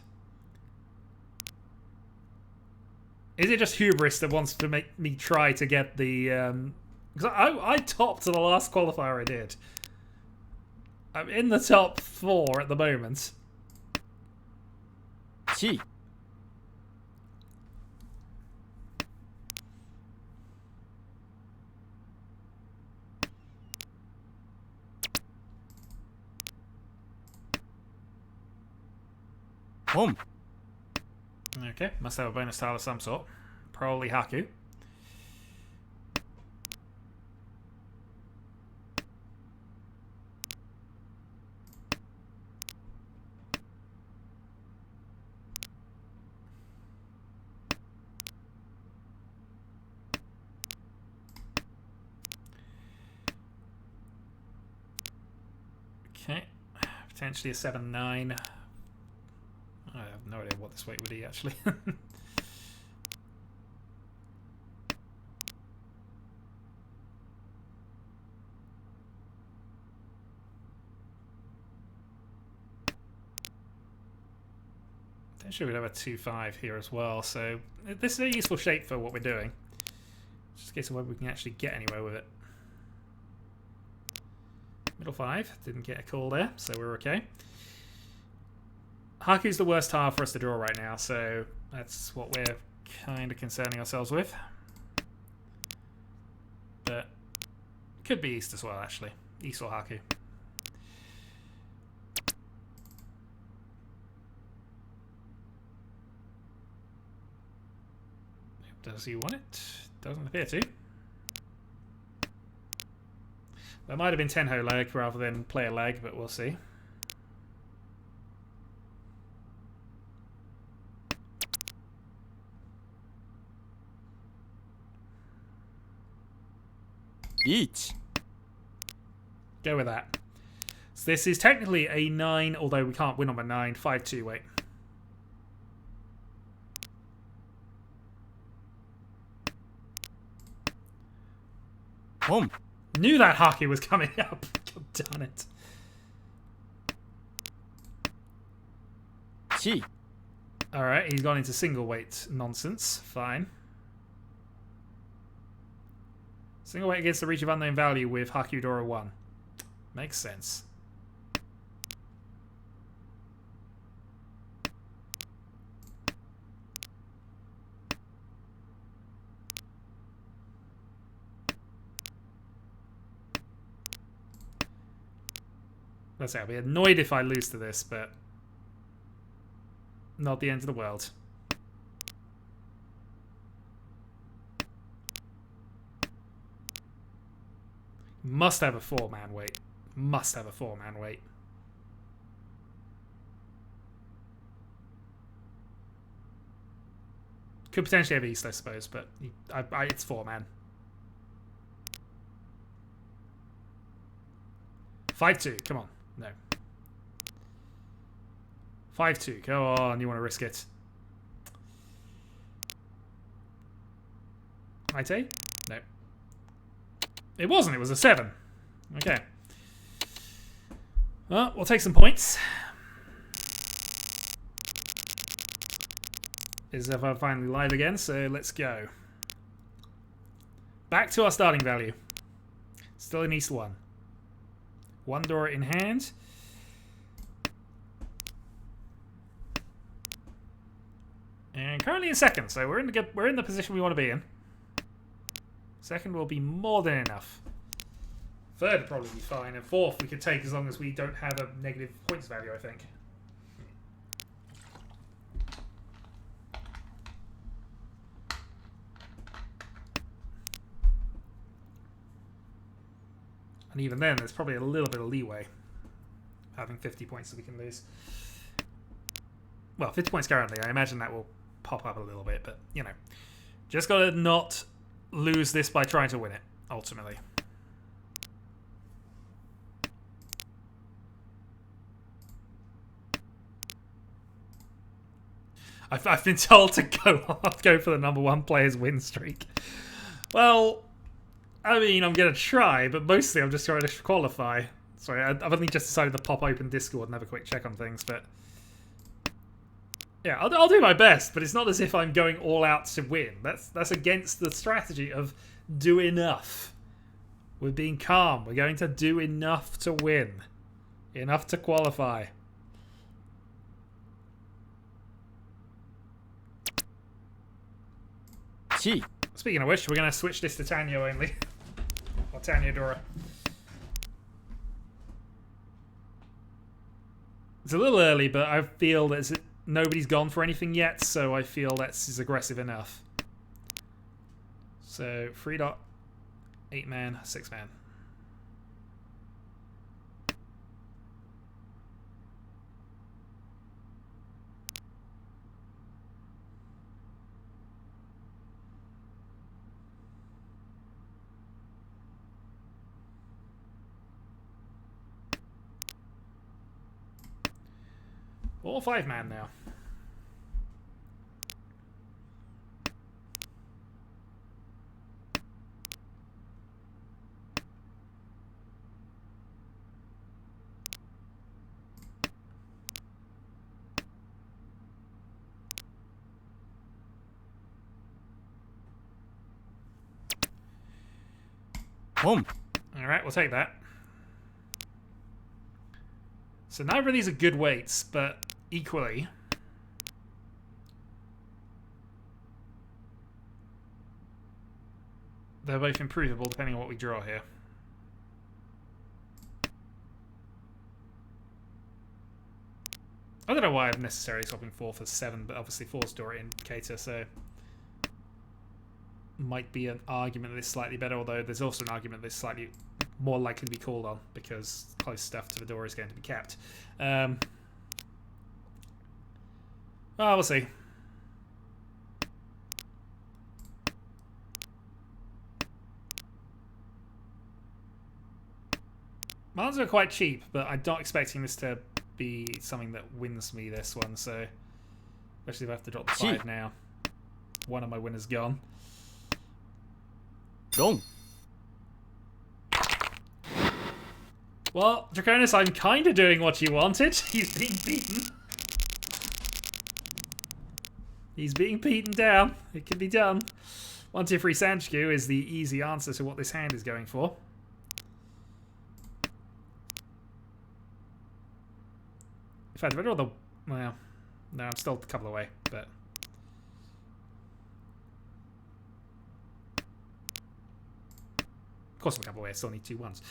Is it just hubris that wants to make me try to get the... Because I topped the last qualifier I did. I'm in the top 4 at the moment. Chi. Home. Okay, must have a bonus tile of some sort. Probably Haku. Okay, potentially a 7-9. I have no idea what this weight would be, actually. Potentially we'd have a 2-5 here as well, so this is a useful shape for what we're doing. Just in case of whether we can actually get anywhere with it. Middle 5, didn't get a call there, so we're okay. Haku's the worst tile for us to draw right now, so that's what we're kind of concerning ourselves with. But could be East as well, actually. East or Haku. Does he want it? Doesn't appear to. That might have been Tenho leg rather than player leg, but we'll see. Riichi. Go with that. So this is technically a 9, although we can't win on a 9. 5-2, wait. Home. Knew that Haki was coming up. God darn it. Chi. Alright, he's gone into single weight nonsense. Fine. Single weight against the reach of unknown value with Hakudora 1. Makes sense. Let's say I'll be annoyed if I lose to this, but not the end of the world. Must have a 4-man weight. Must have a 4-man weight. Could potentially have East, I suppose, but it's 4-man. 5-2, come on. No. 5-2, go on, you want to risk it. Might? No. It wasn't, it was a 7. Okay. Well, we'll take some points. Is finally live again, so let's go. Back to our starting value. Still in East 1. 1 door in hand. And currently in second, so we're in the position we want to be in. Second will be more than enough. Third would probably be fine, and fourth we could take as long as we don't have a negative points value, I think. And even then, there's probably a little bit of leeway. Having 50 points that we can lose. Well, 50 points currently. I imagine that will pop up a little bit, but, you know. Just gotta not lose this by trying to win it, ultimately. I've been told to go for the #1 player's win streak. Well, I mean, I'm going to try, but mostly I'm just trying to qualify. Sorry, I've only just decided to pop open Discord and have a quick check on things, but... Yeah, I'll do my best, but it's not as if I'm going all out to win. That's against the strategy of do enough. We're being calm. We're going to do enough to win. Enough to qualify. Chi. Speaking of which, we're going to switch this to Tanyo only. Or Tanya Dora. It's a little early, but I feel that nobody's gone for anything yet, so I feel that's aggressive enough. So, 3.8-man, 6-man. Or 5-man now. Home. Alright, we'll take that. So neither of these are good weights, but equally... they're both improvable depending on what we draw here. I don't know why I'm necessarily swapping 4 for 7, but obviously 4's Dora indicator, so... might be an argument that is slightly better, although there's also an argument that is slightly more likely to be called on, because close stuff to the door is going to be kept. Well, we'll see. Mines are quite cheap, but I'm not expecting this to be something that wins me this one, so... especially if I have to drop the 5 now. One of my winners gone. Wrong. Well, Draconis, I'm kind of doing what you wanted. He's being beaten. He's being beaten down. It can be done. 1, 2, 3 Sanchiku is the easy answer to what this hand is going for. In fact, if I draw the... well, no, I'm still a couple away, but... of course I'm a couple away, I still need 2 ones.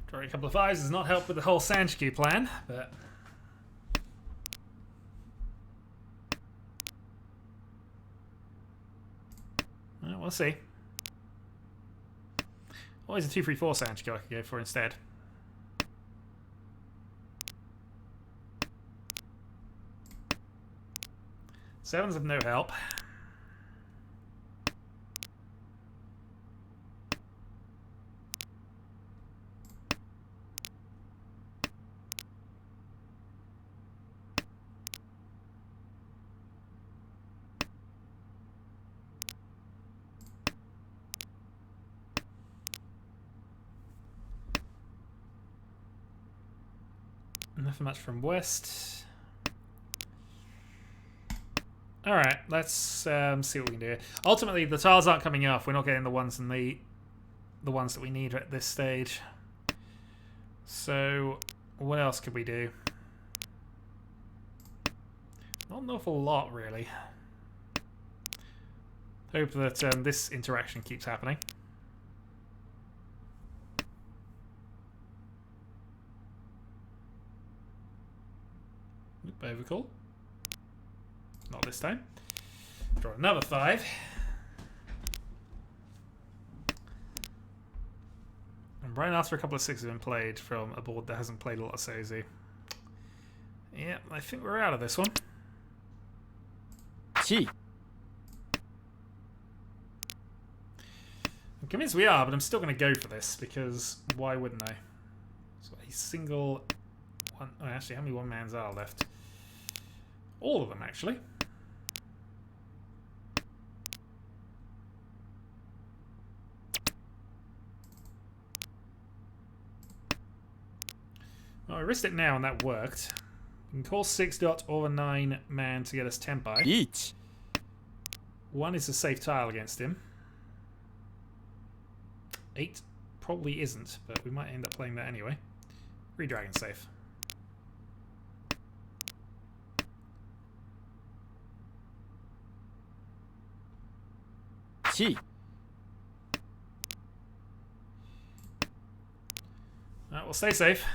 Drawing a couple of 5s does not help with the whole Sanchiku plan, but... well, we'll see. Always a 2, 3, 4 Sanchiku I could go for instead. Sevens of no help. Nothing much from West. Alright, let's see what we can do. Ultimately, the tiles aren't coming off. We're not getting the ones in the ones that we need at this stage. So, what else could we do? Not an awful lot, really. Hope that this interaction keeps happening. Oop, overcall. Not this time. Draw another 5. And right after a couple of 6s have been played from a board that hasn't played a lot of Sozu. Yeah, I think we're out of this one. 地 I'm convinced we are, but I'm still going to go for this because why wouldn't I? So a single one. Oh, actually, how many one-mans are left? All of them, actually. Well, I risked it now, and that worked. We can call 6 dot or a 9-man to get us Tempai. リーチ 1 is a safe tile against him. 8 probably isn't, but we might end up playing that anyway. Redragon safe. C We'll stay safe.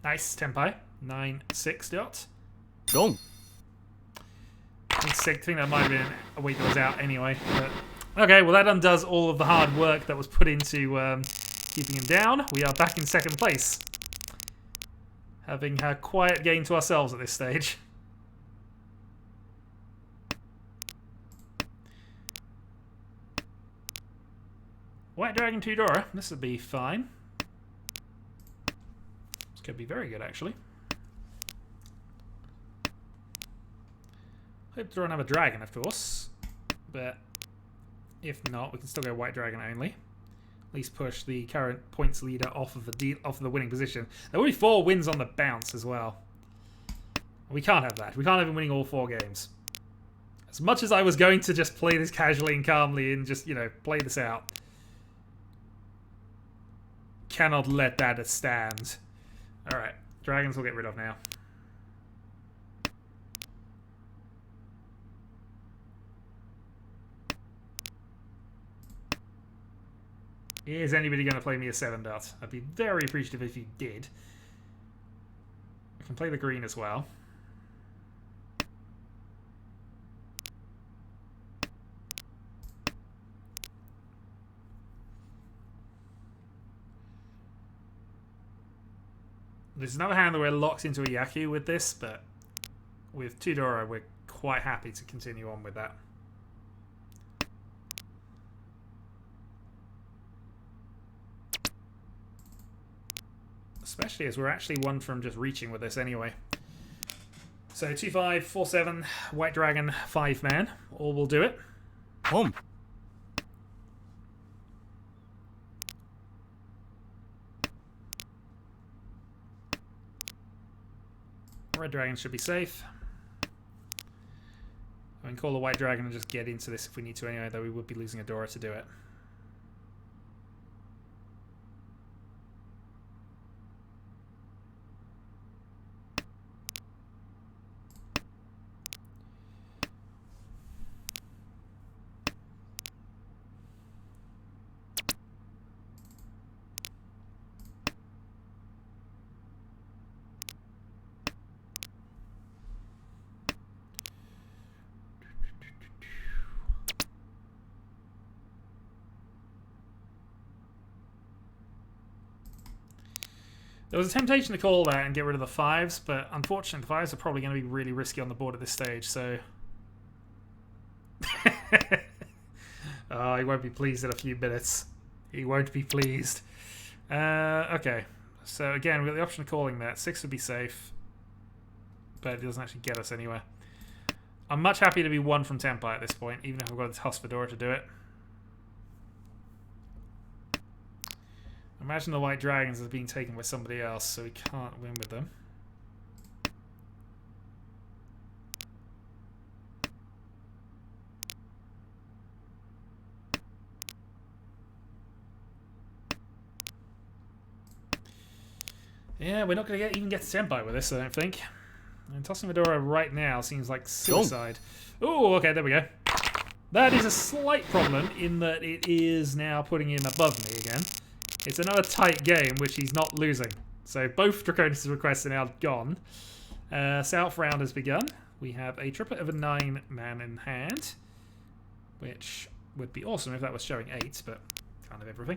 Nice, Tempai. 9-6 dot. ロン I think that might have been a week that was out anyway. But okay, well that undoes all of the hard work that was put into keeping him down. We are back in second place. Having a quiet game to ourselves at this stage. White Dragon 2 Dora. This would be fine. This could be very good, actually. Hope to draw another dragon, of course. But if not, we can still go White Dragon only. At least push the current points leader off of the winning position. There will be 4 wins on the bounce as well. We can't have that. We can't have him winning all 4 games. As much as I was going to just play this casually and calmly and just, you know, play this out. Cannot let that stand. Alright, dragons we'll get rid of now. Is anybody going to play me a 7 dot? I'd be very appreciative if you did. I can play the green as well. There's another hand that we're locked into a Yaku with this, but with Tudora we're quite happy to continue on with that. Especially as we're actually one from just reaching with this anyway. So 2-5, 4-7, White Dragon, 5-man. All will do it. ポン Red Dragon should be safe. I can call the White Dragon and just get into this if we need to anyway, though we would be losing a Dora to do it. There was a temptation to call that and get rid of the 5s, but unfortunately the 5s are probably going to be really risky on the board at this stage, so... Oh, he won't be pleased in a few minutes. He won't be pleased. Okay, so again, we've got the option of calling that. 6 would be safe, but it doesn't actually get us anywhere. I'm much happier to be 1 from Tempai at this point, even if I've got a Hospodora to do it. Imagine the White Dragons as being taken by somebody else, so we can't win with them. Yeah, we're not going to even get to Senpai with this, I don't think. And tossing Medora right now seems like suicide. Oh, okay, there we go. That is a slight problem in that it is now putting him above me again. It's another tight game, which he's not losing. So both Draconis' requests are now gone. South round has begun. We have a triplet of a 9-man in hand, which would be awesome if that was showing 8, but kind of everything.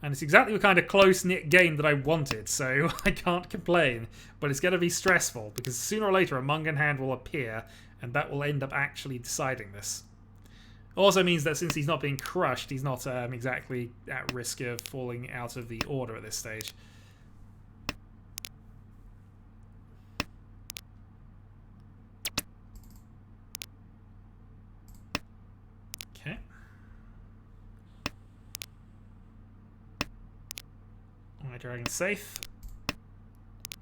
And it's exactly the kind of close-knit game that I wanted, so I can't complain. But it's going to be stressful, because sooner or later a Mungan hand will appear, and that will end up actually deciding this. Also means that since he's not being crushed, he's not exactly at risk of falling out of the order at this stage. Okay. My dragon's safe.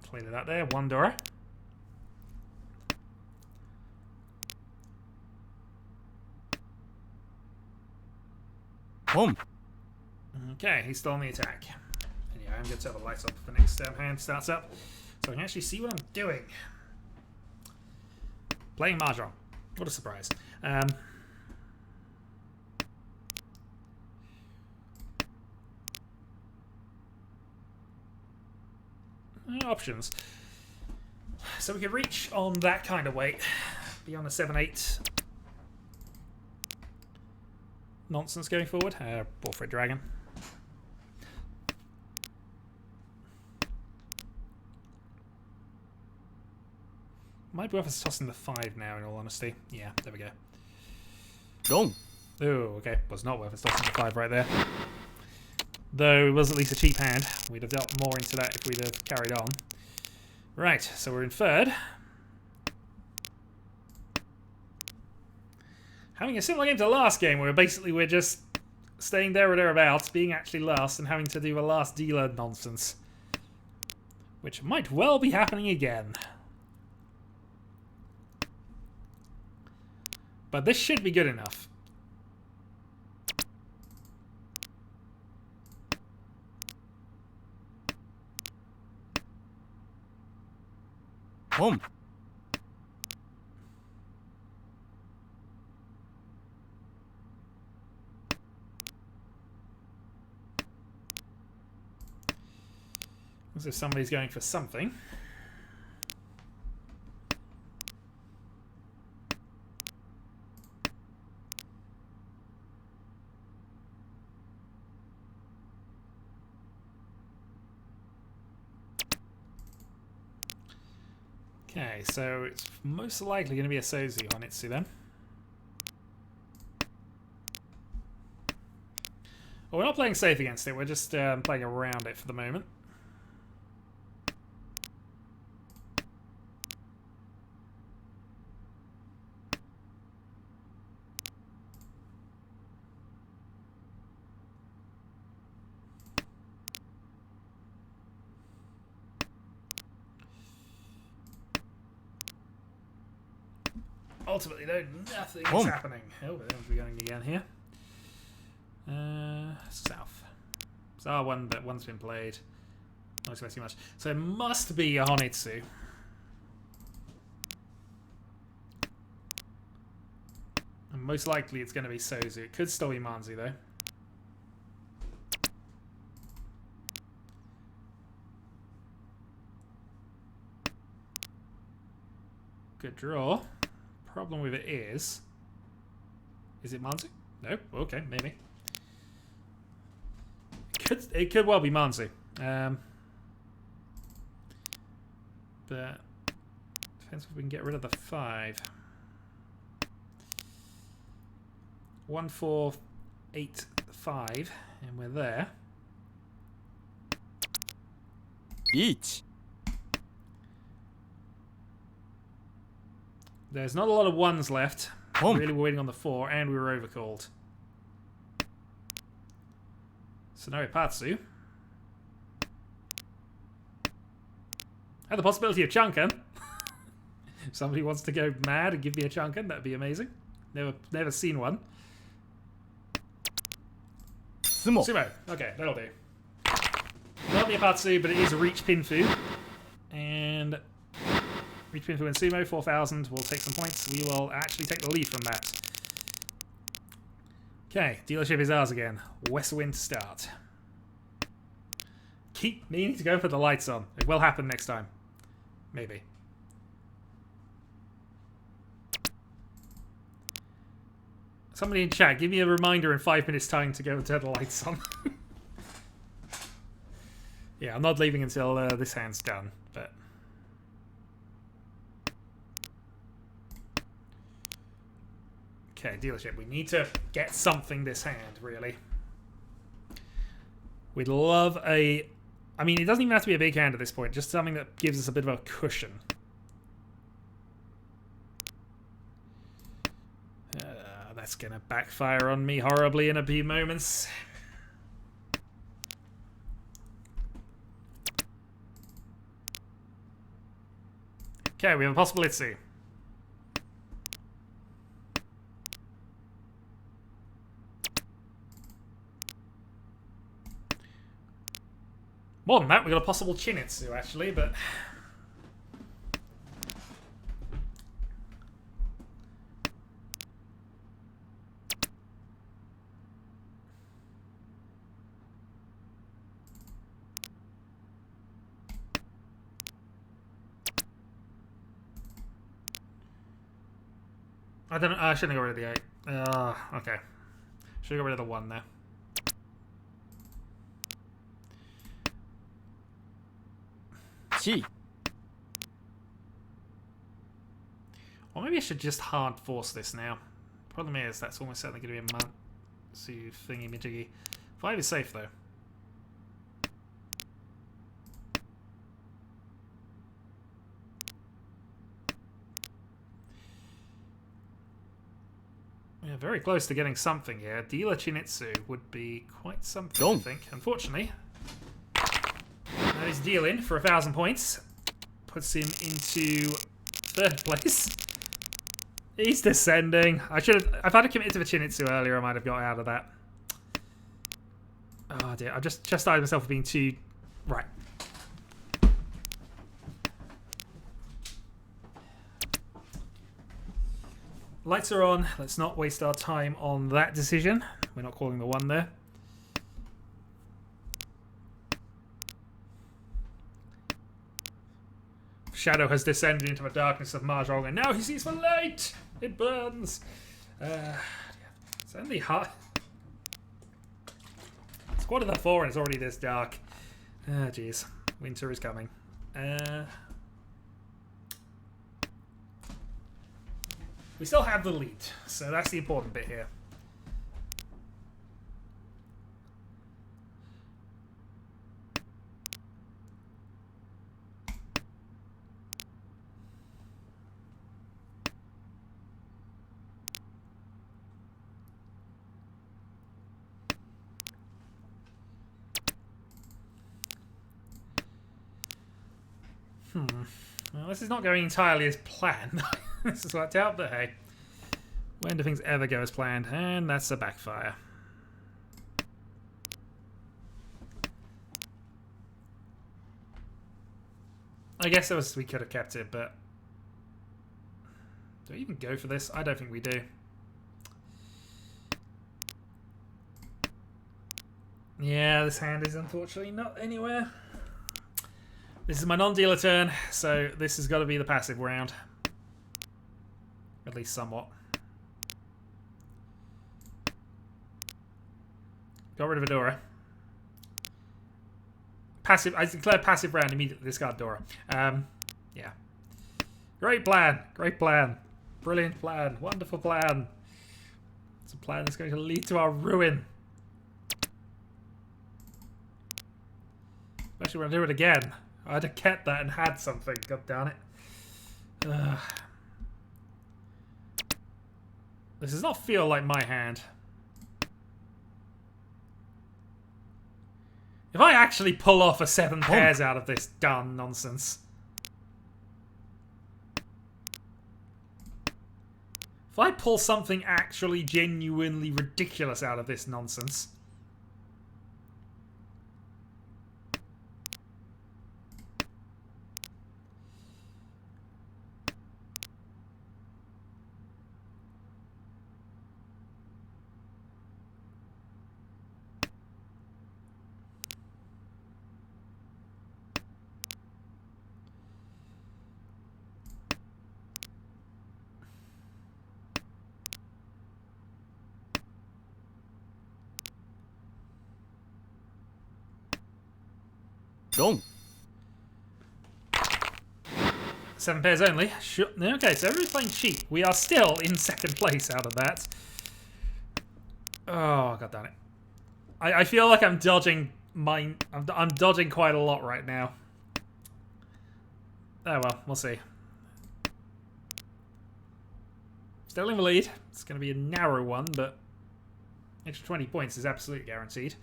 Clear that there. 1 Dora. Boom. Okay, he's still on the attack. And yeah, I'm going to turn the lights off for the next hand starts up, so I can actually see what I'm doing. Playing Mahjong. What a surprise. Options. So we could reach on that kind of weight. Be on a 7-8. Nonsense going forward. Ball for a dragon. Might be worth us tossing the 5 now, in all honesty. Yeah, there we go. Long. Oh, okay. Was not worth us tossing the 5 right there. Though it was at least a cheap hand. We'd have dealt more into that if we'd have carried on. Right, so we're in 3rd. Having a similar game to the last game, where basically we're just staying there or thereabouts, being actually last, and having to do a last dealer nonsense. Which might well be happening again. But this should be good enough. Boom. As if somebody's going for something. Okay, so it's most likely going to be a Sozu Honitsu then. Well, we're not playing safe against it, we're just playing around it for the moment. Ultimately, though, nothing is happening. Oh, we're going again here. South. So one's been played. Not expecting much. So it must be a Honitsu. And most likely it's going to be Sozu. It could still be Manzu, though. Good draw. Problem with it is it Manzu? No? Okay, maybe. It could well be Manzu. But depends if we can get rid of the 5. 1, 4, 8, 5, and we're there. Riichi. There's not a lot of 1s left. Oh. Really, we're waiting on the 4, and we were overcalled. Scenario Patsu. Had the possibility of Chunkin. If somebody wants to go mad and give me a Chunkin, that'd be amazing. Never seen one. Sumo. Sumo. Okay, that'll do. not Neopatsu, but it is Reach Pinfu. And Reach Pinfu and Sumo, 4,000. We'll take some points. We will actually take the lead from that. Okay, dealership is ours again. Westwind to start. Keep meaning to go for the lights on. It will happen next time. Maybe. Somebody in chat, give me a reminder in 5 minutes' time to go and turn the lights on. Yeah, I'm not leaving until this hand's done, but... Okay, dealership. We need to get something this hand, really. We'd love a... I mean, it doesn't even have to be a big hand at this point, just something that gives us a bit of a cushion. That's going to backfire on me horribly in a few moments. Okay, we have a possible Itzy. More than that, we got a possible Chinitsu, actually, but... I don't know. I shouldn't have got rid of the 8. Okay. Should have got rid of the 1 there. Chi. Or maybe I should just hard force this now. Problem is, that's almost certainly going to be a Matsu thingy majiggy. 5 is safe though. Yeah, very close to getting something here. Dealer Chinitsu would be quite something, I think. Unfortunately, that is dealing for 1,000 points. Puts him into 3rd place. He's descending. I should have. If I'd have committed to the Chinitsu earlier, I might have got out of that. Oh dear! I just chastised myself for being too right. Lights are on. Let's not waste our time on that decision. We're not calling the 1 there. Shadow has descended into the darkness of Mahjong, and now he sees the light. It burns. It's only hot. It's 4:15 and it's already this dark. Ah, jeez. Winter is coming. We still have the lead, so that's the important bit here. Well, this is not going entirely as planned. This is worked out, but hey. When do things ever go as planned? And that's a backfire. I guess we could have kept it, but... Do we even go for this? I don't think we do. Yeah, this hand is unfortunately not anywhere. This is my non-dealer turn, so this has got to be the passive round. At least somewhat. Got rid of a Dora. Passive. I declare passive round immediately. Discard Dora. Yeah. Great plan. Great plan. Brilliant plan. Wonderful plan. It's a plan that's going to lead to our ruin. Especially when I do it again. I'd have kept that and had something. God damn it. This does not feel like my hand. If I actually pull off a 7 pairs out of this darn nonsense. If I pull something actually genuinely ridiculous out of this nonsense. 4 7 pairs only. Sure. Okay, so everybody's playing cheap. We are still in second place out of that. Oh, god damn it. I feel like I'm dodging mine. I'm dodging quite a lot right now. Oh well, we'll see. Still in the lead. It's going to be a narrow one, but extra 20 points is absolutely guaranteed.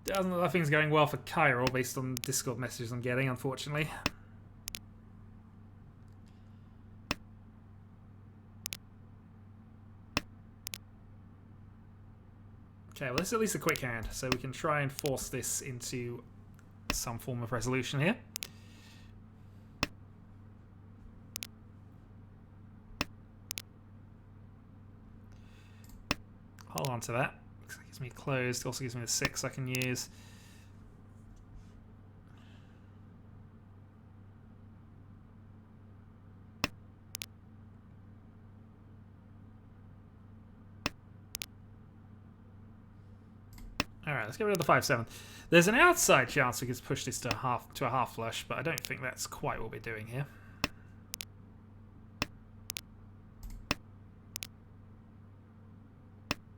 Doesn't look like things are going well for Cairo based on Discord messages I'm getting, unfortunately. Okay, well this is at least a quick hand, so we can try and force this into some form of resolution here. Hold on to that. Looks like it gives me closed. Also gives me the 6 I can use. Alright, let's get rid of the 5-7. There's an outside chance we could push this to a half flush, but I don't think that's quite what we're doing here.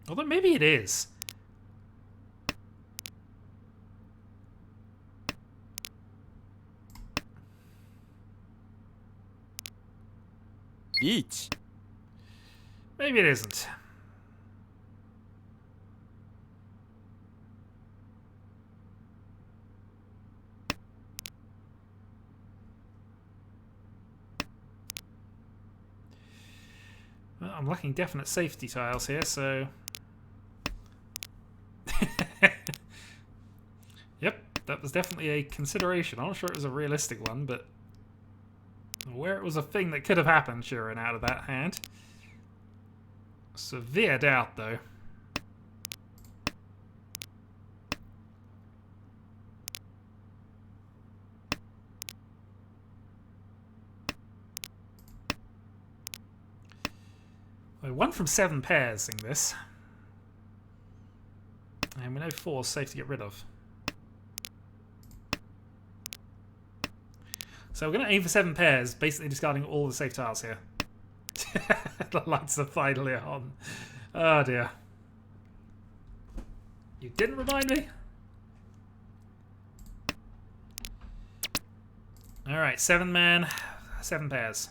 Although maybe it is. Riichi. Maybe it isn't. Well, I'm lacking definite safety tiles here, so... Yep, that was definitely a consideration. I'm not sure it was a realistic one, but... where it was a thing that could have happened, sure, and out of that hand. Severe doubt, though. We're 1 from 7 pairs in this. And we know 4 is safe to get rid of. So we're going to aim for 7 pairs, basically discarding all the safe tiles here. The lights are finally on. Oh dear. You didn't remind me? Alright, 7 man, 7 pairs.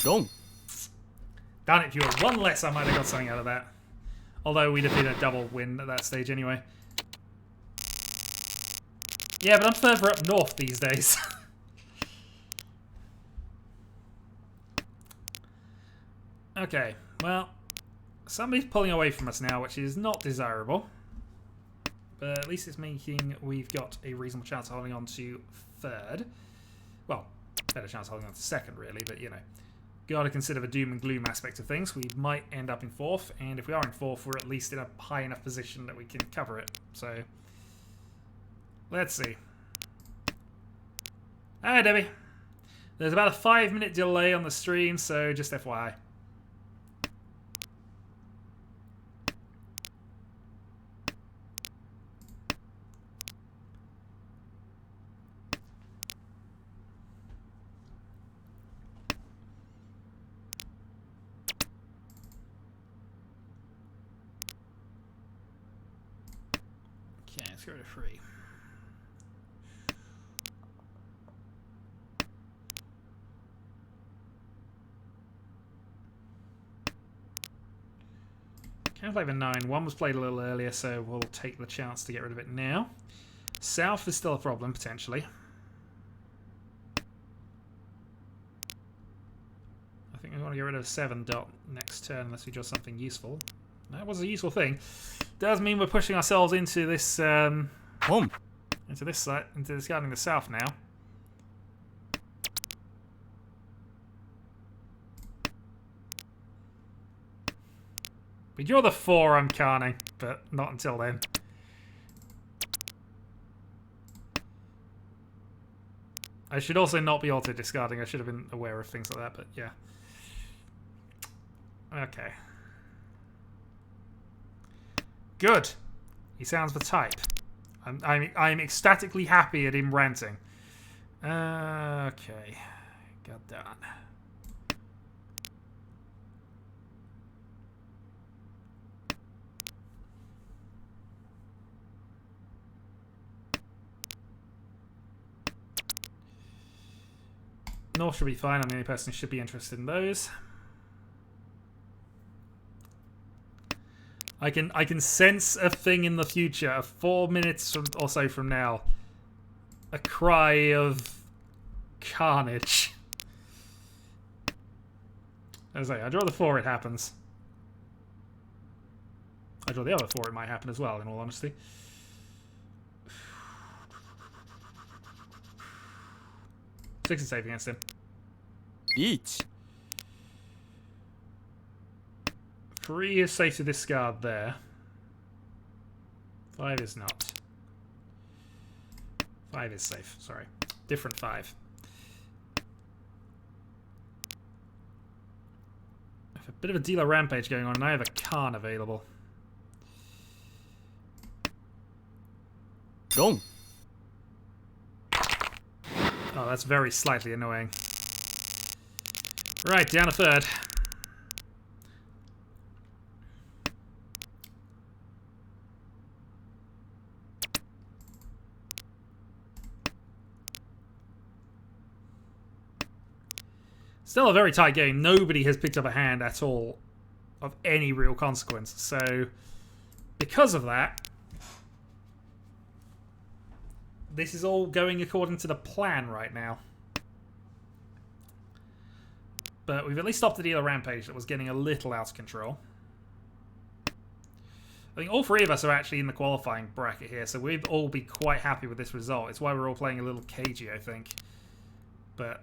Wrong. Darn it, if you were 1 less, I might have got something out of that. Although we'd have been a double win at that stage anyway. Yeah, but I'm further up north these days. Okay, well, somebody's pulling away from us now, which is not desirable. But at least it's making we've got a reasonable chance of holding on to 3rd. Well, better chance of holding on to 2nd, really, but you know. Got to consider the doom and gloom aspect of things. We might end up in 4th, and if we are in 4th, we're at least in a high enough position that we can cover it. So, let's see. Hi, Debbie. There's about a 5-minute delay on the stream, so just FYI. Okay, let's go to 3. Can't play the 9. 1 was played a little earlier, so we'll take the chance to get rid of it now. South is still a problem, potentially. I think we want to get rid of 7 dot next turn unless we draw something useful. That was a useful thing. Does mean we're pushing ourselves into this Home. into this side, into discarding the south now. We draw the 4 I'm carning, but not until then. I should also not be auto-discarding. I should have been aware of things like that, but yeah. Okay. Good. He sounds the type. I'm ecstatically happy at him ranting. Okay. Got done. North should be fine. I'm the only person who should be interested in those. I can sense a thing in the future, 4 minutes or so from now. A cry of carnage. As I say, I draw the 4, it happens. I draw the other 4, it might happen as well, in all honesty. Six is safe against him. Riichi. 3 is safe to discard there. 5 is not. 5 is safe, sorry. Different 5. I have a bit of a dealer rampage going on, and I have a Khan available. Wrong. Oh, that's very slightly annoying. Right, down a third. Still a very tight game. Nobody has picked up a hand at all of any real consequence. So, because of that, this is all going according to the plan right now. But we've at least stopped the dealer rampage that was getting a little out of control. I think all 3 of us are actually in the qualifying bracket here, so we'd all be quite happy with this result. It's why we're all playing a little cagey, I think. But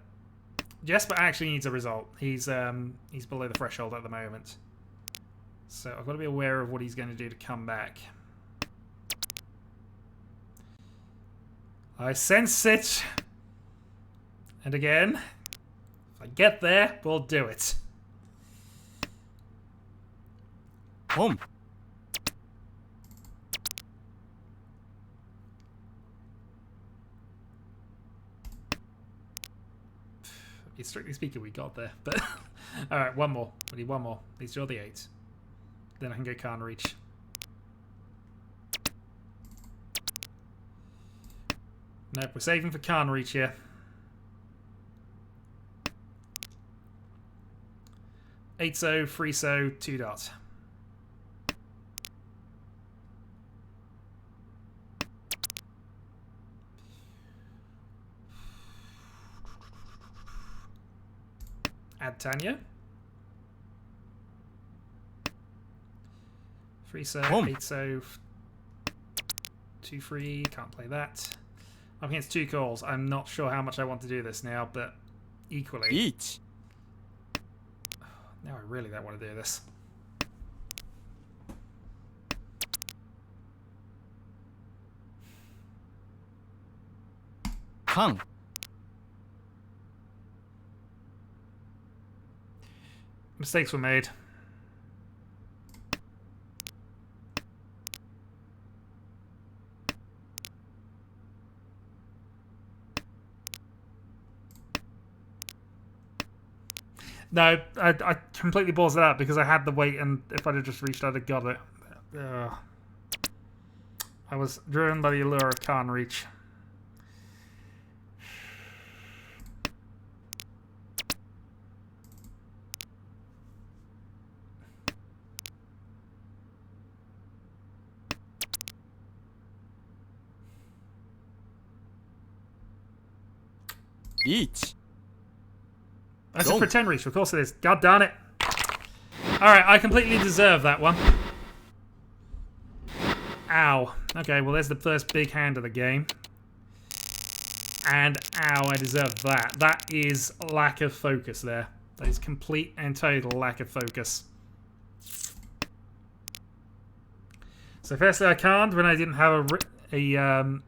Jesper actually needs a result. He's below the threshold at the moment. So I've got to be aware of what he's going to do to come back. I sense it. And again, if I get there, we'll do it. Home. Strictly speaking, we got there. But alright, one more. We need one more. These are the 8. Then I can go Khan Reach. Nope, we're saving for Khan Reach here. 8-0, 3-0, 2 dots. Add Tanya. 3-0, 8-0, 2-3, can't play that. I'm against 2 calls. I'm not sure how much I want to do this now, but equally. Riichi. Now I really don't want to do this. Khan. Mistakes were made. No, I completely balls it out because I had the weight, and if I'd have just reached, I'd have got it. I was driven by the allure of Khan Reach. Riichi. That's a pretend reach, of course it is. God darn it. Alright, I completely deserve that one. Ow. Okay, well there's the first big hand of the game. And ow, I deserve that. That is lack of focus there. That is complete and total lack of focus. So firstly I can't when I didn't have a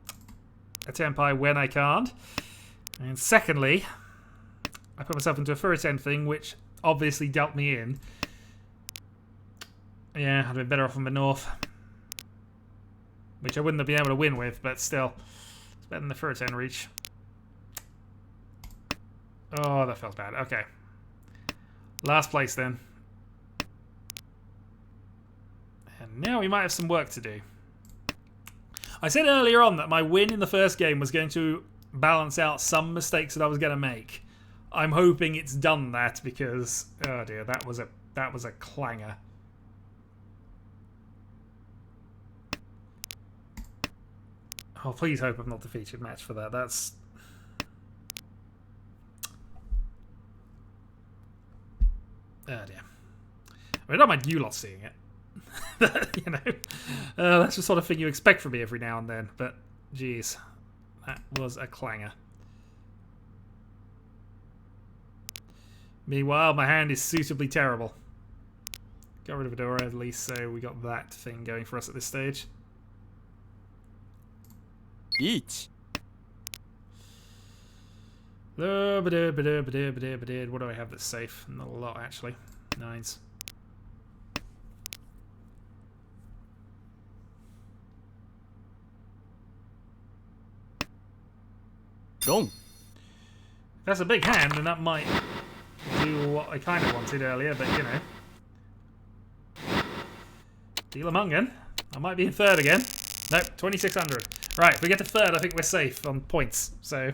Tenpai when I can't. And secondly, I put myself into a first end thing, which obviously dealt me in. Yeah, I'd have been better off on the north. Which I wouldn't have been able to win with, but still. It's better than the first end reach. Oh, that felt bad. Okay. Last place then. And now we might have some work to do. I said earlier on that my win in the first game was going to balance out some mistakes that I was going to make. I'm hoping it's done that because, oh dear, that was a clanger. Oh, please hope I'm not the featured match for that. That's... Oh dear. I mean, I don't mind you lot seeing it. You know, that's the sort of thing you expect from me every now and then. But, geez, that was a clanger. Meanwhile, my hand is suitably terrible. Got rid of Adora at least, so we got that thing going for us at this stage. Riichi. What do I have that's safe? Not a lot, actually. Nines. Wrong. That's a big hand, and that might do what I kind of wanted earlier, but you know. Deal a Mungan. I might be in third again. Nope, 2600. Right, if we get to third, I think we're safe on points, so.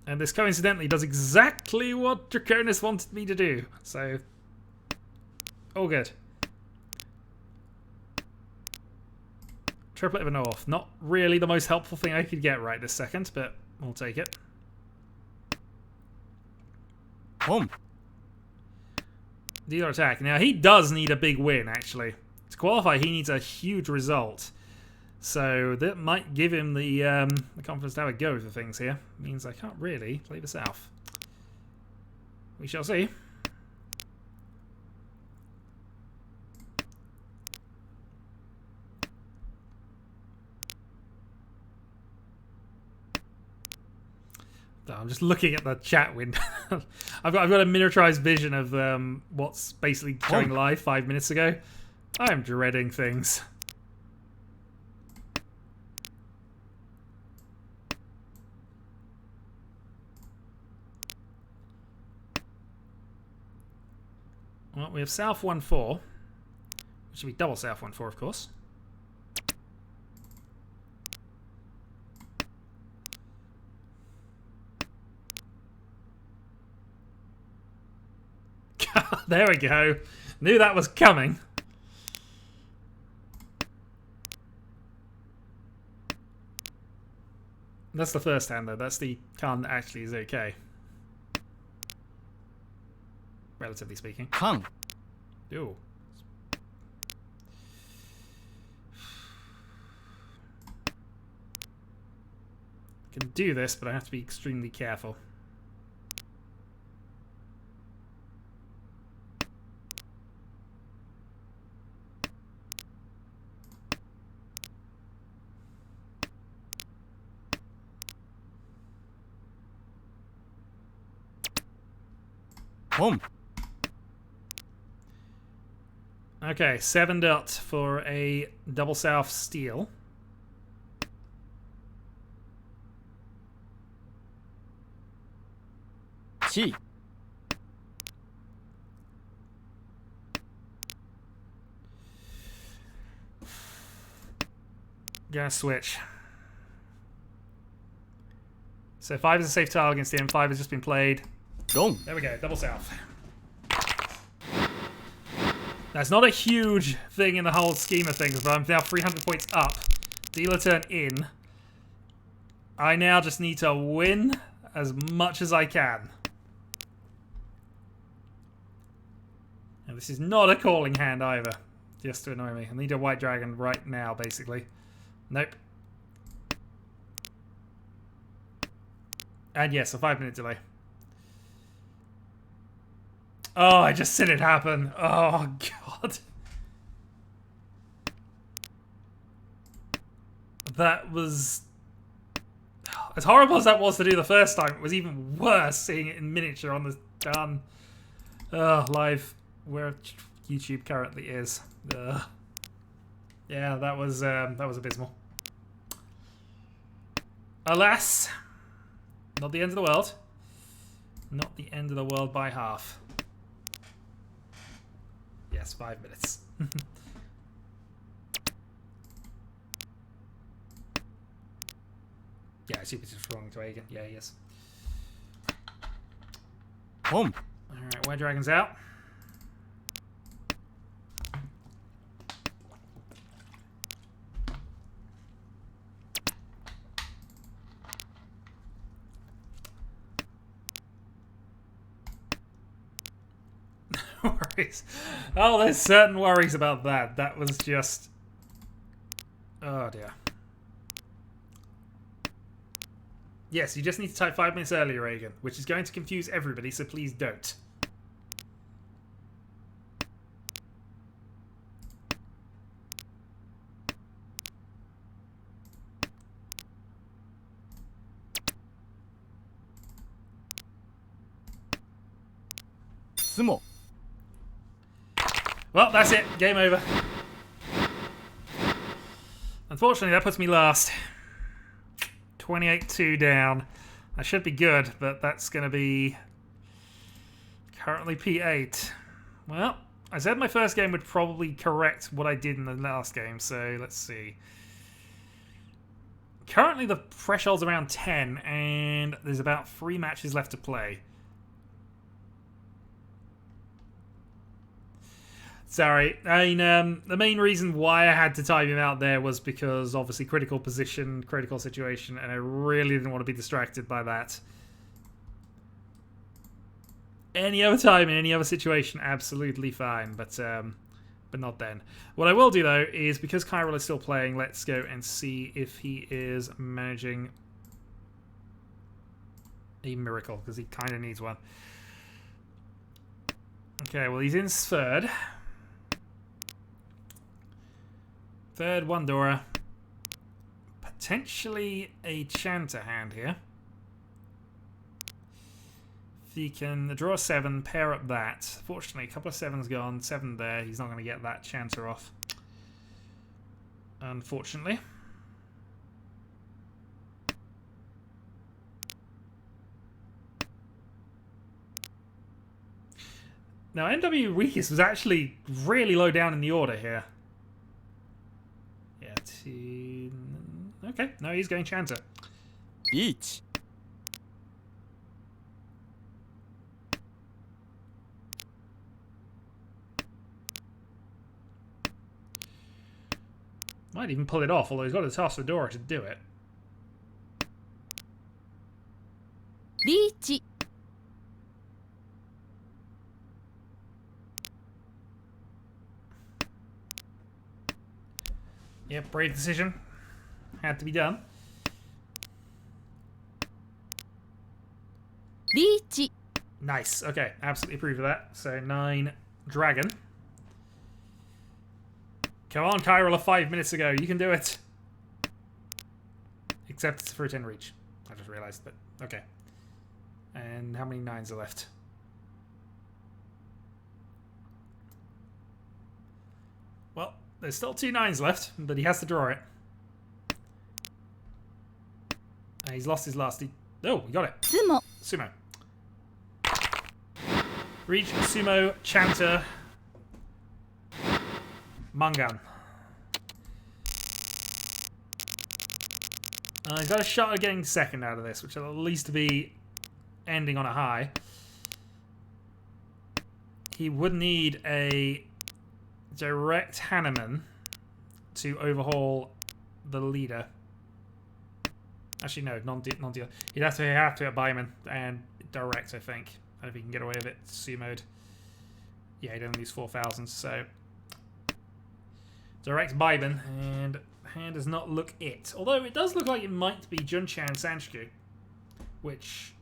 And this coincidentally does exactly what Draconis wanted me to do, so. All good. Triplet of a North. Not really the most helpful thing I could get right this second, but we'll take it. Home. Dealer attack. Now, he does need a big win, actually. To qualify, he needs a huge result. So that might give him the confidence to have a go with the things here. Means I can't really play the South. We shall see. I'm just looking at the chat window. I've got a miniaturized vision of what's basically showing live 5 minutes ago. I am dreading things. Well, we have South 1-4, which should be double South 1-4, of course. There we go. Knew that was coming. That's the first hand, though. That's the card that actually is okay. Relatively speaking. Kang. Ooh. Can do this, but I have to be extremely careful. Home. Okay, 7 dot for a double South steal. Chi. Gonna switch. So 5 is a safe tile against him. 5 has just been played. Wrong. There we go, double South. That's not a huge thing in the whole scheme of things, but I'm now 300 points up. Dealer turn in. I now just need to win as much as I can. And this is not a calling hand either, just to annoy me. I need a white dragon right now, basically. Nope. And yes, a 5-minute delay. Oh, I just seen it happen. Oh, God. That was... As horrible as that was to do the first time, it was even worse seeing it in miniature on the live where YouTube currently is. Yeah, that was abysmal. Alas, not the end of the world. Not the end of the world by half. Yes, 5 minutes. Yeah, I see it's just wrong to Aegon. Yeah, he is. Home. Alright, White Dragon's out. Worries. Oh, there's certain worries about that. That was just... Oh, dear. Yes, you just need to type 5 minutes earlier, Reagan, which is going to confuse everybody, so please don't. Sumo. Well, that's it. Game over. Unfortunately, that puts me last. 28-2 down. I should be good, but that's going to be currently P8. Well, I said my first game would probably correct what I did in the last game, so let's see. Currently, the threshold's around 10, and there's about 3 matches left to play. Sorry, I mean, the main reason why I had to time him out there was because obviously critical position, critical situation, and I really didn't want to be distracted by that. Any other time, in any other situation, absolutely fine, but not then. What I will do, though, is because Kyril is still playing, let's go and see if he is managing a miracle, because he kind of needs one. Okay, well, he's in third. Third, one Dora. Potentially a Chanter hand here. If he can draw a 7, pair up that. Fortunately, a couple of 7s gone. 7 there. He's not going to get that Chanter off. Unfortunately. Now, NW Weakest was actually really low down in the order here. Yeah, okay, no, he's going Chanter. Riichi. Might even pull it off, although he's got to toss Fedora to do it. Riichi. Yep, brave decision. Had to be done. Riichi. Nice. Okay, absolutely approve of that. So 9 Dragon. Come on, Kyril, 5 minutes ago. You can do it. Except it's for a 10 reach. I just realized, but okay. And how many 9s are left? Well, there's still 2 9s left, but he has to draw it. And he's lost his last... Oh, he got it. Sumo. Sumo. Reach, Sumo, Chanter, Mangan. He's got a shot at getting second out of this, which will at least be ending on a high. He would need a direct Hanneman to overhaul the leader. Actually, no, non-deal. He'd have to at Byman and direct, I think. I don't know if he can get away with it. Sumo'd. Yeah, he'd only lose 4,000, so... Direct Byman, and hand does not look it. Although it does look like it might be Junchan Sanshku. Which...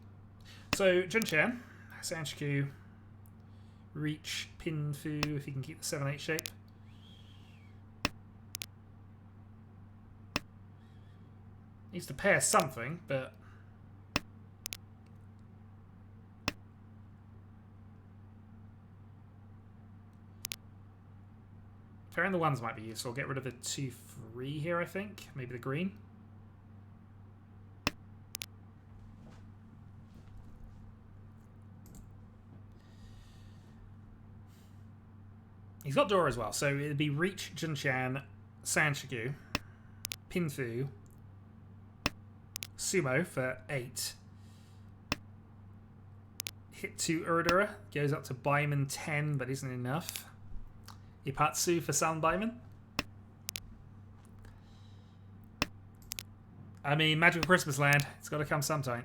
So, Junchan, Sanshku, Reach, Pinfu, if he can keep the 7-8 shape. Needs to pair something, but... Pairing the ones might be useful. Get rid of the 2-3 here, I think. Maybe the green. He's got Dora as well, so it'd be Riichi, Junchan, Sanshigu, Pinfu, Sumo for 8. Hit 2 Urdura, goes up to Baiman 10, but isn't enough. Ipatsu for Sun Baiman. I mean, Magical Christmas Land, it's got to come sometime.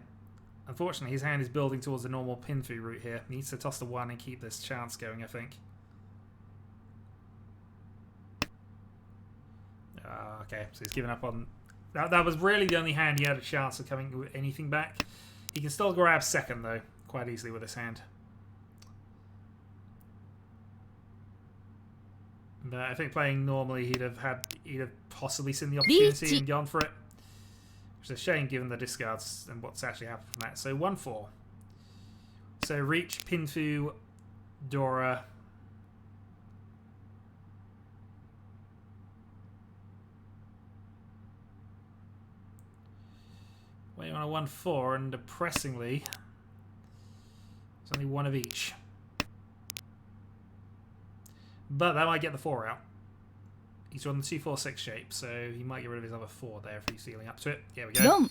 Unfortunately, his hand is building towards the normal Pinfu route here. He needs to toss the 1 and keep this chance going, I think. Okay, so he's given up on... That was really the only hand he had a chance of coming with anything back. He can still grab second, though, quite easily with his hand. But I think playing normally, he'd have possibly seen the opportunity and gone for it. Which is a shame given the discards and what's actually happened from that. So 1-4. So Riichi, Pinfu, Dora... Waiting on a 1-4, and depressingly, there's only 1 of each. But that might get the 4 out. He's on the 2-4-6 shape, so he might get rid of his other 4 there if he's healing up to it. There we go.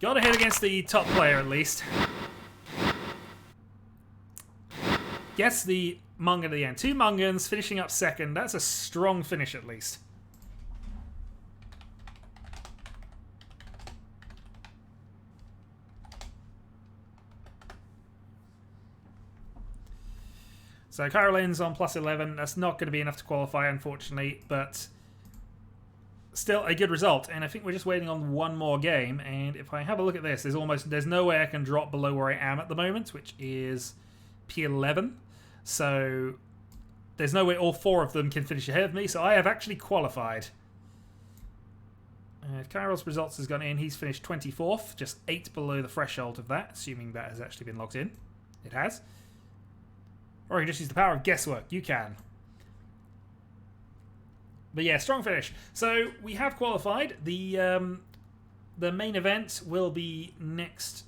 Got a hit against the top player at least. Gets the Mungan at the end. 2 Mungans, finishing up second. That's a strong finish at least. So Carolin's on +11. That's not going to be enough to qualify, unfortunately, but still a good result. And I think we're just waiting on 1 more game. And if I have a look at this, there's no way I can drop below where I am at the moment, which is P11. So there's no way all 4 of them can finish ahead of me. So I have actually qualified. Kyro's results has gone in. He's finished 24th, just 8 below the threshold of that, assuming that has actually been logged in. It has. Or you can just use the power of guesswork. You can. But yeah, strong finish. So we have qualified. The main event will be next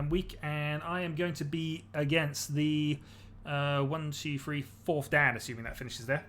week, and I am going to be against the 1, 2, 3, 4th Dan, assuming that finishes there.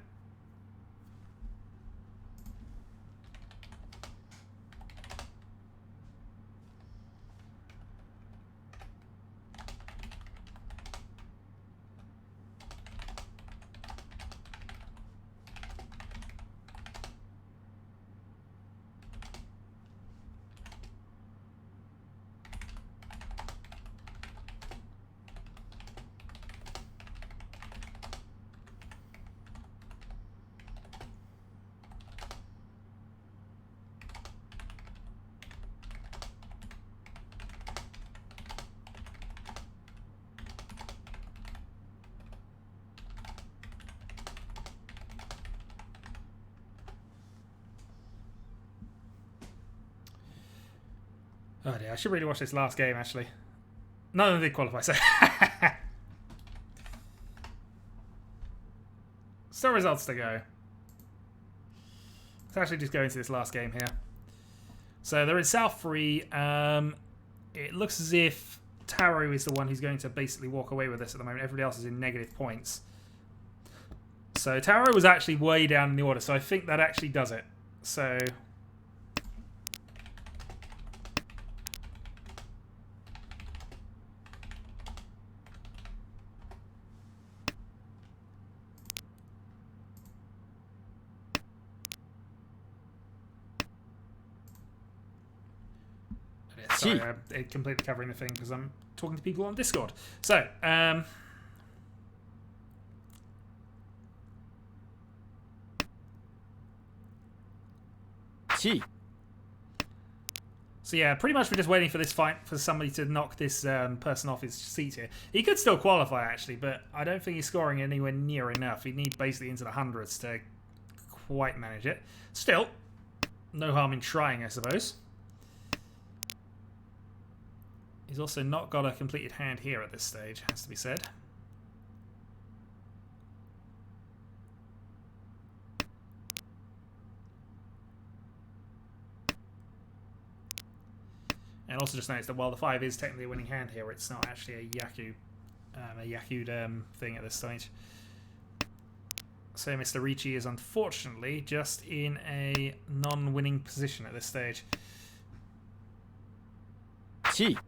Oh dear, I should really watch this last game, actually. None of them did qualify, so... Still results to go. Let's actually just go into this last game here. So they're in South 3. It looks as if Taro is the one who's going to basically walk away with this at the moment. Everybody else is in negative points. So Taro was actually way down in the order, so I think that actually does it. So... Sorry, I'm completely covering the thing because I'm talking to people on Discord. So, Chi. So yeah, pretty much we're just waiting for this fight for somebody to knock this person off his seat here. He could still qualify actually, but I don't think he's scoring anywhere near enough. He'd need basically into the hundreds to quite manage it. Still, no harm in trying, I suppose. He's also not got a completed hand here at this stage, has to be said. And also just notice that while the 5 is technically a winning hand here, it's not actually a Yaku'd thing at this stage. So Mr. Riichi is unfortunately just in a non-winning position at this stage. 地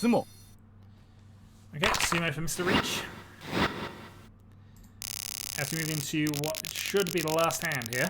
Sumo. Okay, sumo for Mr. Riichi. As we move into what should be the last hand here.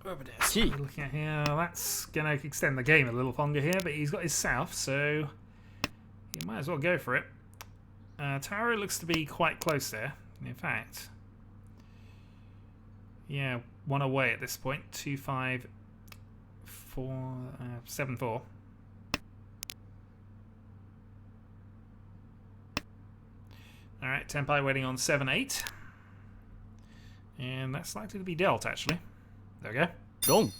What are we looking at here? That's going to extend the game a little longer here, but he's got his south, so you might as well go for it. Taro looks to be quite close there. In fact, yeah, 1 away at this point. 2-5, 4, 7-4. Alright, Tenpai waiting on 7-8. And that's likely to be dealt, actually. There we go. Long.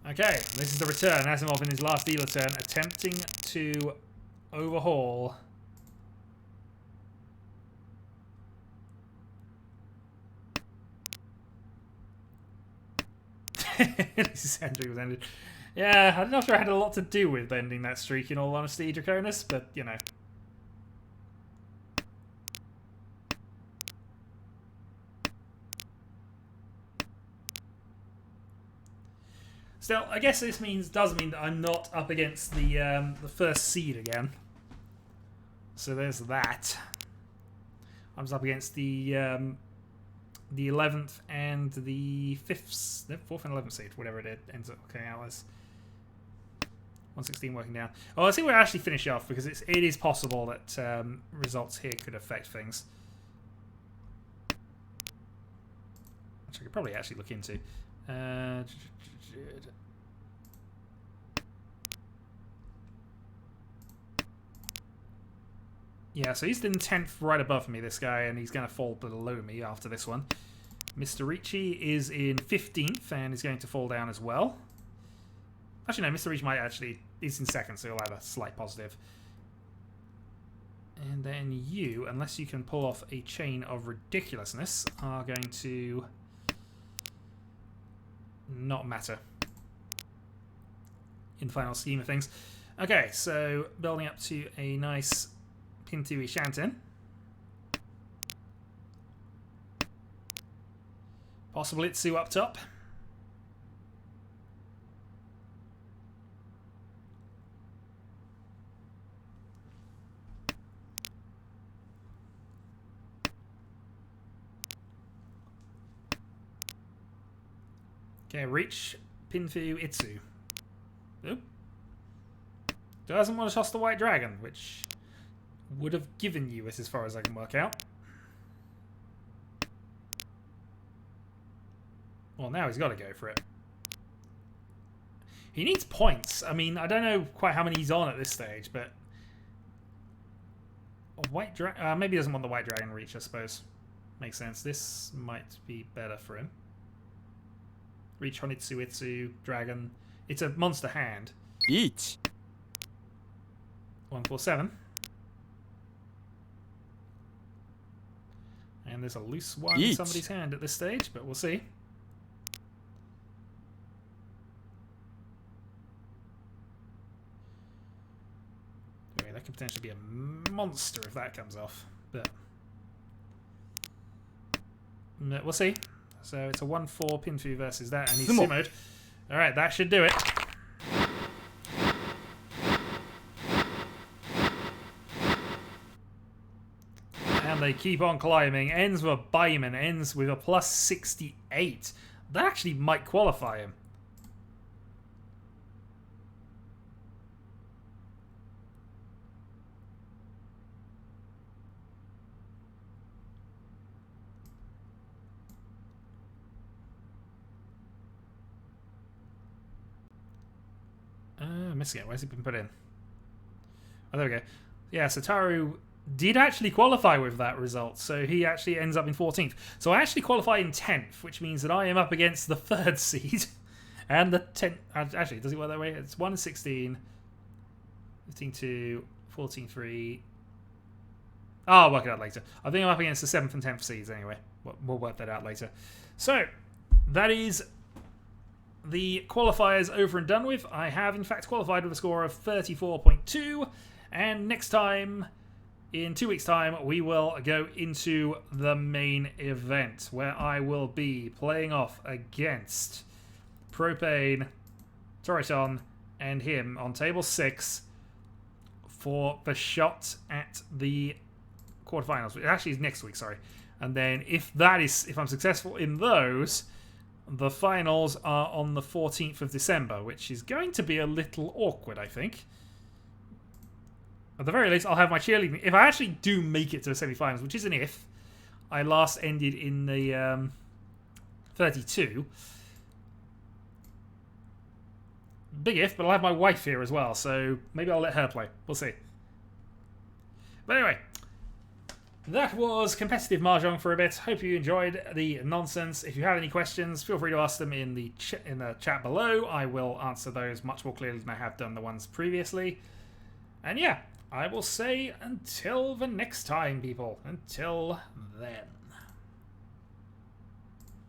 Okay, this is the return. Asimov in his last dealer turn, attempting to overhaul. This entry was ended. Yeah, I'm not sure it had a lot to do with bending that streak, in all honesty, Draconis, but, you know. Still, I guess this does mean that I'm not up against the first seed again. So there's that. I was up against the 11th and the 4th and 11th seed, whatever it ends up working out as. 116 working down. Oh, I think we'll actually finish off because it is possible that results here could affect things. Which I could probably actually look into. Yeah, so he's in 10th right above me, this guy, and he's going to fall below me after this one. Mr. Riichi is in 15th and is going to fall down as well. Actually, no, Mr. Riichi might actually... He's in 2nd, so he'll have a slight positive. And then you, unless you can pull off a chain of ridiculousness, are going to not matter in the final scheme of things. Okay, so building up to a nice Pintui Shanten. Possible Itsu up top. Okay, reach Pinfu Itsu. Oop. Doesn't want to toss the White Dragon, which would have given you it as far as I can work out. Well, now he's got to go for it. He needs points. I mean, I don't know quite how many he's on at this stage, but a white dragon. Maybe he doesn't want the white dragon reach, I suppose. Makes sense. This might be better for him. Reach Honitsu, Itsu, dragon. It's a monster hand. Riichi. 147. And there's a loose one in Riichi. somebody's hand at this stage, but we'll see. Anyway, that could potentially be a monster if that comes off, but we'll see. So it's a 1-4 Pinfu versus that, and he's Sumo. Sumoed. Alright, that should do it. And they keep on climbing. Ends with a Baiman. Ends with a plus 68. That actually might qualify him. Missing it. Where's it been put in? Oh, there we go. Yeah, Satoru did actually qualify with that result, so he actually ends up in 14th. So I actually qualify in 10th, which means that I am up against the 3rd seed and the 10th. Actually, does it work that way? It's 1-16, 15-2, 14-3. Oh, I'll work it out later. I think I'm up against the 7th and 10th seeds anyway. We'll work that out later. So, that is the qualifiers over and done with. I have, in fact, qualified with a score of 34.2. And next time, in 2 weeks' time, we will go into the main event, where I will be playing off against Propane, Toriton, and him on table 6 for the shot at the quarterfinals. Which actually is next week, sorry. And then if I'm successful in those, the finals are on the 14th of December, which is going to be a little awkward, I think. At the very least, I'll have my cheerleading. If I actually do make it to the semi-finals, which is an if, I last ended in the 32. Big if, but I'll have my wife here as well, so maybe I'll let her play. We'll see. But anyway, that was competitive Mahjong for a bit. Hope you enjoyed the nonsense. If you have any questions, feel free to ask them in the chat below. I will answer those much more clearly than I have done the ones previously. And yeah, I will say until the next time, people. Until then.